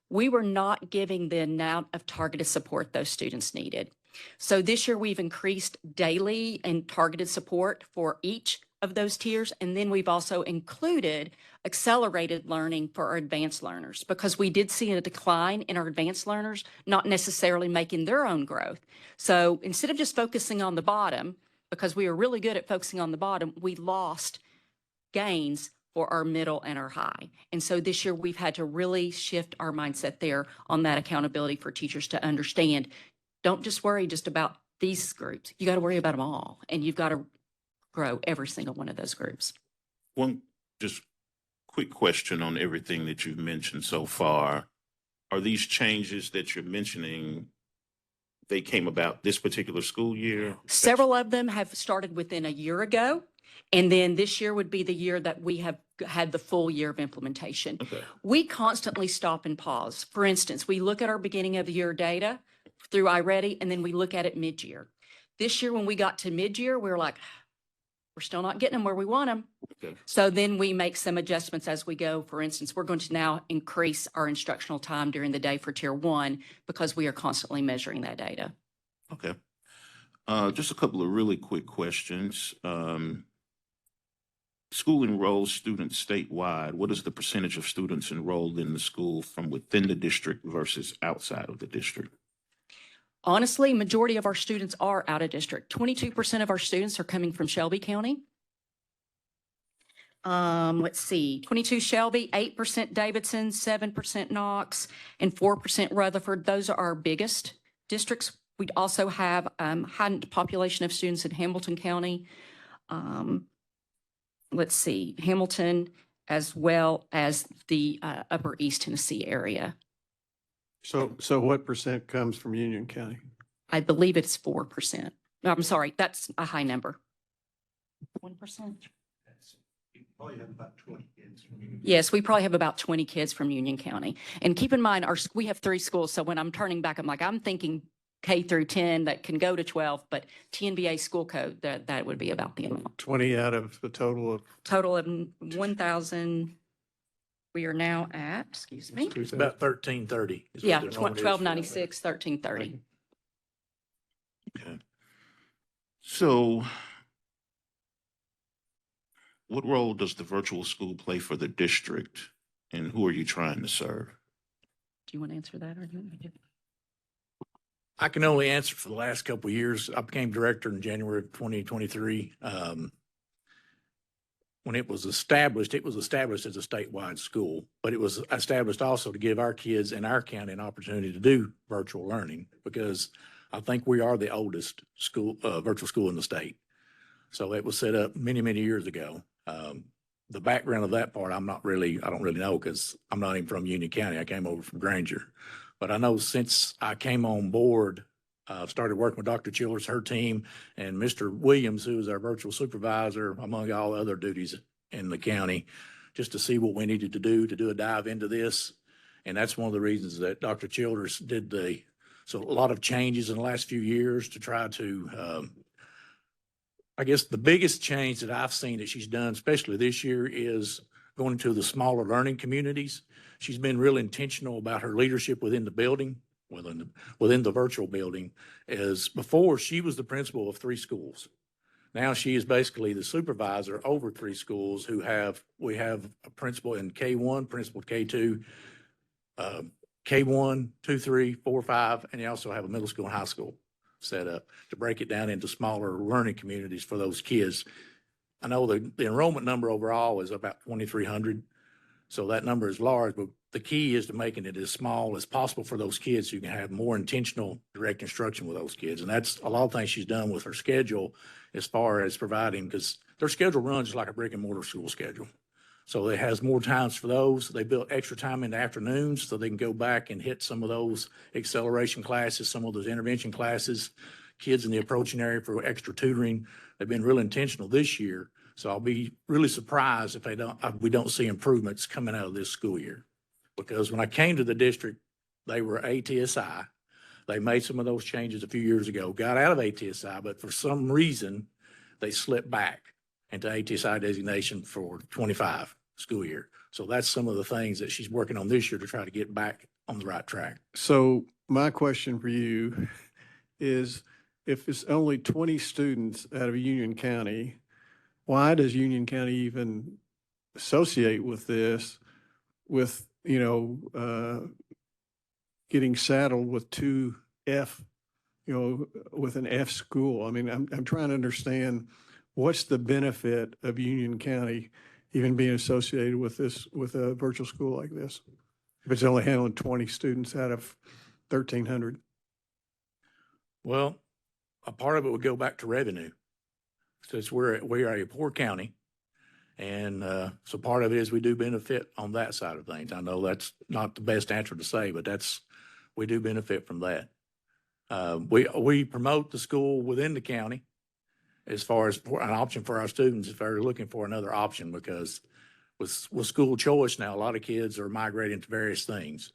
we were not giving the amount of targeted support those students needed. So this year we've increased daily and targeted support for each of those tiers. And then we've also included accelerated learning for our advanced learners because we did see a decline in our advanced learners, not necessarily making their own growth. So instead of just focusing on the bottom, because we were really good at focusing on the bottom, we lost gains for our middle and our high. And so this year we've had to really shift our mindset there on that accountability for teachers to understand. Don't just worry just about these groups. You got to worry about them all, and you've got to grow every single one of those groups. One just quick question on everything that you've mentioned so far. Are these changes that you're mentioning, they came about this particular school year? Several of them have started within a year ago, and then this year would be the year that we have had the full year of implementation. Okay. We constantly stop and pause. For instance, we look at our beginning of the year data through iReady, and then we look at it mid-year. This year, when we got to mid-year, we were like, we're still not getting them where we want them. Okay. So then we make some adjustments as we go. For instance, we're going to now increase our instructional time during the day for Tier 1 because we are constantly measuring that data. Okay. Just a couple of really quick questions. School enrolls students statewide. What is the percentage of students enrolled in the school from within the district versus outside of the district? Honestly, majority of our students are out of district. 22% of our students are coming from Shelby County. Let's see, 22 Shelby, 8% Davidson, 7% Knox, and 4% Rutherford. Those are our biggest districts. We also have high population of students in Hamilton County. Let's see, Hamilton, as well as the upper East Tennessee area. So what percent comes from Union County? I believe it's 4%. No, I'm sorry, that's a high number. 1%? Yes, we probably have about 20 kids from Union County. And keep in mind, we have 3 schools. So when I'm turning back, I'm thinking K through 10 that can go to 12, but TNBA school code, that would be about the amount. 20 out of the total of? Total of 1,000. We are now at, excuse me. It's about 1330. Yeah, 1296, 1330. Okay. So what role does the virtual school play for the district, and who are you trying to serve? Do you want to answer that or do you want me to? I can only answer for the last couple of years. I became director in January of 2023. When it was established as a statewide school, but it was established also to give our kids in our county an opportunity to do virtual learning because I think we are the oldest school, virtual school in the state. So it was set up many, many years ago. The background of that part, I don't really know because I'm not even from Union County. I came over from Granger. But I know since I came on board, started working with Dr. Childers, her team, and Mr. Williams, who is our virtual supervisor, among all other duties in the county, just to see what we needed to do a dive into this. And that's one of the reasons that Dr. Childers did so a lot of changes in the last few years to try to, I guess the biggest change that I've seen that she's done, especially this year, is going into the smaller learning communities. She's been real intentional about her leadership within the building, within the virtual building. As before, she was the principal of 3 schools. Now she is basically the supervisor over 3 schools we have a principal in K1, principal K2, K1, 2, 3, 4, 5, and you also have a middle school and high school set up to break it down into smaller learning communities for those kids. I know the enrollment number overall is about 2,300. So that number is large, but the key is to making it as small as possible for those kids so you can have more intentional direct instruction with those kids. And that's a lot of things she's done with her schedule as far as providing, because their schedule runs like a brick and mortar school schedule. So it has more times for those. They built extra time in the afternoons so they can go back and hit some of those acceleration classes, some of those intervention classes, kids in the approaching area for extra tutoring. They've been really intentional this year. So I'll be really surprised if we don't see improvements coming out of this school year. Because when I came to the district, they were ATSI. They made some of those changes a few years ago, got out of ATSI, but for some reason, they slipped back into ATSI designation for 25 school year. So that's some of the things that she's working on this year to try to get back on the right track. So my question for you is, if it's only 20 students out of Union County, why does Union County even associate with this, with, getting saddled with 2 F, with an F school? I mean, I'm trying to understand what's the benefit of Union County even being associated with this, with a virtual school like this, if it's only handling 20 students out of 1,300? Well, a part of it would go back to revenue. Since we are a poor county, and so part of it is we do benefit on that side of things. I know that's not the best answer to say, but we do benefit from that. We promote the school within the county as far as an option for our students if they're looking for another option, because with school choice now, a lot of kids are migrating to various things,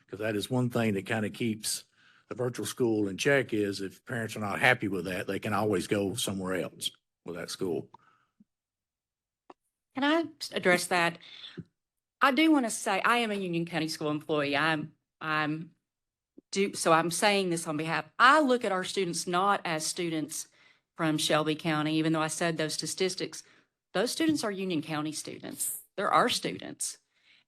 because that is one thing that kind of keeps the virtual school in check. Is if parents are not happy with that, they can always go somewhere else with that school. Can I address that? I do want to say I am a Union County School employee. So I'm saying this on behalf. I look at our students not as students from Shelby County, even though I said those statistics. Those students are Union County students. They're our students,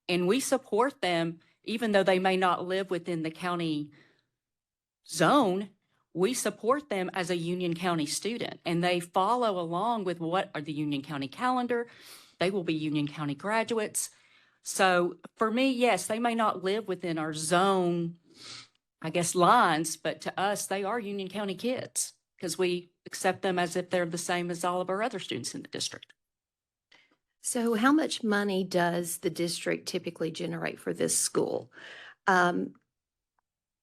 and we support them even though they may not live within the county zone. We support them as a Union County student, and they follow along with what are the Union County calendar. They will be Union County graduates. So for me, yes, they may not live within our zone, I guess, lines, but to us, they are Union County kids because we accept them as if they're the same as all of our other students in the district. So how much money does the district typically generate for this school?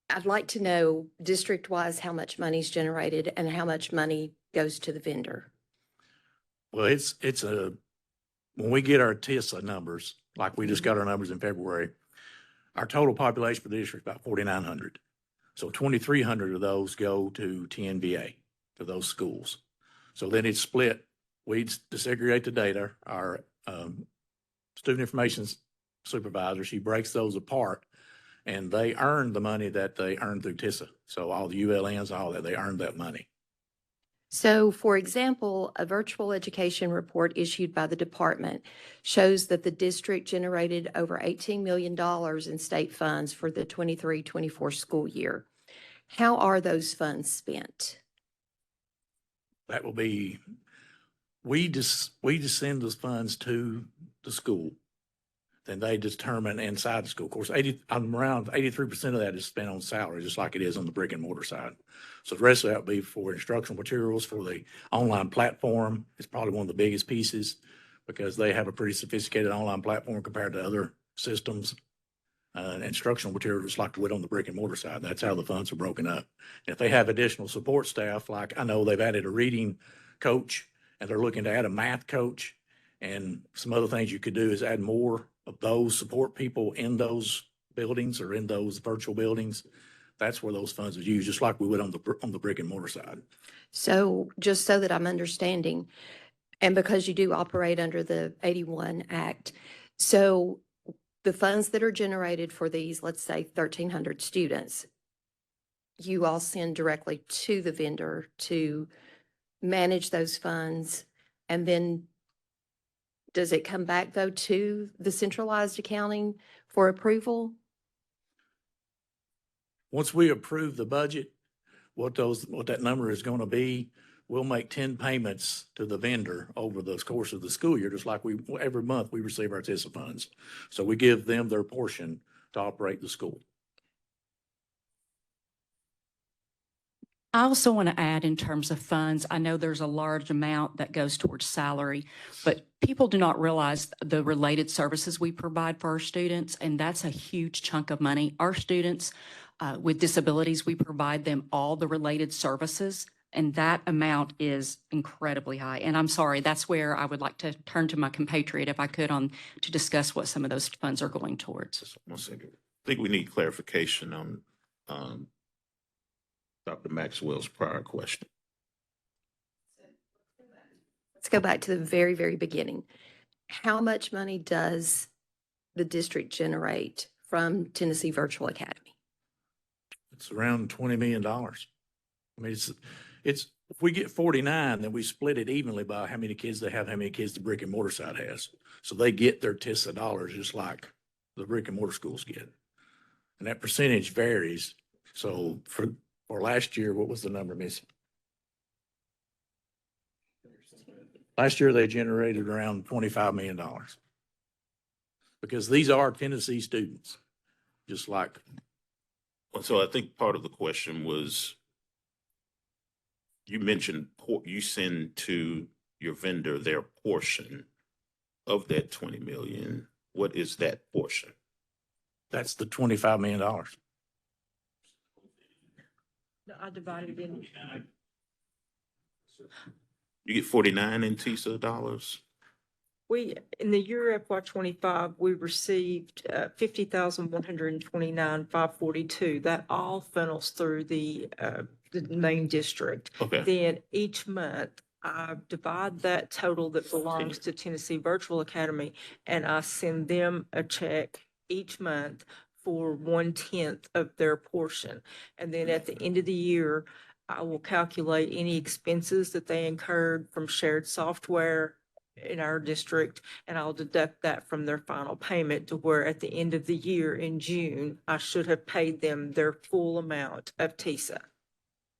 I'd like to know district-wise how much money is generated and how much money goes to the vendor. Well, when we get our TISA numbers, like we just got our numbers in February, our total population for the district is about 4,900. So 2,300 of those go to TNVA, to those schools. So then it's split. We disaggregate the data. Our student information supervisor, she breaks those apart, and they earn the money that they earn through TISA. So all the ULNs, all that, they earn that money. So, for example, a virtual education report issued by the department shows that the district generated over $18 million in state funds for the 23-24 school year. How are those funds spent? That will be, we just send those funds to the school. Then they determine inside the school. Of course, around 83% of that is spent on salary, just like it is on the brick and mortar side. So the rest of that will be for instructional materials, for the online platform. It's probably one of the biggest pieces because they have a pretty sophisticated online platform compared to other systems. Instructional materials like would on the brick and mortar side. That's how the funds are broken up. If they have additional support staff, like I know they've added a reading coach and they're looking to add a math coach, and some other things you could do is add more of those support people in those buildings or in those virtual buildings. That's where those funds are used, just like we would on the brick and mortar side. So just so that I'm understanding, and because you do operate under the 81 Act, So the funds that are generated for these, let's say 1,300 students, you all send directly to the vendor to manage those funds. And then does it come back though to the centralized accounting for approval? Once we approve the budget, what that number is going to be, we'll make 10 payments to the vendor over the course of the school year, just like every month we receive our TISA funds. So we give them their portion to operate the school. I also want to add in terms of funds, I know there's a large amount that goes towards salary, but people do not realize the related services we provide for our students, and that's a huge chunk of money. Our students with disabilities, we provide them all the related services, and that amount is incredibly high. And I'm sorry, that's where I would like to turn to my compatriot, if I could, to discuss what some of those funds are going towards. Just 1 second. I think we need clarification on Dr. Maxwell's prior question. Let's go back to the very, very beginning. How much money does the district generate from Tennessee Virtual Academy? It's around $20 million. I mean, it's if we get 49, then we split it evenly by how many kids they have, how many kids the brick and mortar side has. So they get their TISA dollars just like the brick and mortar schools get. And that percentage varies. So for last year, what was the number, Miss? Last year, they generated around $25 million. Because these are Tennessee students, just like. So I think part of the question was, you mentioned you send to your vendor their portion of that 20 million. What is that portion? That's the $25 million. I divided it in. You get 49 in TISA dollars? In the year FY '25, we received 50,129,542. That all funnels through the main district. Okay. Then each month, I divide that total that belongs to Tennessee Virtual Academy, and I send them a check each month for 1/10 of their portion. And then at the end of the year, I will calculate any expenses that they incurred from shared software in our district, and I'll deduct that from their final payment, to where at the end of the year in June, I should have paid them their full amount of TISA.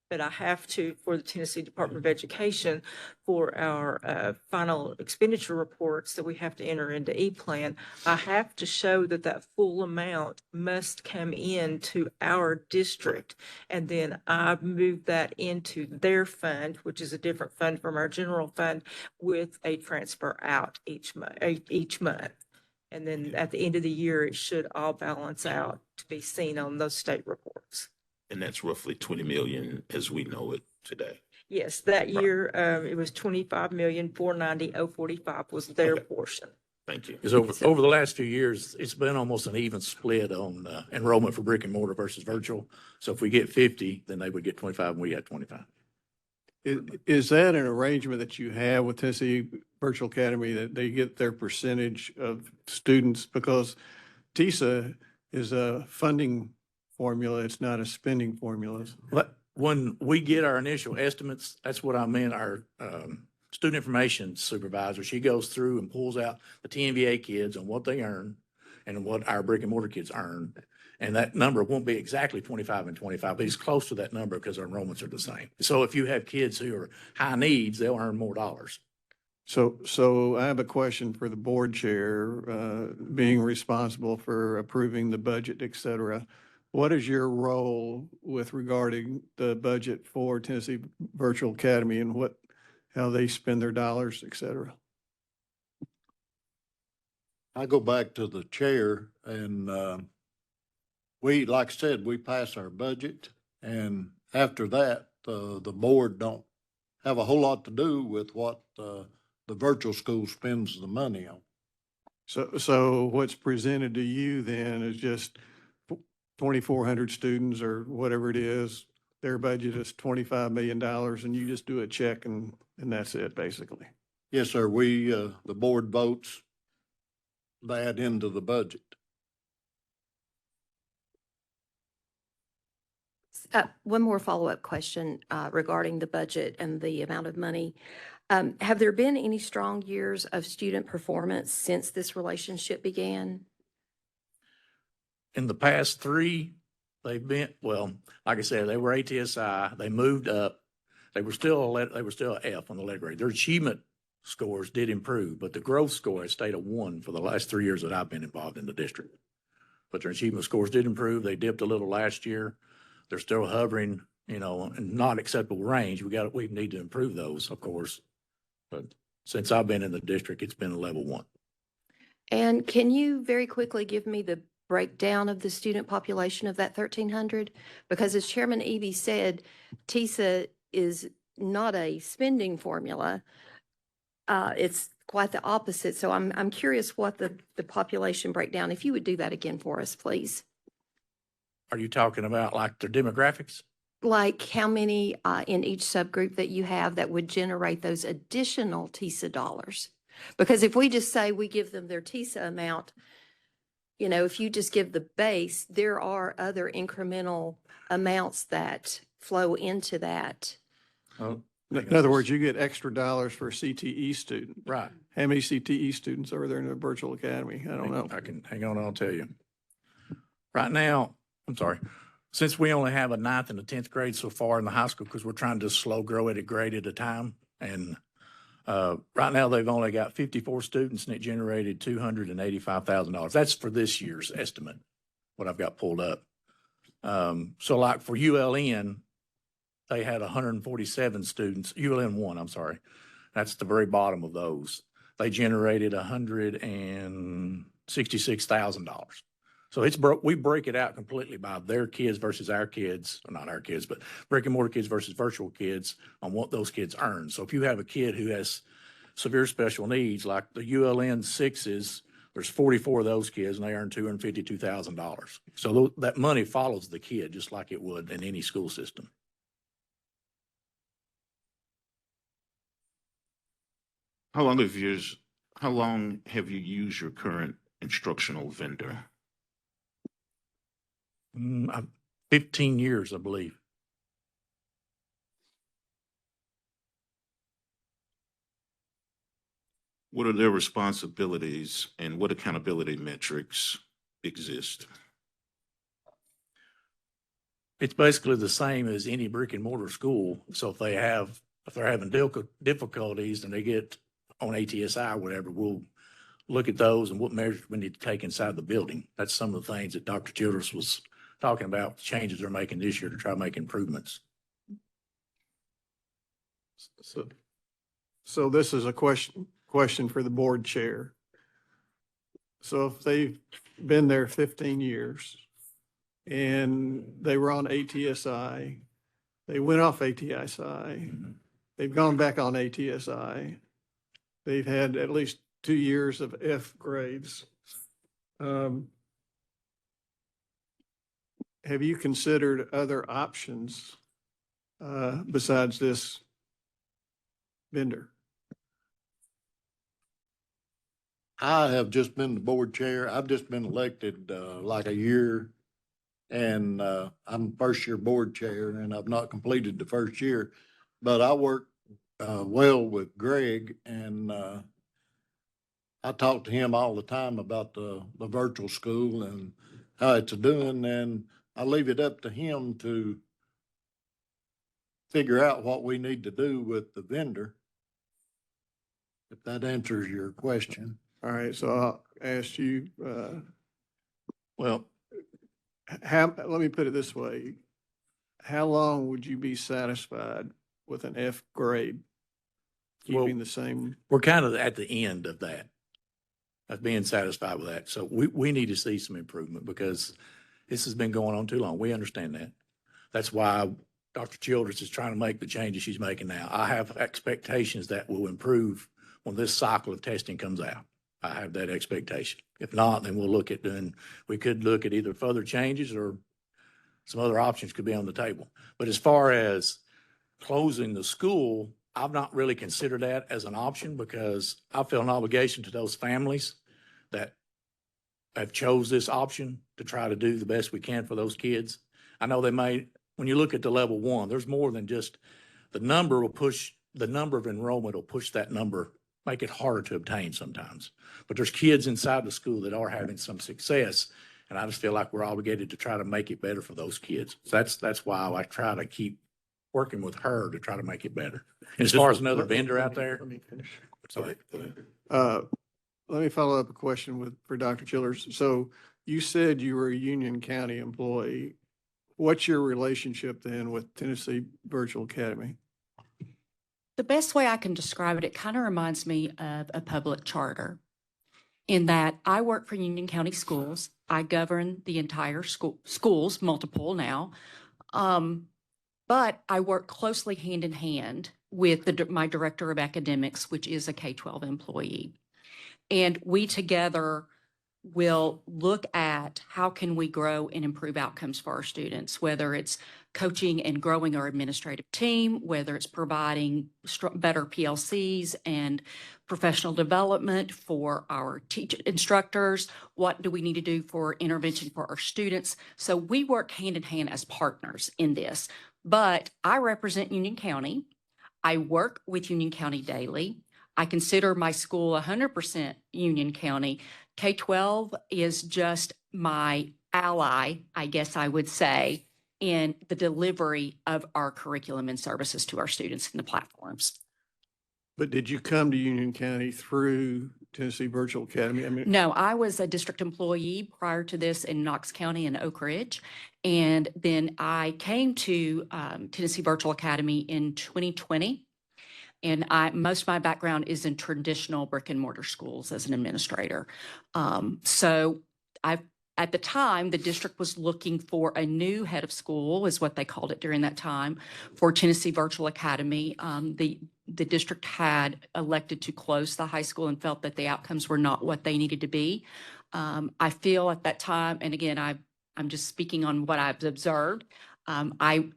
But I have to, for the Tennessee Department of Education, for our final expenditure reports that we have to enter into E-Plan, I have to show that that full amount must come in to our district. And then I move that into their fund, which is a different fund from our general fund, with a transfer out each month. And then at the end of the year, it should all balance out to be seen on those state reports. And that's roughly 20 million as we know it today. Yes, that year, it was 25,490,045 was their Okay. portion. Thank you. Because over the last few years, it's been almost an even split on enrollment for brick and mortar versus virtual. So if we get 50, then they would get 25 and we had 25. Is that an arrangement that you have with Tennessee Virtual Academy, that they get their percentage of students? Because TISA is a funding formula, it's not a spending formula. But when we get our initial estimates, that's what I meant, our student information supervisor, she goes through and pulls out the TNVA kids and what they earn and what our brick and mortar kids earn. And that number won't be exactly 25 and 25, but it's close to that number because our enrollments are the same. So if you have kids who are high needs, they'll earn more dollars. So I have a question for the board chair, being responsible for approving the budget, et cetera. What is your role with regarding the budget for Tennessee Virtual Academy and how they spend their dollars, et cetera? I go back to the chair, and we, like I said, we pass our budget, and after that, the board don't have a whole lot to do with what the virtual school spends the money on. So what's presented to you then is just 2,400 students or whatever it is, their budget is $25 million, and you just do a check and that's it, basically. Yes, sir. We, the board votes that into the budget. One more follow-up question regarding the budget and the amount of money. Have there been any strong years of student performance since this relationship began? In the past three, they've been, well, like I said, they were ATSI, they moved up. They were still an F on the letter grade. Their achievement scores did improve, but the growth score has stayed a 1 for the last 3 years that I've been involved in the district. But their achievement scores did improve. They dipped a little last year. They're still hovering, in not acceptable range. We need to improve those, of course. But since I've been in the district, it's been a level 1. And can you very quickly give me the breakdown of the student population of that 1,300? Because as Chairman Eby said, TISA is not a spending formula. It's quite the opposite. So I'm curious what the population breakdown, if you would do that again for us, please. Are you talking about like their demographics? Like how many in each subgroup that you have that would generate those additional TISA dollars? Because if we just say we give them their TISA amount, if you just give the base, there are other incremental amounts that flow into that. Oh, In other words, you get extra dollars for a CTE student. right. How many CTE students are there in the virtual academy? I don't know. I can hang on, I'll tell you. Right now, I'm sorry, since we only have a 9th and a 10th grade so far in the high school, because we're trying to slow grow at a grade at a time. And right now they've only got 54 students and it generated $285,000. That's for this year's estimate, what I've got pulled up. So like for ULN, they had 147 students, ULN 1, I'm sorry. That's the very bottom of those. They generated $166,000. So we break it out completely by their kids versus our kids, or not our kids, but brick and mortar kids versus virtual kids on what those kids earn. So if you have a kid who has severe special needs, like the ULN 6s, there's 44 of those kids and they earn $252,000. So that money follows the kid just like it would in any school system. How long have you used your current instructional vendor? 15 years, I believe. What are their responsibilities and what accountability metrics exist? It's basically the same as any brick and mortar school. So if they're having difficulties and they get on ATSI or whatever, we'll look at those and what measures we need to take inside the building. That's some of the things that Dr. Childress was talking about, changes they're making this year to try to make improvements. So this is a question for the board chair. So if they've been there 15 years and they were on ATSI, they went off ATSI, they've gone back on ATSI, they've had at least 2 years of F grades. Have you considered other options besides this vendor? I have just been the board chair. I've just been elected like a year. And I'm first year board chair and I've not completed the first year. But I work well with Greg and I talk to him all the time about the virtual school and how it's doing. And I leave it up to him to figure out what we need to do with the vendor. If that answers your question. All right, so I'll ask you, Well, let me put it this way. How long would you be satisfied with an F grade? Keeping the same? we're kind of at the end of that, of being satisfied with that. So we need to see some improvement because this has been going on too long. We understand that. That's why Dr. Childress is trying to make the changes she's making now. I have expectations that will improve when this cycle of testing comes out. I have that expectation. If not, then we could look at either further changes or some other options could be on the table. But as far as closing the school, I've not really considered that as an option because I feel an obligation to those families that have chose this option to try to do the best we can for those kids. I know they may, when you look at the level one, there's more than just the number of enrollment will push that number, make it harder to obtain sometimes. But there's kids inside the school that are having some success. And I just feel like we're obligated to try to make it better for those kids. So that's why I try to keep working with her to try to make it better. And as far as another vendor out there. Let me finish. Sorry. Let me follow up a question for Dr. Childers. So you said you were a Union County employee. What's your relationship then with Tennessee Virtual Academy? The best way I can describe it, it kind of reminds me of a public charter in that I work for Union County Schools. I govern the entire schools, multiple now. But I work closely hand in hand with my director of academics, which is a K-12 employee. And we together will look at how can we grow and improve outcomes for our students, whether it's coaching and growing our administrative team, whether it's providing better PLCs and professional development for our instructors, what do we need to do for intervention for our students. So we work hand in hand as partners in this, but I represent Union County. I work with Union County daily. I consider my school 100% Union County. K-12 is just my ally, I guess I would say, in the delivery of our curriculum and services to our students in the platforms. But did you come to Union County through Tennessee Virtual Academy? I mean, No, I was a district employee prior to this in Knox County and Oak Ridge. And then I came to Tennessee Virtual Academy in 2020. And most of my background is in traditional brick and mortar schools as an administrator. At the time, the district was looking for a new head of school, is what they called it during that time, for Tennessee Virtual Academy. The district had elected to close the high school and felt that the outcomes were not what they needed to be. I feel at that time, and again, I'm just speaking on what I've observed. I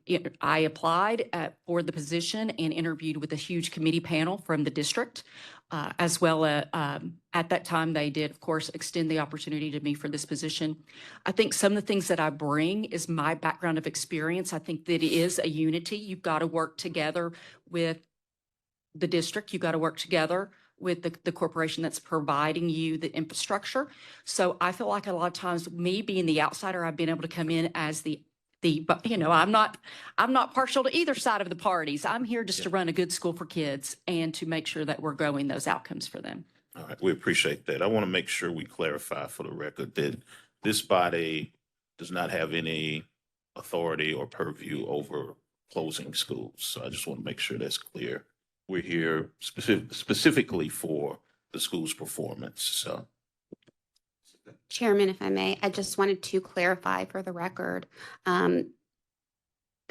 applied for the position and interviewed with a huge committee panel from the district, as well as at that time they did, of course, extend the opportunity to me for this position. I think some of the things that I bring is my background of experience. I think that it is a unity. You've got to work together with the district. You've got to work together with the corporation that's providing you the infrastructure. So I feel like a lot of times, me being the outsider, I've been able to come in as but I'm not partial to either side of the parties. I'm here just to run a good school for kids and to make sure that we're growing those outcomes for them. All right, we appreciate that. I want to make sure we clarify for the record that this body does not have any authority or purview over closing schools. So I just want to make sure that's clear. We're here specifically for the school's performance, so. Chairman, if I may, I just wanted to clarify for the record. The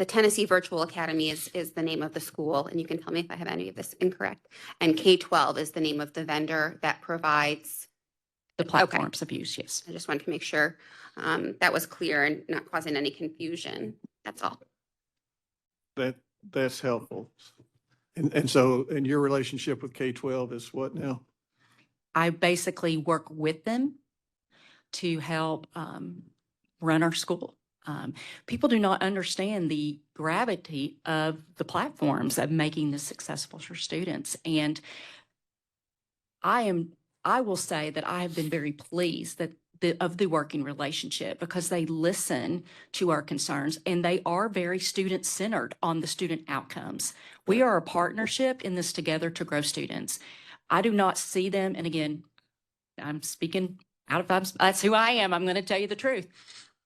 Tennessee Virtual Academy is the name of the school, and you can tell me if I have any of this incorrect. And K-12 is the name of the vendor that provides the platforms of use, yes. I just wanted to make sure that was clear and not causing any confusion. That's all. that's helpful. And so, your relationship with K-12 is what now? I basically work with them to help run our school. People do not understand the gravity of the platforms of making this successful for students. And I will say that I have been very pleased of the working relationship, because they listen to our concerns and they are very student-centered on the student outcomes. We are a partnership in this together to grow students. I do not see them, and again, I'm speaking that's who I am. I'm going to tell you the truth.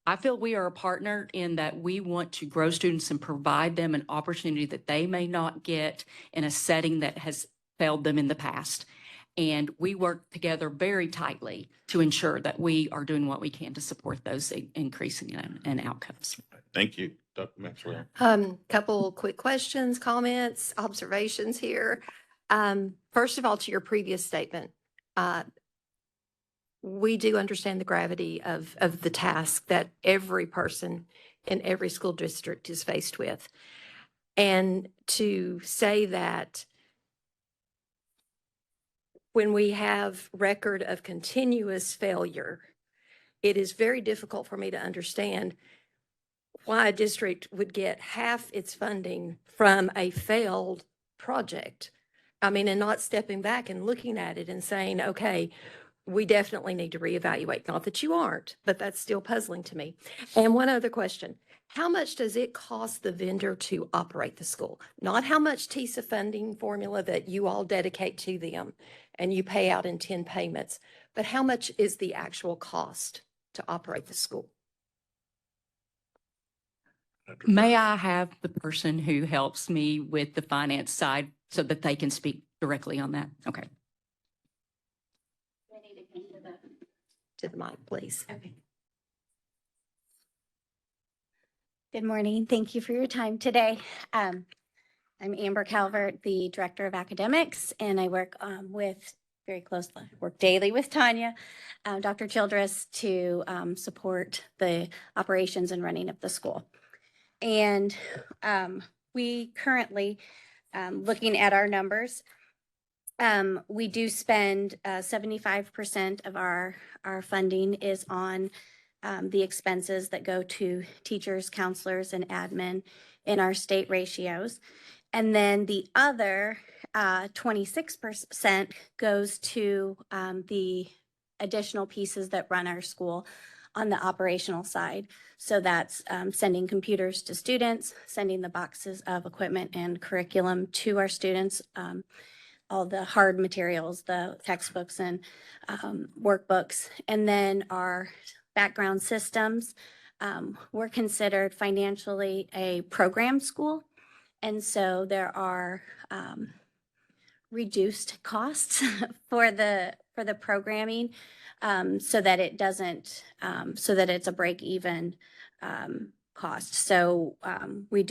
I feel we are a partner in that we want to grow students and provide them an opportunity that they may not get in a setting that has failed them in the past. And we work together very tightly to ensure that we are doing what we can to support those increasing in outcomes. Thank you, Dr. Maxwell. Couple quick questions, comments, observations here. First of all, to your previous statement, we do understand the gravity of the task that every person in every school district is faced with. And to say that when we have record of continuous failure, it is very difficult for me to understand why a district would get half its funding from a failed project. I mean, and not stepping back and looking at it and saying, okay, we definitely need to reevaluate. Not that you aren't, but that's still puzzling to me. And one other question. How much does it cost the vendor to operate the school? Not how much TISA funding formula that you all dedicate to them and you pay out in 10 payments, but how much is the actual cost to operate the school? May I have the person who helps me with the finance side so that they can speak directly on that? Okay. To the mic, please. Okay. Good morning. Thank you for your time today. I'm Amber Calvert, the Director of Academics, and I work work daily with Tanya, Dr. Childress, to support the operations and running of the school. And we currently, looking at our numbers, we do spend 75% of our funding is on the expenses that go to teachers, counselors, and admin in our state ratios. And then the other 26% goes to the additional pieces that run our school on the operational side. So that's sending computers to students, sending the boxes of equipment and curriculum to our students, all the hard materials, the textbooks and workbooks, and then our background systems. We're considered financially a program school, and so there are reduced costs for the programming, so that it doesn't, so that it's a break even cost. So we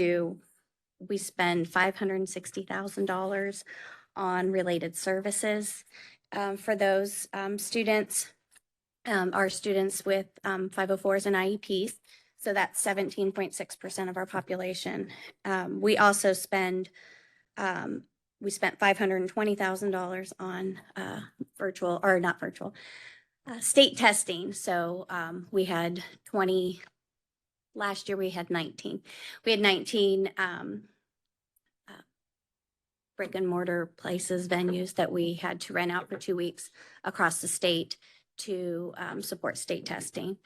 spend $560,000 on related services for those students, our students with 504s and IEPs. So that's 17.6% of our population. We also spent $520,000 on state testing. So we had 20, last year we had 19. We had 19 brick and mortar places, venues that we had to rent out for 2 weeks across the state to support state testing.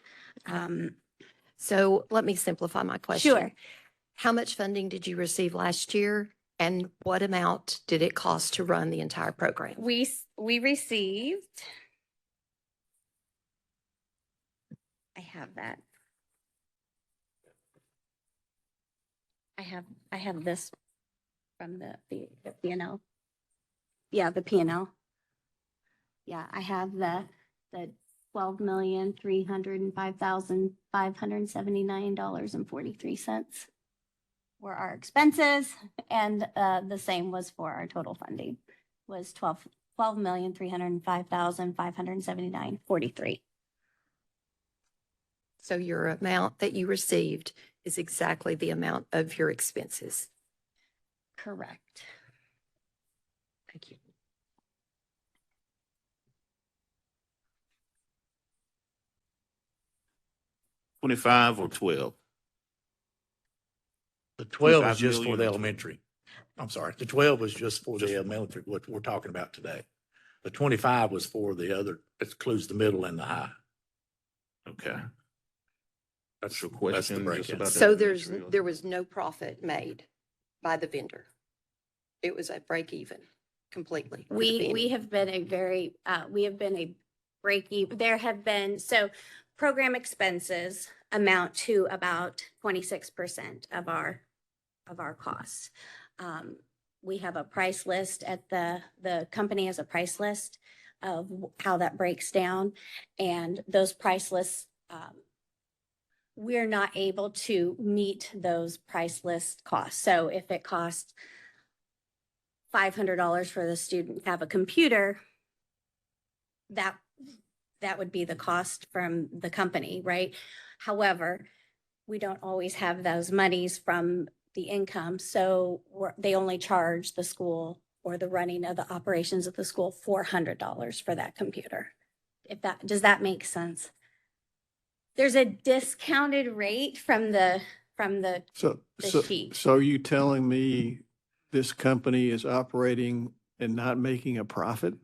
So let me simplify my question. Sure. How much funding did you receive last year? And what amount did it cost to run the entire program? We received, I have that. I have this from the P&L. Yeah, the P&L. Yeah, I have the $12,305,579.43 were our expenses, and the same was for our total funding, was $12,305,579.43. So your amount that you received is exactly the amount of your expenses. Correct. Thank you. $25 or 12? The 12 is 25 just for million the or elementary. I'm sorry, the 12 was just for the elementary, what we're talking about today. The 25 was for the other, it includes the middle and the high. Okay. That's your That's the question. just breakdown. about the So elementary or- there was no profit made by the vendor. It was a break even completely. for the We vendor. have been a very, we have been a break even. There have been, so program expenses amount to about 26% of our costs. We have a price list at the company has a price list of how that breaks down, and those price lists, we're not able to meet those price list costs. So if it costs $500 for the student to have a computer, that would be the cost from the company, right? However, we don't always have those monies from the income, so they only charge the school or the running of the operations of the school $400 for that computer. Does that make sense? There's a discounted rate from the So, the so, sheet. so are you telling me this company is operating and not making a profit?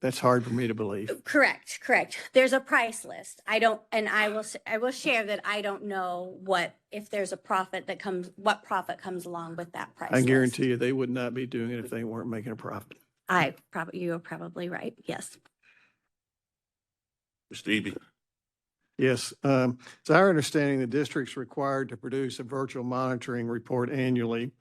That's hard for me to believe. Correct. There's a price list. I will share that I don't know if there's a profit that comes, what profit comes along with that price I list. guarantee you they would not be doing it if they weren't making a profit. You are probably right. Yes. Mr. Eby? Yes, it's our understanding the district's required to produce a virtual monitoring report annually.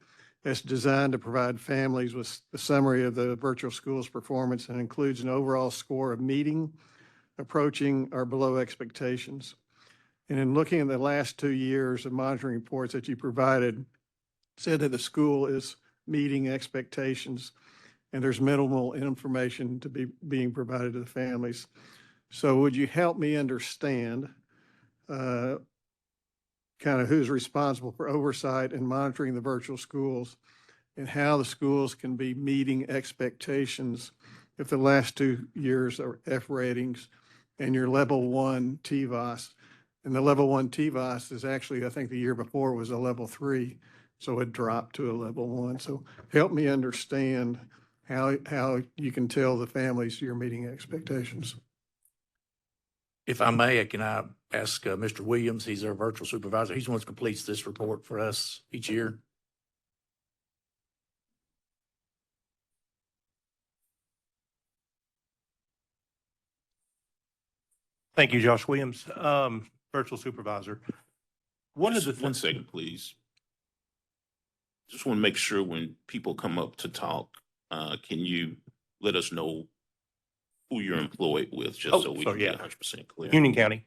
It's designed to provide families with a summary of the virtual school's performance and includes an overall score of meeting, approaching, or below expectations. And in looking at the last 2 years of monitoring reports that you provided, said that the school is meeting expectations and there's minimal information to be being provided to the families. So would you help me understand kind of who's responsible for oversight and monitoring the virtual schools and how the schools can be meeting expectations if the last 2 years are F ratings and your level 1 TVOS? And the level 1 TVOS is actually, I think the year before was a level 3, so it dropped to a level 1. So help me understand how you can tell the families you're meeting expectations. If I may, can I ask Mr. Williams? He's our virtual supervisor. He's the one who completes this report for us each year. Thank you, Josh Williams, virtual supervisor. One of the One second, please. Just want to make sure when people come up to talk, can you let us know who you're employed with, just so we can get 100% clear? Union County.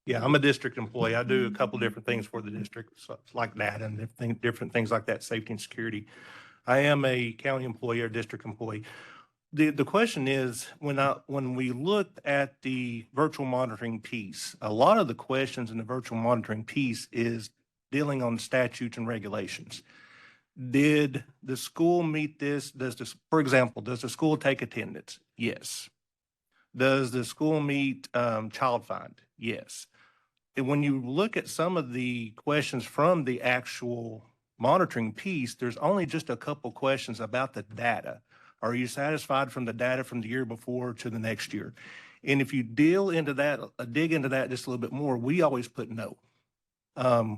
Yeah, I'm a district employee. I do a couple different things for the district, so it's like that and different things like that, safety and security. I am a county employee or district employee. The question is, when we looked at the virtual monitoring piece, a lot of the questions in the virtual monitoring piece is dealing on statutes and regulations. Did the school meet this? For example, does the school take attendance? Yes. Does the school meet child find? Yes. And when you look at some of the questions from the actual monitoring piece, there's only just a couple questions about the data. Are you satisfied from the data from the year before to the next year? And if you dig into that just a little bit more, we always put no.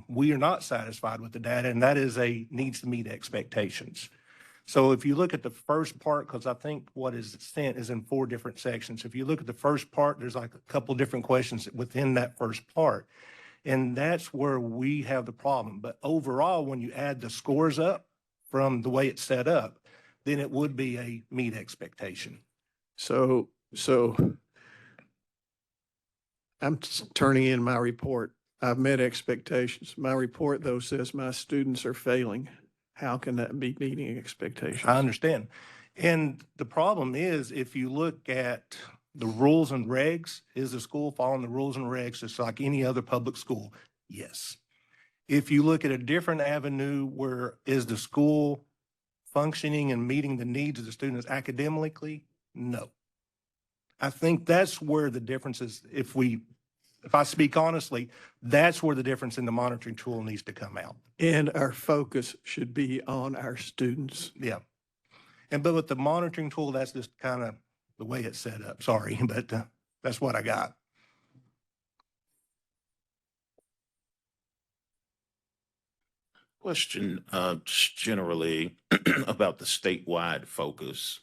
We are not satisfied with the data, and that is needs to meet expectations. So if you look at the first part, because I think what is sent is in 4 different sections. If you look at the first part, there's like a couple different questions within that first part. And that's where we have the problem. But overall, when you add the scores up from the way it's set up, then it would be a meet expectation. So I'm turning in my report. I've met expectations. My report, though, says my students are failing. How can that be meeting expectations? I understand. And the problem is, if you look at the rules and regs, is the school following the rules and regs just like any other public school? Yes. If you look at a different avenue, where is the school functioning and meeting the needs of the students academically? No. I think that's where the difference is. If I speak honestly, that's where the difference in the monitoring tool needs to come out. And our focus should be on our students. Yeah. But with the monitoring tool, that's just kind of the way it's set up. Sorry, but that's what I got. Question, just generally about the statewide focus.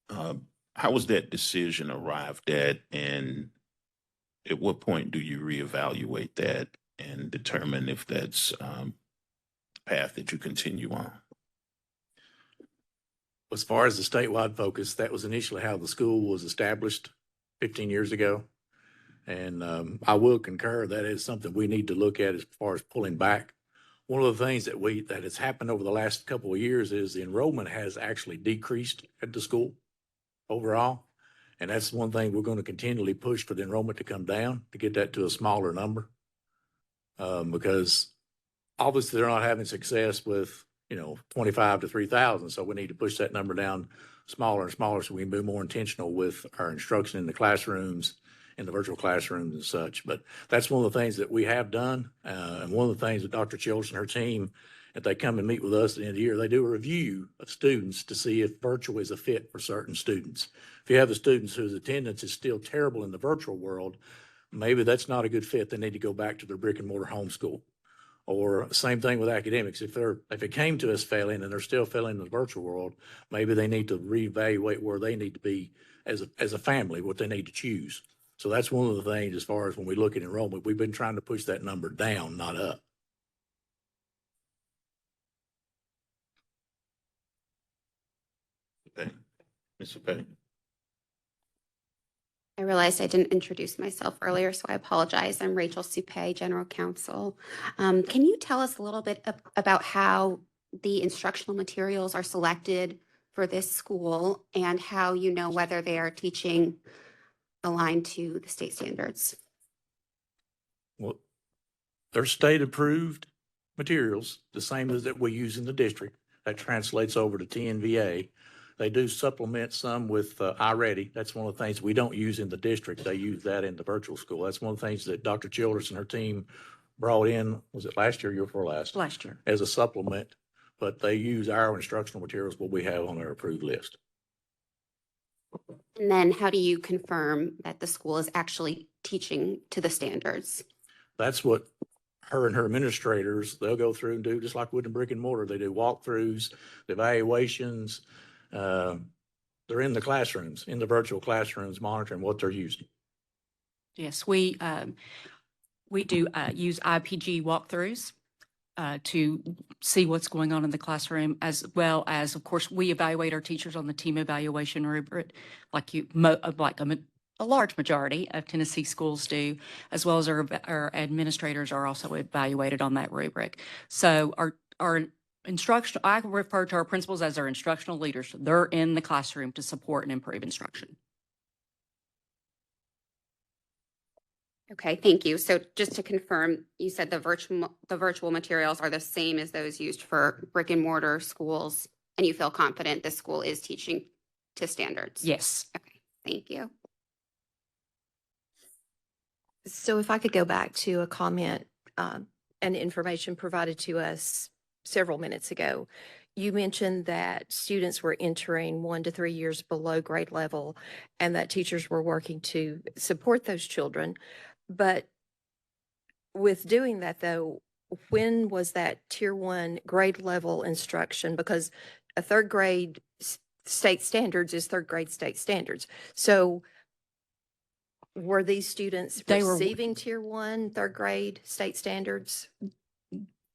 How was that decision arrived at, and at what point do you reevaluate that and determine if that's a path that you continue on? As far as the statewide focus, that was initially how the school was established 15 years ago. And I will concur that is something we need to look at as far as pulling back. One of the things that has happened over the last couple of years is the enrollment has actually decreased at the school overall. And that's one thing we're going to continually push for the enrollment to come down, to get that to a smaller number. Because obviously they're not having success with, 25 to 3,000. So we need to push that number down smaller and smaller so we can be more intentional with our instruction in the classrooms in the virtual classrooms and such. But that's one of the things that we have done. And one of the things that Dr. Childers and her team, if they come and meet with us at the end of the year, they do a review of students to see if virtual is a fit for certain students. If you have the students whose attendance is still terrible in the virtual world, maybe that's not a good fit. They need to go back to their brick and mortar homeschool. Or same thing with academics. If it came to us failing and they're still failing in the virtual world, maybe they need to reevaluate where they need to be as a family, what they need to choose. So that's one of the things as far as when we look at enrollment, we've been trying to push that number down, not up. Okay. Ms. Pay. I realized I didn't introduce myself earlier, so I apologize. I'm Rachel Supay, General Counsel. Can you tell us a little bit about how the instructional materials are selected for this school and how you know whether they are teaching aligned to the state standards? Well, they're state-approved materials, the same as that we use in the district. That translates over to TNVA. They do supplement some with iReady. That's one of the things we don't use in the district. They use that in the virtual school. That's one of the things that Dr. Childers and her team brought in, was it last year or year before last? Last year. As a supplement, but they use our instructional materials, what we have on our approved list. And then how do you confirm that the school is actually teaching to the standards? That's what her and her administrators, they'll go through and do, just like with the brick and mortar. They do walkthroughs, evaluations. They're in the classrooms, in the virtual classrooms, monitoring what they're using. Yes, we do use IPG walkthroughs to see what's going on in the classroom, as well as, of course, we evaluate our teachers on the team evaluation rubric, like a large majority of Tennessee schools do, as well as our administrators are also evaluated on that rubric. So our instructional, I refer to our principals as our instructional leaders. They're in the classroom to support and improve instruction. Okay, thank you. So just to confirm, you said the virtual materials are the same as those used for brick and mortar schools, and you feel confident this school is teaching to standards? Yes. Okay, thank you. So if I could go back to a comment and information provided to us several minutes ago, you mentioned that students were entering 1 to 3 years below grade level and that teachers were working to support those children. But with doing that, though, when was that tier 1 grade level instruction? Because a third grade state standards is third grade state standards. So were these students receiving tier 1 third grade state standards?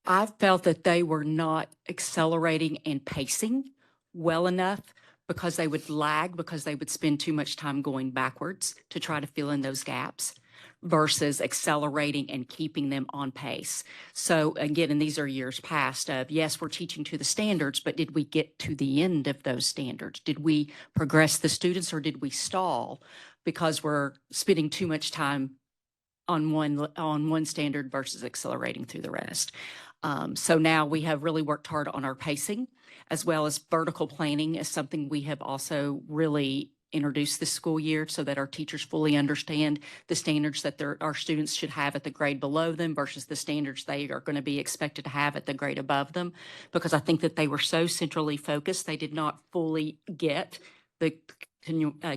I felt that they were not accelerating and pacing well enough because they would lag, because they would spend too much time going backwards to try to fill in those gaps versus accelerating and keeping them on pace. So again, and these are years past of, yes, we're teaching to the standards, but did we get to the end of those standards? Did we progress the students, or did we stall because we're spending too much time on one standard versus accelerating through the rest? So now we have really worked hard on our pacing, as well as vertical planning is something we have also really introduced this school year, so that our teachers fully understand the standards that our students should have at the grade below them versus the standards they are going to be expected to have at the grade above them. Because I think that they were so centrally focused, they did not fully get the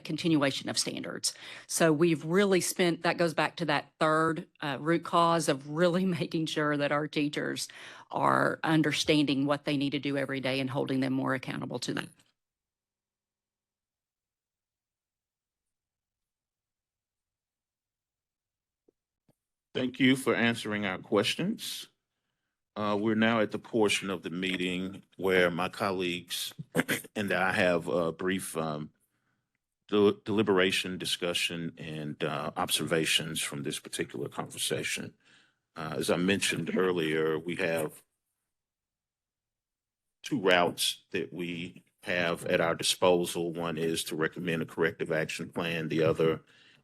continuation of standards. So we've really spent, that goes back to that third root cause of really making sure that our teachers are understanding what they need to do every day and holding them more accountable to that. Thank you for answering our questions. We're now at the portion of the meeting where my colleagues and I have a brief deliberation, discussion, and observations from this particular conversation. As I mentioned earlier, we have two routes that we have at our disposal. One is to recommend a corrective action plan. The other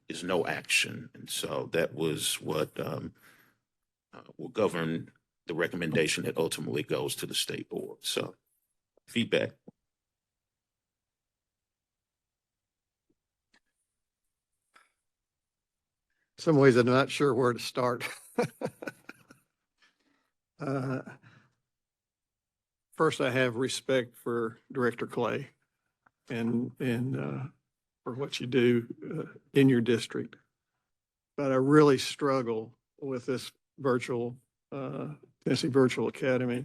is no action. And so that was what will govern the recommendation that ultimately goes to the state board. So feedback. some ways I'm not sure where to start. First, I have respect for Director Clay and for what you do in your district. But I really struggle with this Tennessee Virtual Academy.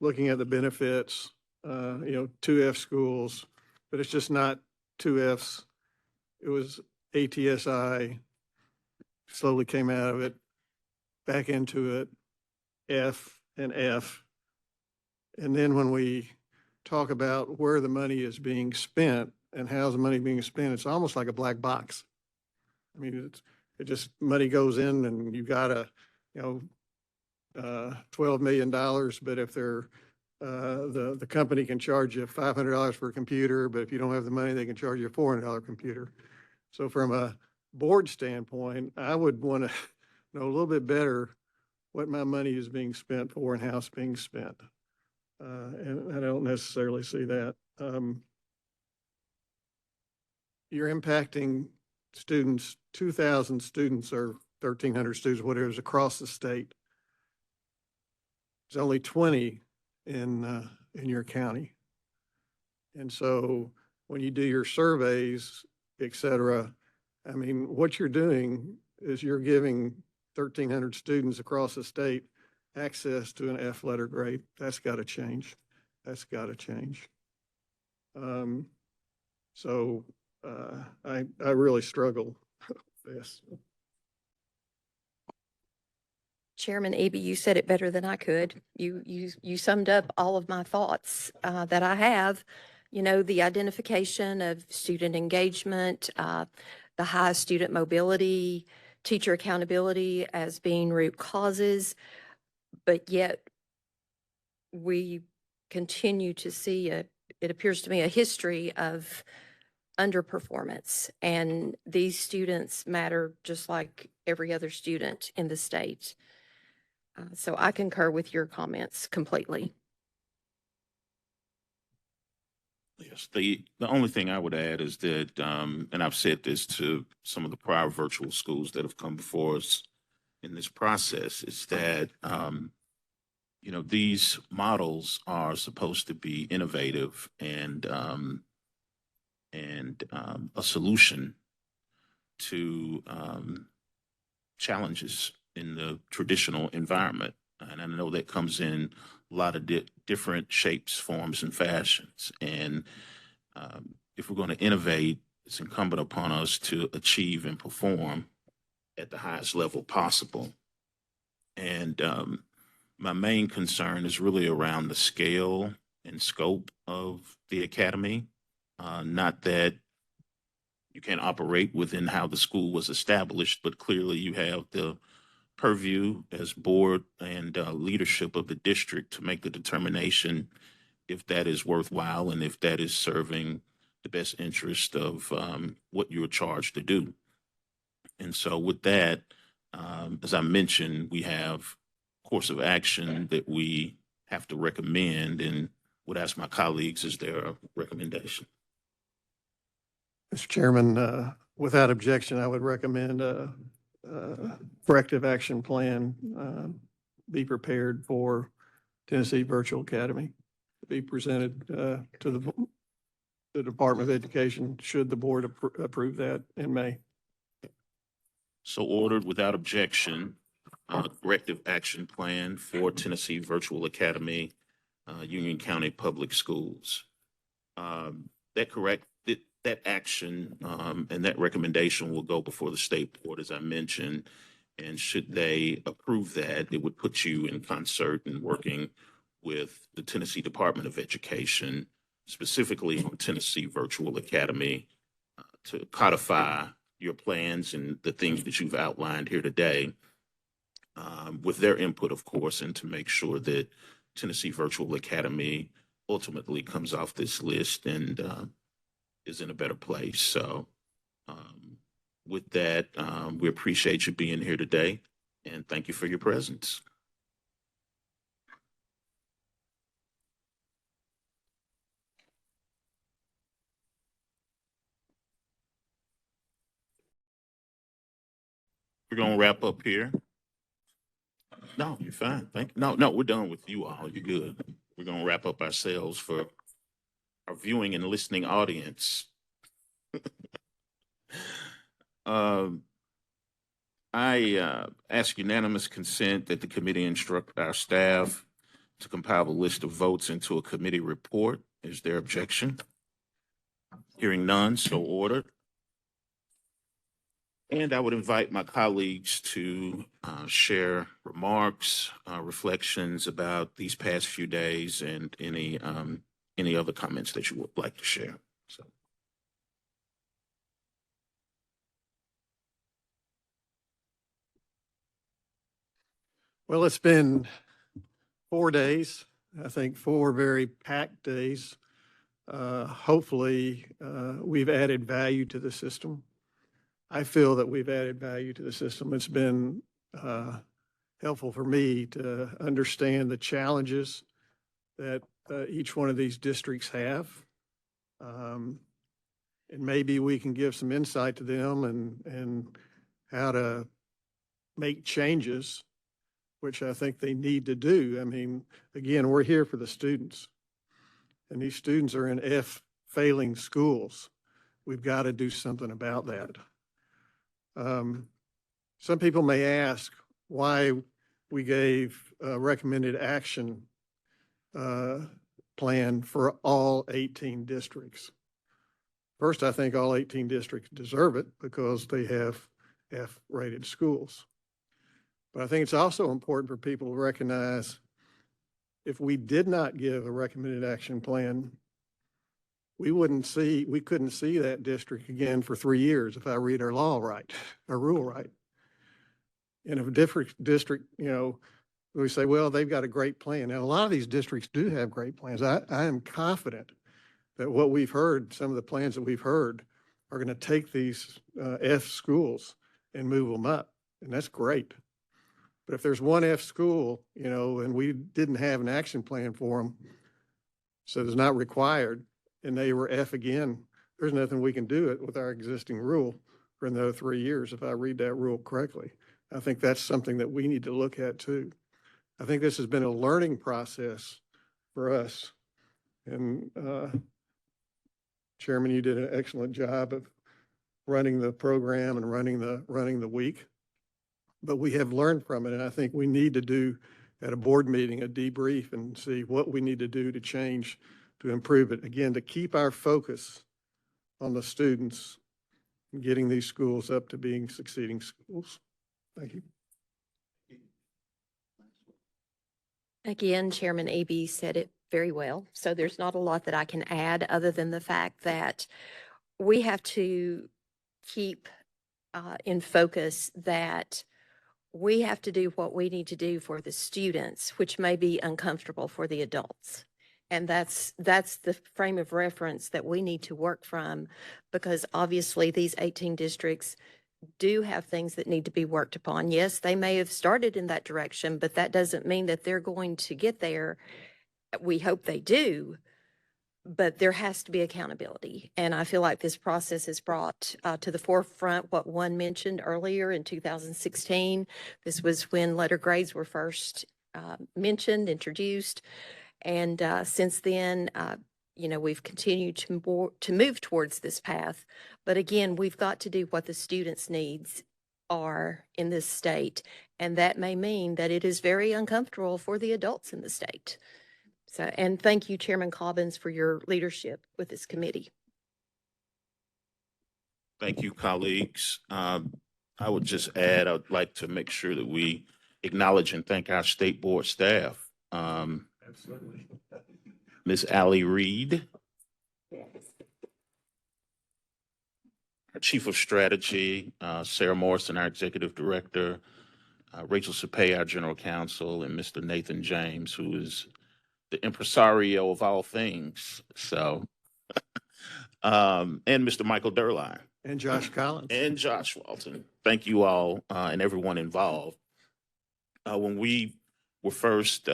Looking at the benefits, 2F schools, but it's just not 2Fs. It was ATSI, slowly came out of it, back into it, F and F. And then when we talk about where the money is being spent and how's the money being spent, it's almost like a black box. I mean, it just, money goes in and you got $12 million, but if the company can charge you $500 for a computer, but if you don't have the money, they can charge you a $400 computer. So from a board standpoint, I would want to know a little bit better what my money is being spent for and how it's being spent. And I don't necessarily see that. You're impacting students, 2,000 students or 1,300 students, whatever it is, across the state. There's only 20 in your county. And so when you do your surveys, et cetera, I mean, what you're doing is you're giving 1,300 students across the state access to an F letter grade. That's got to change. That's got to change. I really struggle with this. Chairman Eby, you said it better than I could. You summed up all of my thoughts that I have. The identification of student engagement, the high student mobility, teacher accountability as being root causes, but yet we continue to see it appears to me, a history of underperformance. And these students matter just like every other student in the state. So I concur with your comments completely. Yes, the only thing I would add is that, and I've said this to some of the prior virtual schools that have come before us in this process, is that, these models are supposed to be innovative and a solution to challenges in the traditional environment. And I know that comes in a lot of different shapes, forms, and fashions. And if we're going to innovate, it's incumbent upon us to achieve and perform at the highest level possible. And my main concern is really around the scale and scope of the academy. Not that you can operate within how the school was established, but clearly you have the purview as board and leadership of the district to make the determination if that is worthwhile and if that is serving the best interest of what you're charged to do. And so with that, as I mentioned, we have a course of action that we have to recommend, and would ask my colleagues, is there a recommendation? Mr. Chairman, without objection, I would recommend a corrective action plan be prepared for Tennessee Virtual Academy to be presented to the Department of Education, should the board approve that in May. So ordered without objection, corrective action plan for Tennessee Virtual Academy, Union County Public Schools. That action and that recommendation will go before the state board, as I mentioned. And should they approve that, it would put you in concert and working with the Tennessee Department of Education, specifically on Tennessee Virtual Academy, to codify your plans and the things that you've outlined here today, with their input, of course, and to make sure that Tennessee Virtual Academy ultimately comes off this list and is in a better place. So with that, we appreciate you being here today, and thank you for your presence. We're gonna wrap up here. No, you're fine. Thank you. No, we're done with you all. You're good. We're gonna wrap up ourselves for our viewing and listening audience. I ask unanimous consent that the committee instruct our staff to compile a list of votes into a committee report. Is there objection? Hearing none, so ordered. And I would invite my colleagues to share remarks, reflections about these past few days, and any other comments that you would like to share. So. Well, it's been 4 days, I think 4 very packed days. Hopefully, we've added value to the system. I feel that we've added value to the system. It's been helpful for me to understand the challenges that each one of these districts have. And maybe we can give some insight to them and how to make changes, which I think they need to do. I mean, again, we're here for the students. And these students are in F failing schools. We've got to do something about that. Some people may ask why we gave a recommended action plan for all 18 districts. First, I think all 18 districts deserve it because they have F-rated schools. But I think it's also important for people to recognize if we did not give a recommended action plan, we couldn't see that district again for 3 years if I read our law right, our rule right. And if a different district, we say, well, they've got a great plan. Now, a lot of these districts do have great plans. I am confident that what we've heard, some of the plans that we've heard, are going to take these F schools and move them up. And that's great. But if there's one F school, and we didn't have an action plan for them, so it's not required, and they were F again, there's nothing we can do it with our existing rule for another 3 years, if I read that rule correctly. I think that's something that we need to look at too. I think this has been a learning process for us. And Chairman, you did an excellent job of running the program and running the week. But we have learned from it, and I think we need to do at a board meeting a debrief and see what we need to do to change, to improve it. Again, to keep our focus on the students and getting these schools up to being succeeding schools. Thank you. Again, Chairman Eby said it very well. So there's not a lot that I can add other than the fact that we have to keep in focus that we have to do what we need to do for the students, which may be uncomfortable for the adults. And that's the frame of reference that we need to work from, because obviously these 18 districts do have things that need to be worked upon. Yes, they may have started in that direction, but that doesn't mean that they're going to get there. We hope they do, but there has to be accountability. And I feel like this process has brought to the forefront what one mentioned earlier in 2016. This was when letter grades were first mentioned, introduced. And since then, we've continued to move towards this path. But again, we've got to do what the students' needs are in this state. And that may mean that it is very uncomfortable for the adults in the state. So, and thank you, Chairman Cobbins, for your leadership with this committee. Thank you, colleagues. I would just add, I'd like to make sure that we acknowledge and thank our state board staff. Absolutely. Ms. Allie Reed, our Chief of Strategy, Sarah Morrison, our Executive Director, Rachel Supay, our General Counsel, and Mr. Nathan James, who is the impresario of all things. So, and Mr. Michael Durline. And Josh Collins. And Josh Walton. Thank you all and everyone involved. When we were first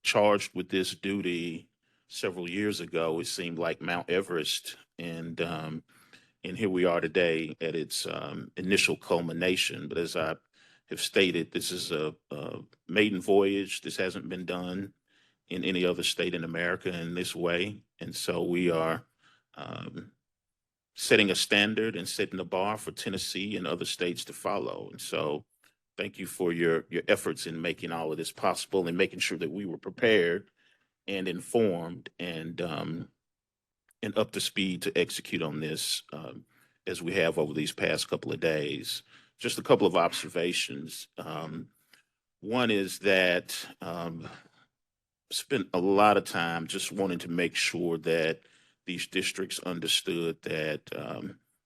charged with this duty several years ago, it seemed like Mount Everest. And And here we are today at its initial culmination. But as I have stated, this is a maiden voyage. This hasn't been done in any other state in America in this way. And so we are setting a standard and setting a bar for Tennessee and other states to follow. And so thank you for your efforts in making all of this possible and making sure that we were prepared and informed and up to speed to execute on this as we have over these past couple of days. Just a couple of observations. One is that spent a lot of time just wanting to make sure that these districts understood that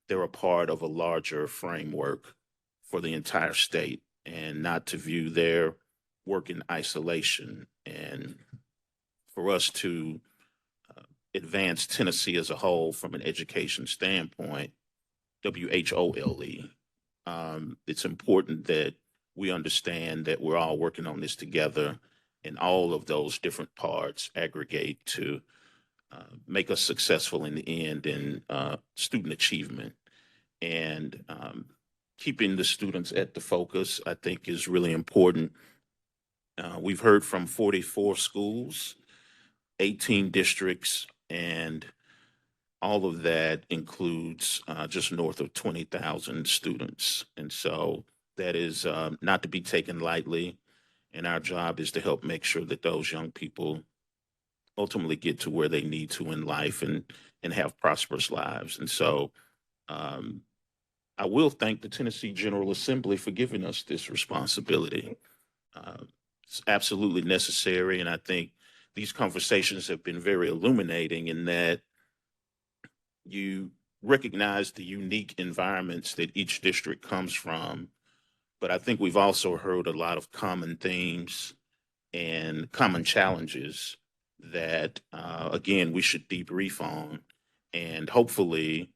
they're a part of a larger framework for the entire state and not to view their work in isolation. And for us to advance Tennessee as a whole from an education standpoint, WHOLE, it's important that we understand that we're all working on this together and all of those different parts aggregate to make us successful in the end in student achievement. And keeping the students at the focus, I think, is really important. We've heard from 44 schools, 18 districts, and all of that includes just north of 20,000 students. And so that is not to be taken lightly. And our job is to help make sure that those young people ultimately get to where they need to in life and have prosperous lives. And so I will thank the Tennessee General Assembly for giving us this responsibility. It's absolutely necessary. And I think these conversations have been very illuminating in that you recognize the unique environments that each district comes from. But I think we've also heard a lot of common themes and common challenges that, again, we should debrief on. And hopefully,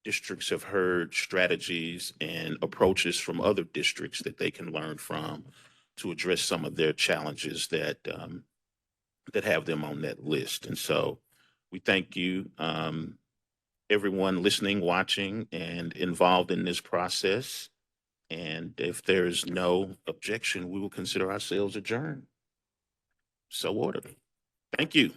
districts have heard strategies and approaches from other districts that they can learn from to address some of their challenges that that have them on that list. And so we thank you, everyone listening, watching, and involved in this process. And if there's no objection, we will consider ourselves adjourned. So ordered. Thank you.